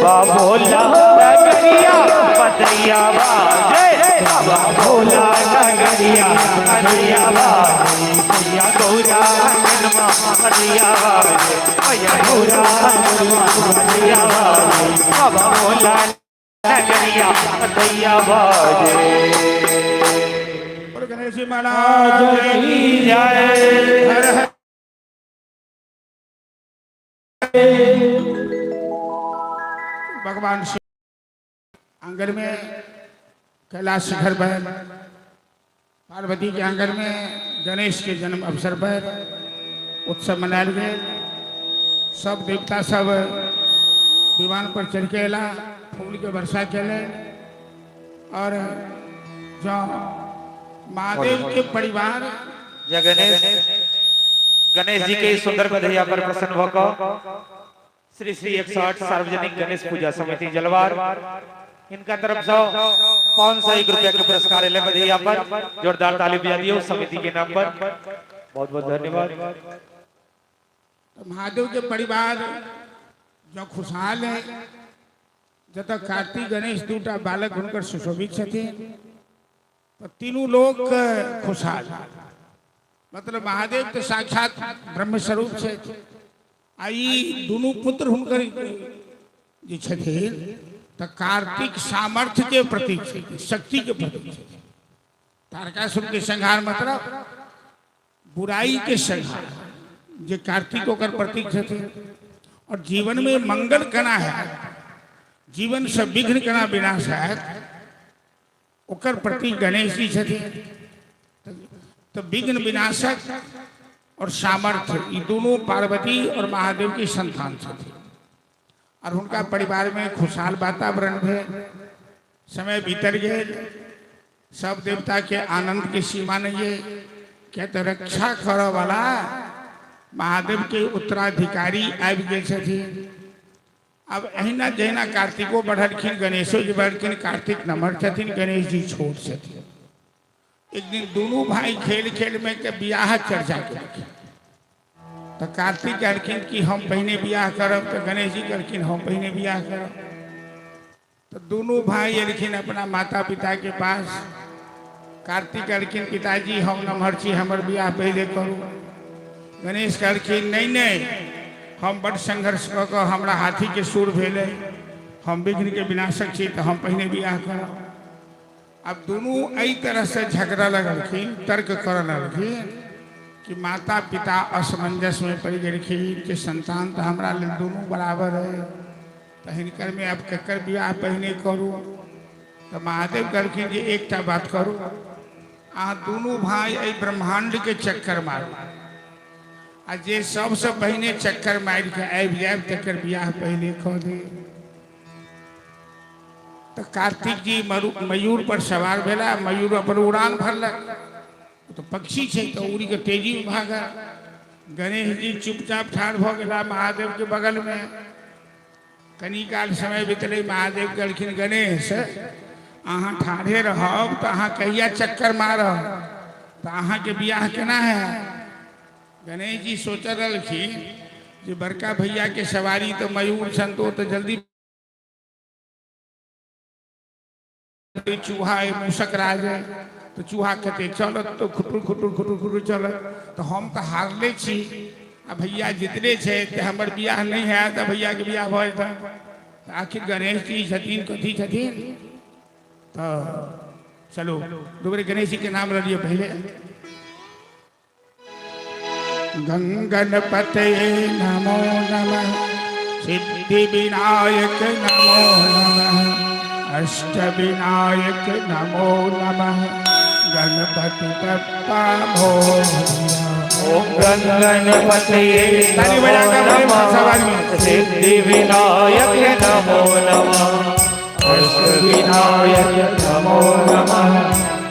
बाबा भोला नगरिया बधैया बाजे बाबा भोला नगरिया बधैया बाजे या गौरा हनुमा बधैया बाजे या गौरा हनुमा बधैया बाजे बाबा भोला नगरिया बधैया बाजे और गणेश जी महाराज की जय हर हर भगवान शिव आंगन में कैलाश शिखर पर पार्वती के आंगन में गणेश के जन्म अवसर पर उत्सव मनायल गए। सब देवता सब विमान पर चढ़ के अला फूल के वर्षा कैले और जो महादेव के परिवार जय गणेश गणेश जी के सुंदर बधैया पर प्रसन्न होकर श्री श्री 108 सार्वजनिक गणेश पूजा समिति जलवार इनका तरफ से 501 रुपया के पुरस्कार ले बधैया पर जोरदार ताली बजा दियो समिति के नाम पर बहुत बहुत धन्यवाद। तो महादेव के परिवार जो खुशहाल है जब तक कार्तिक गणेश दूटा बालक हुनकर सुशोभित छथिन तो तीनों लोग खुशहाल मतलब महादेव तो साक्षात ब्रह्म स्वरूप छे आई दोनों पुत्र हुनकर जे छथिन तो कार्तिक सामर्थ्य के प्रतीक छे शक्ति के प्रतीक छे। तारकासुर के संहार मतलब बुराई के संहार जे कार्तिक ओकर प्रतीक छथिन और जीवन में मंगल कना है जीवन से विघ्न कना विनाश है ओकर प्रतीक गणेश जी छथिन। तो विघ्न विनाशक और सामर्थ्य ये दोनों पार्वती और महादेव की संतान छथिन और उनका परिवार में खुशहाल वातावरण है। समय बीतर गए सब देवता के आनंद की सीमा नहीं है। क्या तो रक्षा करे वाला महादेव के उत्तराधिकारी आबि गए छथिन। अब अहिना जहिना कार्तिको बढ़लखिन गणेशो जी बढ़लखिन, कार्तिक नमहर छथिन गणेश जी छोट छथिन। एक दिन दोनों भाई खेल खेल में के बियाह चर्चा केलखिन। तो कार्तिक कहलखिन कि हम पहले बियाह करब, तो गणेश जी कहलखिन हम पहले बियाह करब। तो दोनों भाई एलखिन अपना माता पिता के पास। कार्तिक कहलखिन पिताजी हम नमहर छी, हमर बियाह पहले करू। गणेश कहलखिन नहीं नहीं, हम बड़ संघर्ष कऽ कऽ हमरा हाथी के सुर भेलै, हम विघ्न के विनाशक छी, तो हम पहले बियाह करब। अब दोनों एहि तरह से झगड़ा लगलखिन, तर्क करऽ लगलखिन कि माता पिता असमंजस में पड़ गेलखिन कि संतान तो हमरा लेल दोनों बराबर है, तो हिनकर में अब केकर बियाह पहले करू। तो महादेव कहलखिन कि एकटा बात करू, अहाँ दोनों भाई एहि ब्रह्मांड के चक्कर मारू, आ जे सबसे पहले चक्कर मार के आबि जायब तकर बियाह पहले कऽ दे। तो कार्तिक जी मयूर पर सवार भेला, मयूर अपन उड़ान भरलक। तो पक्षी छै तो उड़ी के तेजी में भागा। गणेश जी चुपचाप ठाढ़ भ गेला महादेव के बगल में। कनी काल समय बीतले, महादेव कहलखिन गणेश अहाँ ठाढ़े रहब तो अहाँ कहिया चक्कर मारब, तो अहाँ के बियाह केना है। गणेश जी सोच रहलखिन जे बड़का भैया के सवारी तो मयूर छन, तो जल्दी चूहा मूसक राज है, तो चूहा कहते चलत तो खुटुर खुटुर खुटुर खुटुर चलत। तो हम तो हारले छी, आ भैया जितने छे ते हमर बियाह नहीं है, तो भैया के बियाह भऽ जेतै। तो आखिर गणेश जी छथिन कथी छथिन, तो चलो दोबारा गणेश जी के नाम ले लियो पहले। गंगनपते नमो नमः, सिद्धि विनायक नमो नमः, अष्ट विनायक नमो नमः, गणपति बप्पा मोरया। ओम गणपते नमो नमः, सिद्धि विनायक नमो नमः, अष्ट विनायक नमो नमः,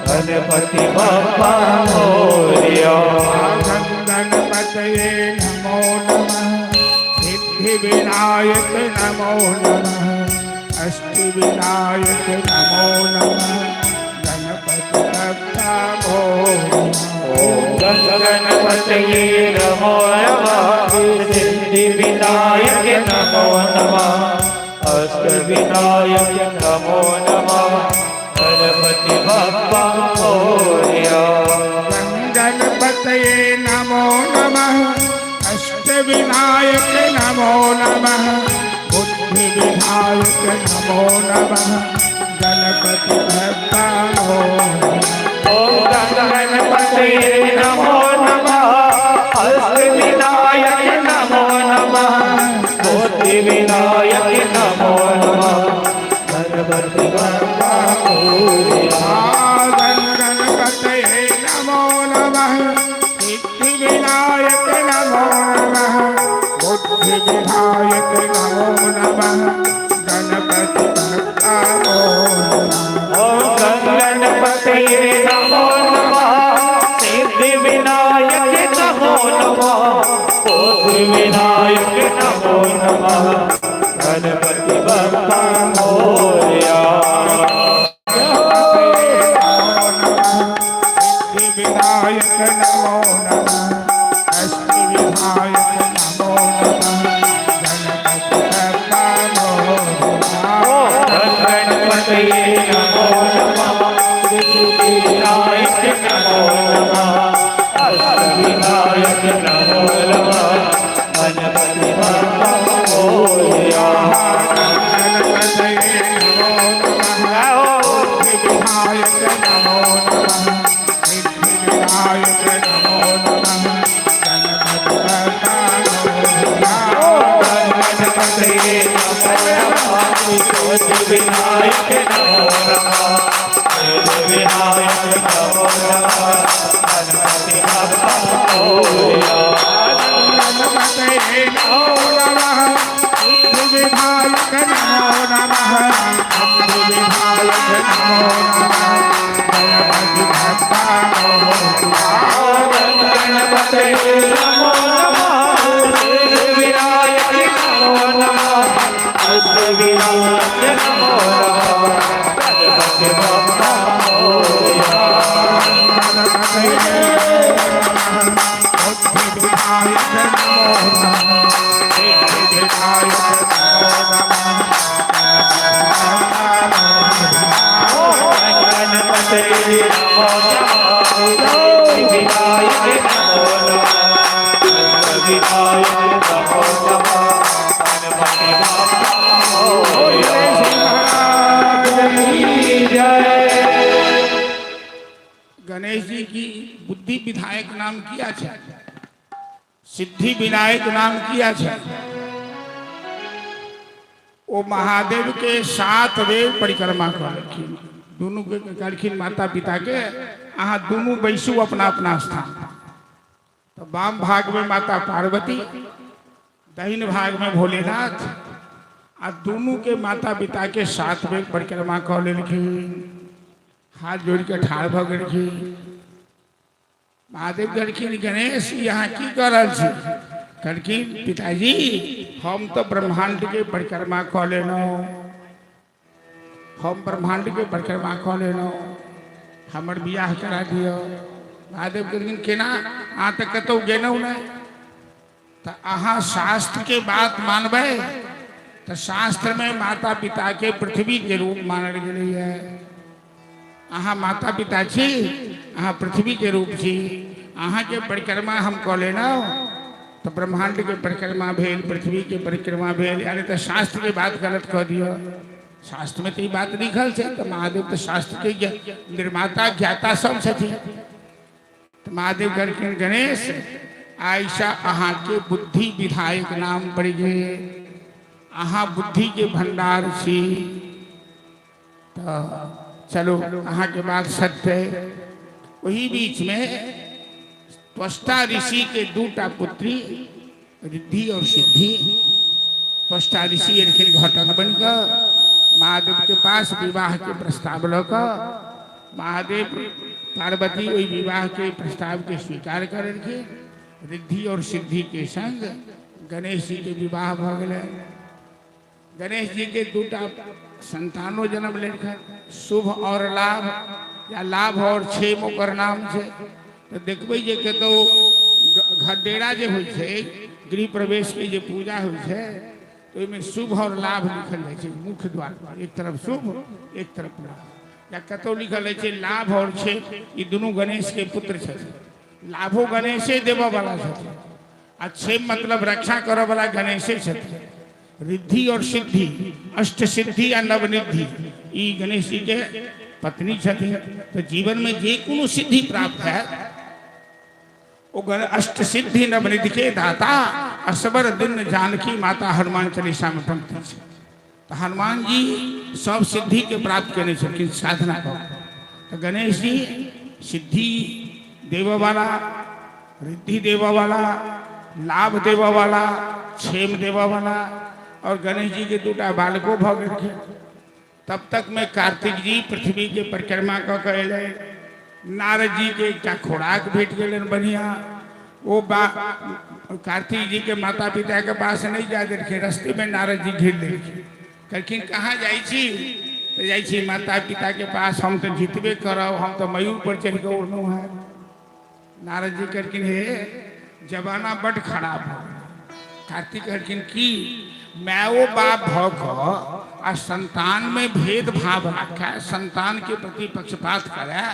गणपति बप्पा मोरया। गणपते नमो नमः, सिद्धि विनायक नमो नमः, अष्ट विनायक नमो नमः, गणपति बप्पा मोरया। ओम गणपते नमो नमः, सिद्धि विनायक नमो नमः, अष्ट विनायक नमो नमः, गणपति बप्पा मोरया। गणपते नमो नमः, अष्ट विनायक नमो नमः, बुद्धि विनायक नमो नमः, गणपति बप्पा मोरया। ओम गणपते नमो नमः, अष्ट विनायक नमो नमः, बुद्धि विनायक नमो नमः, गणपति बप्पा मोरया। गणपते नमो नमः, सिद्धि विनायक नमो नमः, बुद्धि विनायक नमो नमः, गणपति बप्पा मोरया। ओम गणपते नमो नमः, सिद्धि विनायक नमो नमः, बुद्धि विनायक नमो नमः, गणपति बप्पा मोरया। विनायक नमो नमः, अष्ट विनायक नमो नमः, गणपति बप्पा मोरया। गणपते नमो नमः, सिद्धि विनायक नमो नमः, अष्ट विनायक नमो नमः, गणपति बप्पा मोरया। गणपते नमो नमः, बुद्धि विनायक नमो नमः, सिद्धि विनायक नमो नमः, गणपति बप्पा मोरया। गणपते नमो नमः, सिद्धि विनायक नमो नमः, सिद्धि विनायक नमो नमः, गणपति बप्पा मोरया। गणपते नमो नमः, सिद्धि विनायक नमो नमः, बुद्धि विनायक नमो नमः, गणपति बप्पा मोरया। गणपते नमो नमः सिद्धिविनायक नमो नमः सिद्धिविनायक नमो नमः गणपति बप्पा मोरया बुद्धिविनायक नमो नमः सिद्धिविनायक नमो नमः गणपते नमो नमः सिद्धिविनायक नमो नमः सिद्धिविनायक नमो नमः गणपति बप्पा मोरया गणेश जी की बुद्धि विधायक नाम किया है, सिद्धि विनायक नाम किया है। वो महादेव के 7 वेद परिक्रमा करखिन, दोनों के करखिन माता पिता के। अहाँ दोनों बैसू अपना अपना स्थान। तो वाम भाग में माता पार्वती, दाहिने भाग में भोलेनाथ। आ दोनों के माता पिता के 7 वेद परिक्रमा कर लेलखिन, हाथ जोड़ के ठाड़ भ गेलखिन। महादेव कहलखिन गणेश यहाँ की कर रहल छी? कहलखिन पिताजी हम तो ब्रह्मांड के परिक्रमा कऽ लेलहुँ, हम ब्रह्मांड के परिक्रमा कऽ लेलहुँ, हमर बियाह करा दियौ। महादेव कहलखिन केना? अहाँ तऽ कतहु गेलहुँ नहि, तऽ अहाँ शास्त्र के बात मानबै तऽ शास्त्र में माता पिता के पृथ्वी के रूप मानल गेलैए। अहाँ माता पिता छी, अहाँ पृथ्वी के रूप छी। अहाँ के परिक्रमा हम कऽ लेलहुँ तो ब्रह्मांड के परिक्रमा भेल, पृथ्वी के परिक्रमा भेल। यानी तो शास्त्र के बात गलत कह दियो। शास्त्र में तो ये बात लिखल है। तो महादेव तो शास्त्र के निर्माता ज्ञाता सब छथिन। तो महादेव कहलखिन गणेश ऐसा अहाँ के बुद्धि विधायक नाम पड़ गए, अहाँ बुद्धि के भंडार छी। तो चलो अहाँ के बात सत्य है। वही बीच में त्वष्टा ऋषि के 2टा पुत्री रिद्धि और सिद्धि। त्वष्टा ऋषि एलखिन घटक बन कर महादेव के पास विवाह के प्रस्ताव लकर। महादेव पार्वती वही विवाह के प्रस्ताव के स्वीकार करेलखिन। रिद्धि और सिद्धि के संग गणेश जी के विवाह भ गेलै। गणेश जी के 2टा संतानों जन्म लेलखिन, शुभ और लाभ, या लाभ और क्षेम ओकर नाम छै। तो देखबै जे कतौ घडेरा जे होइ छै, गृह प्रवेश के जे पूजा होइ छै, तो ओहिमे शुभ और लाभ लिखल जाइ छै मुख्य द्वार पर। एक तरफ शुभ, एक तरफ लाभ। या कतौ लिखल रहै छै लाभ और क्षेम, ई दुनू गणेश के पुत्र छथिन। लाभो गणेशे देबऽ वाला छथिन, आ क्षेम मतलब रक्षा करऽ वाला गणेशे छथिन। रिद्धि और सिद्धि, अष्ट सिद्धि या नवनिद्धि, ई गणेश जी के पत्नी छथिन। तो जीवन में जे कोनो सिद्धि प्राप्त है वो अष्ट सिद्धि नवनिधि के दाता असबर दिन जानकी माता हनुमान चालीसा में पंक्ति है। तो हनुमान जी सब सिद्धि के प्राप्त करने छथिन साधना कर। तो गणेश जी सिद्धि देव वाला, रिद्धि देव वाला, लाभ देव वाला, क्षेम देव वाला। और गणेश जी के 2टा बालकों भ गेलखिन। तब तक में कार्तिक जी पृथ्वी के परिक्रमा कऽ के अयलै। नारद जी के एकटा खोराक भेट गेलन बढ़िया। वो कार्तिक जी के माता पिता के पास नहीं जा देलखिन, रस्ते में नारद जी घेर लेलखिन। कहलखिन कहाँ जाइ छी? तो जाइ छी माता पिता के पास, हम तो जीतबे करब, हम तो मयूर पर चढ़ के उड़लहुँ है। नारद जी कहलखिन हे जमाना बड़ खराब हो। कार्तिक कहलखिन की माओ बाप भ आ संतान में भेदभाव रखे, संतान के प्रति पक्षपात करे,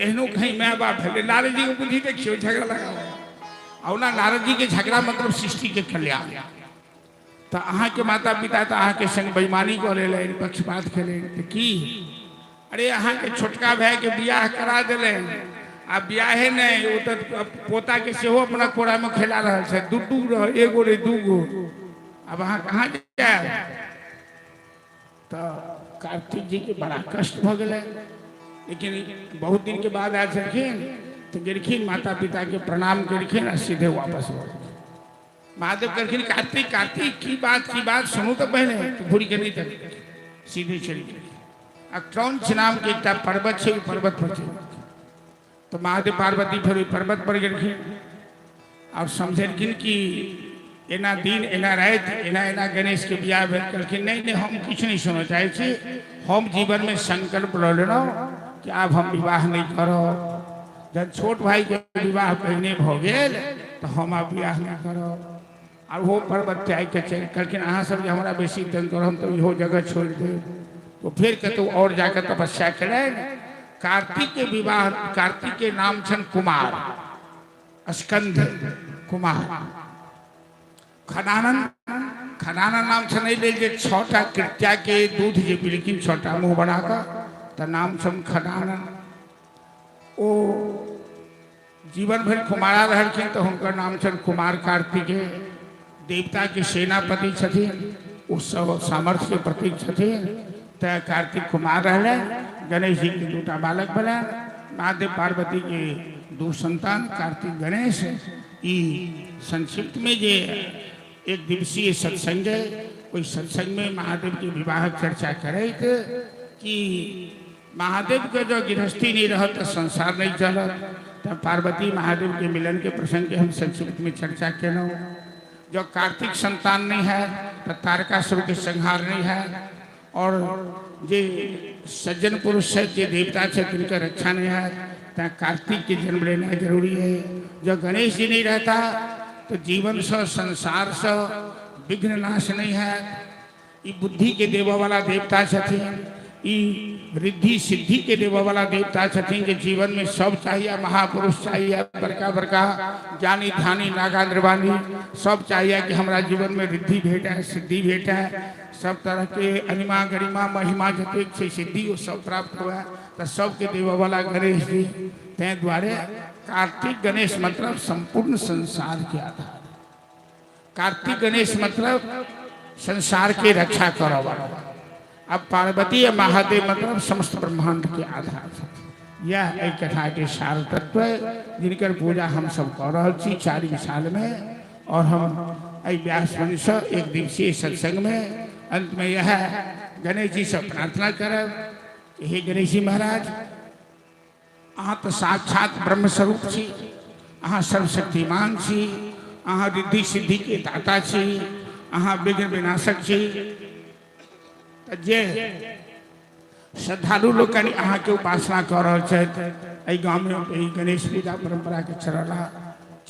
एहनो कहीं माय बाप भेले। नारद जी को बुद्धि देखियो, झगड़ा लगा और ना नारद जी के झगड़ा मतलब सृष्टि के कल्याण। तो अहाँ के माता पिता तो अहाँ के संग बेईमानी कर ले, पक्षपात खेले। तो की अरे अहाँ के छोटका भाई के बियाह करा दिले, आ बियाहे नहीं, वो तो पोता के सेहो अपना कोड़ा में खेला रहा है। 2 रह, एगो रे 2 गो। अब अहाँ कहाँ जाए? तो कार्तिक जी के बड़ा कष्ट भ गए। लेकिन बहुत दिन के बाद आयल छलखिन, तो गेलखिन माता पिता के प्रणाम केलखिन आ सीधे वापस हो गए। महादेव कहलखिन कार्तिक कार्तिक की बात सुनू तो पहले। तो घुरी के नहीं तक सीधे चल गए। क्रौंच नाम के एक पर्वत है, पर्वत पर चल। तो महादेव पार्वती फिर पर्वत पर गेलखिन। और समझलखिन कि एना दिन एना रात एना एना गणेश के बियाह भेल कहलखिन नहीं नहीं हम किछु नहीं सुनऽ चाहै छी हम जीवन में संकल्प लऽ लेलहुँ कि आब हम विवाह नहीं करब जब छोट भाई के विवाह पहिने भऽ गेल तो हम आब बियाह नहीं करब और वो पर्वत त्याग के चल कहलखिन अहाँ सब जे हमरा बेसी तंग करब हम तो इहो जगह छोड़ देब तो फिर कतौ और जाकर तपस्या करें कार्तिक के विवाह कार्तिक के नाम छन कुमार स्कंद कुमार खनानन नाम छन ले जे छोटा कृत्या के दूध जे बिलकिन छोटा मुंह बनाकर त नाम छन खनानन ओ जीवन भर कुमारा रहलखिन तो हुनकर नाम छन कुमार कार्तिकेय देवता के सेनापति छथिन उत्सव सामर्थ्य के प्रतीक छथिन त कार्तिक कुमार रहले गणेश जी के दूटा बालक भेलै महादेव पार्वती के दू संतान कार्तिक गणेश ई संक्षिप्त में जे एक दिवसीय सत्संग है ओई सत्संग में महादेव के विवाह चर्चा करैत कि महादेव के जो गृहस्थी नहीं रहत तो संसार नहीं चलत तब पार्वती महादेव के मिलन के प्रसंग के हम संक्षिप्त में चर्चा केलौं जो कार्तिक संतान नहीं है तो तारकासुर के संहार नहीं है और जे सज्जन पुरुष है जे देवता है जिनका रक्षा नहीं है तो कार्तिक के जन्म लेना जरूरी है जब गणेश जी नहीं रहता तो जीवन से संसार से विघ्न नाश नहीं है ये बुद्धि के देवा वाला देवता छथिन ई रिद्धि सिद्धि के देवा वाला देवता छथिन के जीवन में सब चाहिए महापुरुष चाहिए बड़का बड़का ज्ञानी ध्यानी नागा निर्वाणी सब चाहिए कि हमारा जीवन में रिद्धि भेटे सिद्धि भेटे सब तरह के अनिमा गरिमा महिमा जतेक छै सिद्धि वो सब प्राप्त हुआ तो सबके देवा वाला गणेश जी ते द्वारे कार्तिक गणेश मतलब संपूर्ण संसार के आधार कार्तिक गणेश मतलब संसार की रक्षा करो वाला अब पार्वती या महादेव मतलब समस्त ब्रह्मांड के आधार यह एक कथा के सार तत्व है जिनकर पूजा हम सब कर रहे छी 4 साल में और हम व्यास वंश से एक दिवसीय सत्संग में अंत में यह गणेश जी से प्रार्थना करब हे गणेश जी महाराज अहाँ तो साक्षात ब्रह्म स्वरूप छी अहाँ सर्वशक्तिमान छी अहाँ रिद्धि सिद्धि के दाता छी अहाँ विघ्न विनाशक छी जे श्रद्धालु लोग अहाँ के उपासना कर रहे छथि गाँव में गणेश पूजा परंपरा के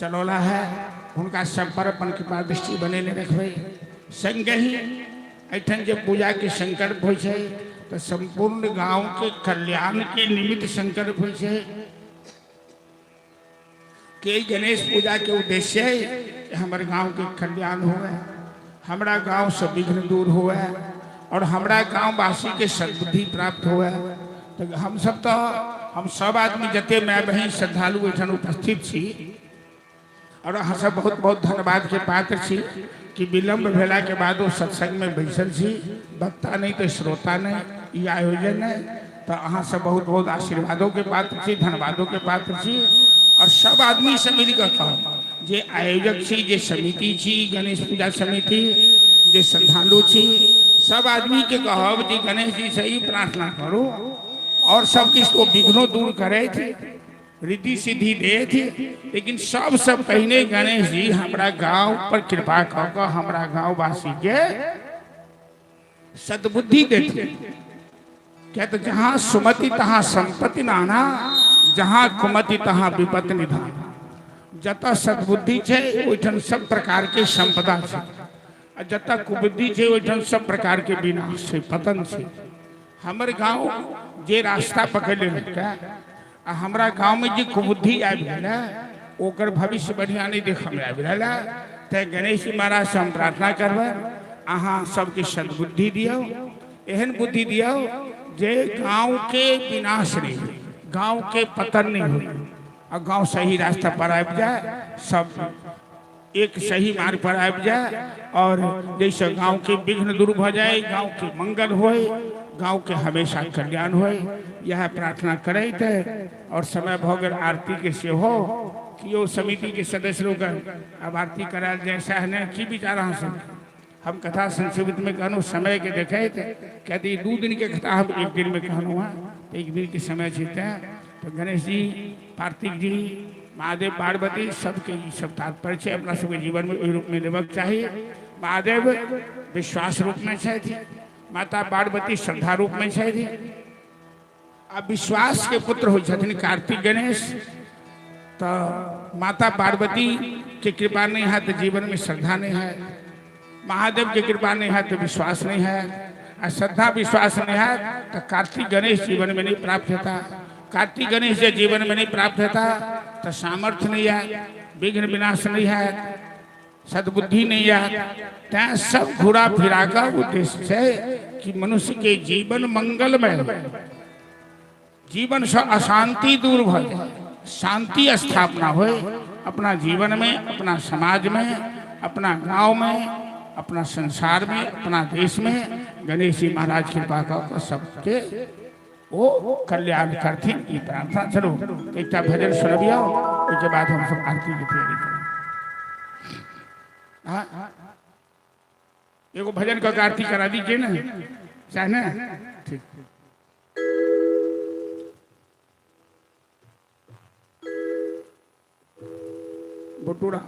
चलौला है उनका सब पर अपन कृपा दृष्टि बनेने रखबे संग ही एठन जे पूजा के संकल्प हो तो संपूर्ण गांव के कल्याण के निमित्त संकल्प हो के गणेश पूजा के उद्देश्य है कि हमारे गांव के कल्याण हुए हमारा गांव से विघ्न दूर हुए और हमारा गांव वासी के सद्बुद्धि प्राप्त हुए तो हम सब आदमी जते मैं बहन श्रद्धालु एठन उपस्थित छी और अहाँ सब बहुत बहुत धन्यवाद के पात्र छी कि विलम्ब भेला के बाद सत्संग में बैसल छी वक्ता नहीं तो श्रोता नहीं ये आयोजन है तो अहाँ सब बहुत बहुत आशीर्वादों के पात्र छी धन्यवादों के पात्र छी और सब आदमी से मिलकर कहब जे आयोजक छी जे समिति छी गणेश पूजा समिति जे श्रद्धालु छी सब आदमी के कहब जे गणेश जी से ही प्रार्थना करो और सब किस को विघ्नों दूर करे थे रिद्धि सिद्धि दे थे लेकिन सबसे पहले गणेश जी हमारा गांव पर कृपा कर हमारा गांव वासी के सद्बुद्धि देते क्या तो जहाँ सुमति तहाँ संपत्ति नाना जहाँ कुमति तहाँ विपत्ति निधान जत सद्बुद्धि छे ओठन सब प्रकार के संपदा छे जत कुबुद्धि छे ओठन सब प्रकार के विनाश छे पतन छे हमर गांव जे रास्ता पकड़ लेलका आ हमरा गांव में जे कुबुद्धि आबि गेला ओकर भविष्य बढ़िया नहीं देख में आबि रहला ते गणेश जी महाराज से हम प्रार्थना करबै अहाँ सबके सद्बुद्धि दियो एहन बुद्धि दियो जे गांव के विनाश नहीं गांव के पतन नहीं हो और गांव सही रास्ता पर आबि जाए सब एक सही मार्ग पर आबि जाए और जैसे गांव के विघ्न दूर हो जाए गांव के मंगल होए गांव के हमेशा कल्याण होए यह प्रार्थना करैत और समय भऽ गेल आरती के सेहो कियो समिति के सदस्य लोग अब आरती करायल जैसा है की विचार अहाँ सब हम कथा संक्षिप्त में कहूँ समय के देखे कहते 2 दिन के कथा हम 1 दिन में कहूँ 1 दिन के समय जीते तो गणेश जी कार्तिक जी महादेव पार्वती सबके ई सब तात्पर्य है अपना सबके जीवन में ओहि रूप में लेबक चाहिए। महादेव विश्वास रूप में छथि, माता पार्वती श्रद्धा रूप में छथि। आ विश्वास के पुत्र हो छथिन कार्तिक गणेश। तो माता पार्वती की कृपा नहीं है तो जीवन में श्रद्धा नहीं है, महादेव की कृपा नहीं है तो विश्वास नहीं है, और श्रद्धा विश्वास नहीं है तो कार्तिक गणेश जीवन में नहीं प्राप्त होता। कार्तिक गणेश जो जीवन में नहीं प्राप्त होता तो सामर्थ्य नहीं है, विघ्न विनाश नहीं है, सद्बुद्धि नहीं है। त्या सब घुरा फिरा का उद्देश्य है कि मनुष्य के जीवन मंगलमय हो, जीवन से अशांति दूर हो जाए, शांति स्थापना हो अपना जीवन में, अपना समाज में, अपना गांव में, अपना संसार में, अपना देश में। गणेश जी महाराज कृपा का सबके वो कल्याण करते ये प्रार्थना। चलो एक भजन सुनबिया, उसके बाद हम सब आरती की तैयारी करें। हाँ एगो भजन का आरती करा दीजिए ना, चाहे ना? ठीक बटूरा